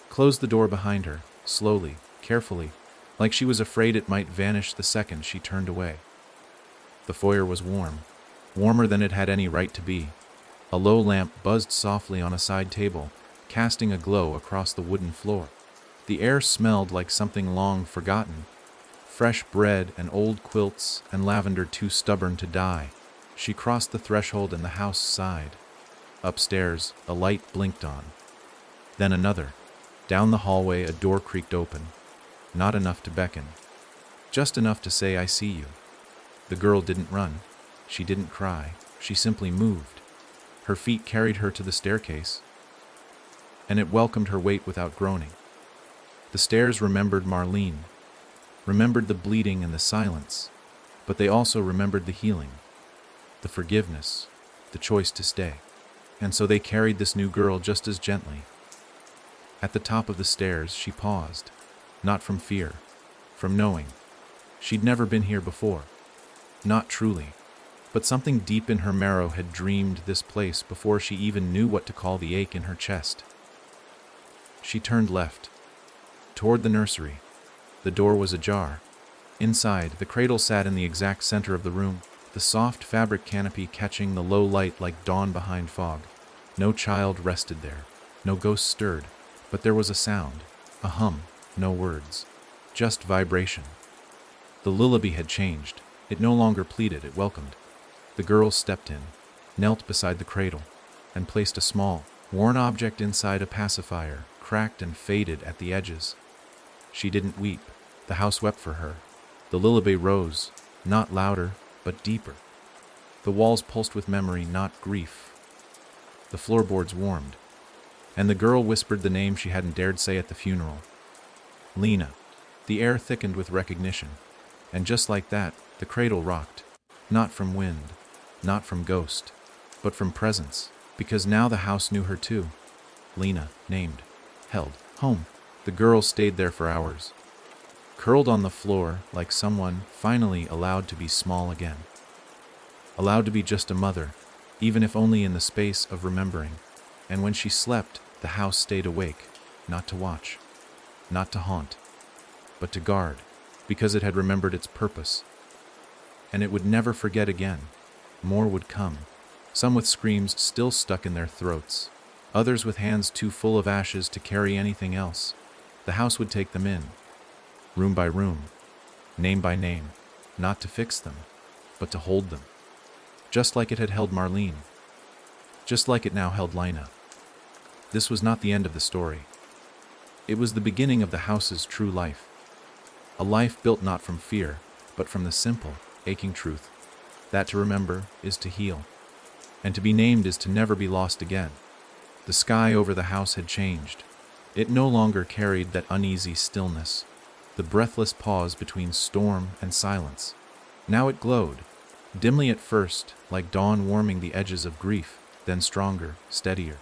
Closed the door behind her, slowly, carefully, like she was afraid it might vanish the second she turned away. The foyer was warm, warmer than it had any right to be. A low lamp buzzed softly on a side table, casting a glow across the wooden floor. The air smelled like something long forgotten, fresh bread and old quilts and lavender too stubborn to die. She crossed the threshold and the house sighed. Upstairs, a light blinked on. Then another. Down the hallway, a door creaked open. Not enough to beckon. Just enough to say, "I see you." The girl didn't run. She didn't cry. She simply moved. Her feet carried her to the staircase, and it welcomed her weight without groaning. The stairs remembered Marlene, remembered the bleeding and the silence, but they also remembered the healing, the forgiveness, the choice to stay. And so they carried this new girl just as gently. At the top of the stairs, she paused, not from fear, from knowing. She'd never been here before. Not truly, but something deep in her marrow had dreamed this place before she even knew what to call the ache in her chest. She turned left, toward the nursery. The door was ajar. Inside, the cradle sat in the exact center of the room, the soft fabric canopy catching the low light like dawn behind fog. No child rested there. No ghost stirred. But there was a sound, a hum, no words, just vibration. The lullaby had changed. It no longer pleaded, it welcomed. The girl stepped in, knelt beside the cradle, and placed a small, worn object inside a pacifier, cracked and faded at the edges. She didn't weep. The house wept for her. The lullaby rose, not louder, but deeper. The walls pulsed with memory, not grief. The floorboards warmed, and the girl whispered the name she hadn't dared say at the funeral. Lena. The air thickened with recognition, and just like that, the cradle rocked. Not from wind, not from ghost, but from presence, because now the house knew her too. Lena, named, held, home. The girl stayed there for hours, curled on the floor like someone finally allowed to be small again. Allowed to be just a mother, even if only in the space of remembering. And when she slept, the house stayed awake, not to watch, not to haunt, but to guard, because it had remembered its purpose. And it would never forget again. More would come, some with screams still stuck in their throats, others with hands too full of ashes to carry anything else. The house would take them in, room by room, name by name, not to fix them, but to hold them. Just like it had held Marlene. Just like it now held Lina. This was not the end of the story. It was the beginning of the house's true life. A life built not from fear, but from the simple, aching truth that to remember is to heal, and to be named is to never be lost again. The sky over the house had changed. It no longer carried that uneasy stillness, the breathless pause between storm and silence. Now it glowed, dimly at first, like dawn warming the edges of grief, then stronger, steadier.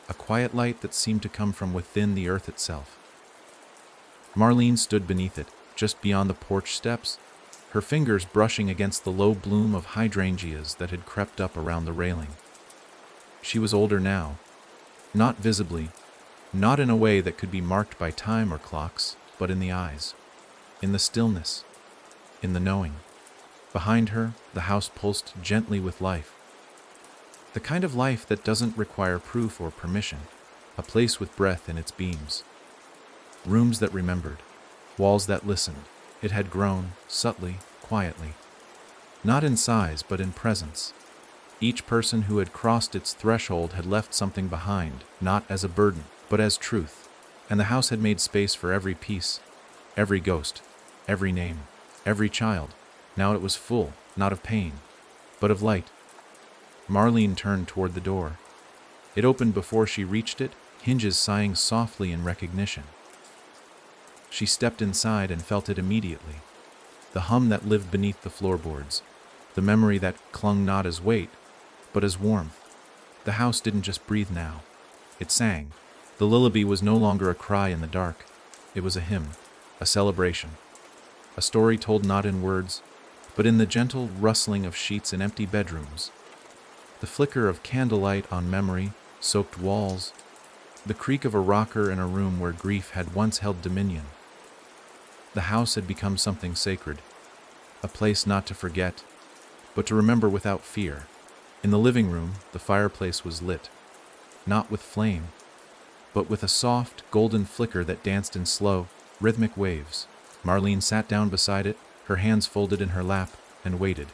A quiet light that seemed to come from within the earth itself. Marlene stood beneath it, just beyond the porch steps, her fingers brushing against the low bloom of hydrangeas that had crept up around the railing. She was older now, not visibly, not in a way that could be marked by time or clocks, but in the eyes, in the stillness, in the knowing. Behind her, the house pulsed gently with life. The kind of life that doesn't require proof or permission, a place with breath in its beams. Rooms that remembered, walls that listened. It had grown, subtly, quietly. Not in size, but in presence. Each person who had crossed its threshold had left something behind, not as a burden, but as truth. And the house had made space for every piece, every ghost, every name, every child. Now it was full, not of pain, but of light. Marlene turned toward the door. It opened before she reached it, hinges sighing softly in recognition. She stepped inside and felt it immediately. The hum that lived beneath the floorboards, the memory that clung not as weight, but as warmth. The house didn't just breathe now. It sang. The lullaby was no longer a cry in the dark. It was a hymn, a celebration. A story told not in words, but in the gentle rustling of sheets in empty bedrooms. The flicker of candlelight on memory-soaked walls. The creak of a rocker in a room where grief had once held dominion. The house had become something sacred, a place not to forget, but to remember without fear. In the living room, the fireplace was lit, not with flame, but with a soft, golden flicker that danced in slow, rhythmic waves. Marlene sat down beside it, her hands folded in her lap, and waited.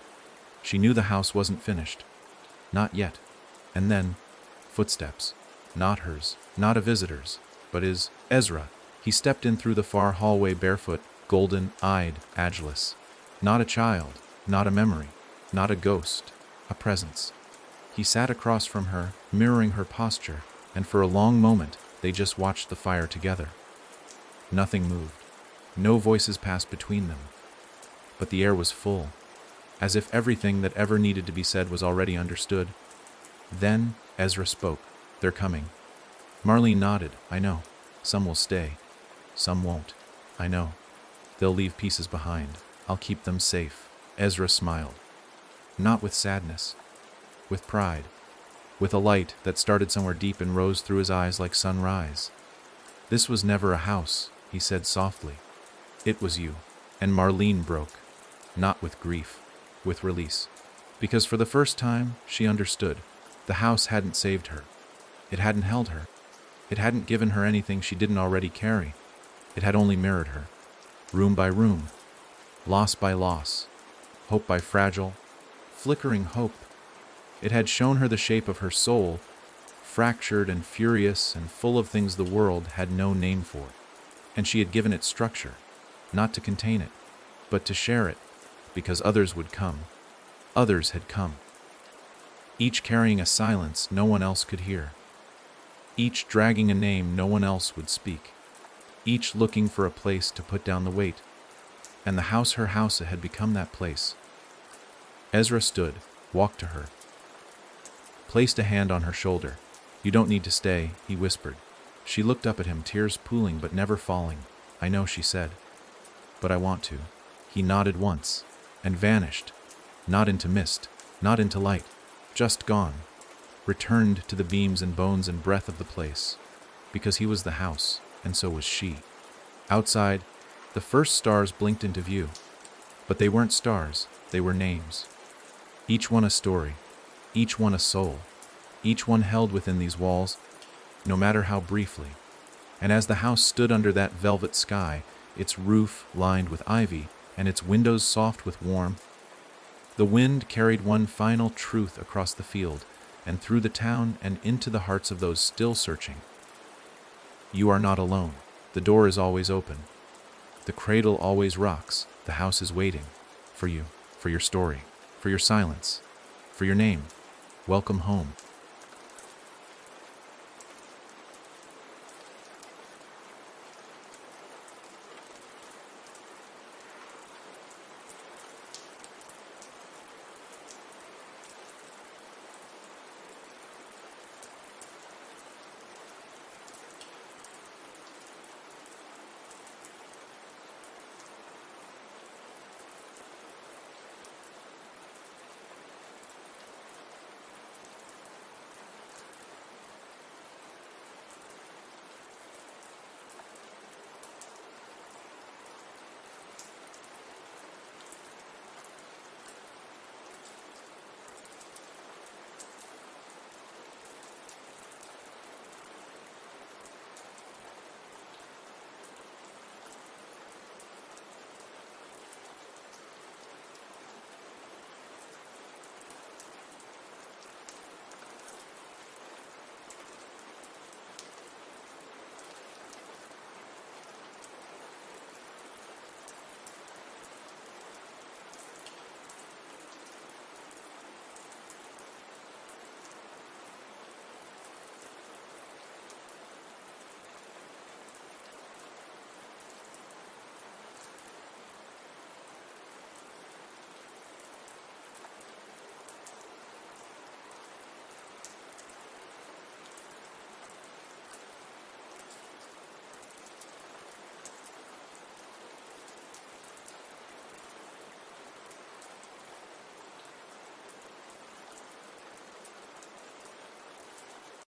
She knew the house wasn't finished. Not yet. And then, footsteps. Not hers, not a visitor's, but his. Ezra. He stepped in through the far hallway barefoot, golden-eyed, ageless. Not a child, not a memory, not a ghost, a presence. He sat across from her, mirroring her posture, and for a long moment they just watched the fire together. Nothing moved. No voices passed between them. But the air was full, as if everything that ever needed to be said was already understood. Then Ezra spoke. "They're coming." Marlene nodded. "I know. Some will stay. Some won't. I know. They'll leave pieces behind. I'll keep them safe." Ezra smiled. Not with sadness. With pride. With a light that started somewhere deep and rose through his eyes like sunrise. "This was never a house," he said softly. "It was you." And Marlene broke. Not with grief. With release. Because for the first time, she understood. The house hadn't saved her. It hadn't held her. It hadn't given her anything she didn't already carry. It had only mirrored her. Room by room. Loss by loss. Hope by fragile, flickering hope. It had shown her the shape of her soul, fractured and furious and full of things the world had no name for. And she had given it structure, not to contain it, but to share it, because others would come. Others had come. Each carrying a silence no one else could hear. Each dragging a name no one else would speak. Each looking for a place to put down the weight. And the house, her house, had become that place. Ezra stood, walked to her, placed a hand on her shoulder. "You don't need to stay," he whispered. She looked up at him, tears pooling but never falling. "I know," she said, "but I want to." He nodded once, and vanished, not into mist, not into light, just gone, returned to the beams and bones and breath of the place, because he was the house, and so was she. Outside, the first stars blinked into view, but they weren't stars, they were names. Each one a story, each one a soul, each one held within these walls, no matter how briefly. And as the house stood under that velvet sky, its roof lined with ivy, and its windows soft with warmth. The wind carried one final truth across the field, and through the town and into the hearts of those still searching. You are not alone. The door is always open. The cradle always rocks. The house is waiting for you, for your story, for your silence, for your name. Welcome home.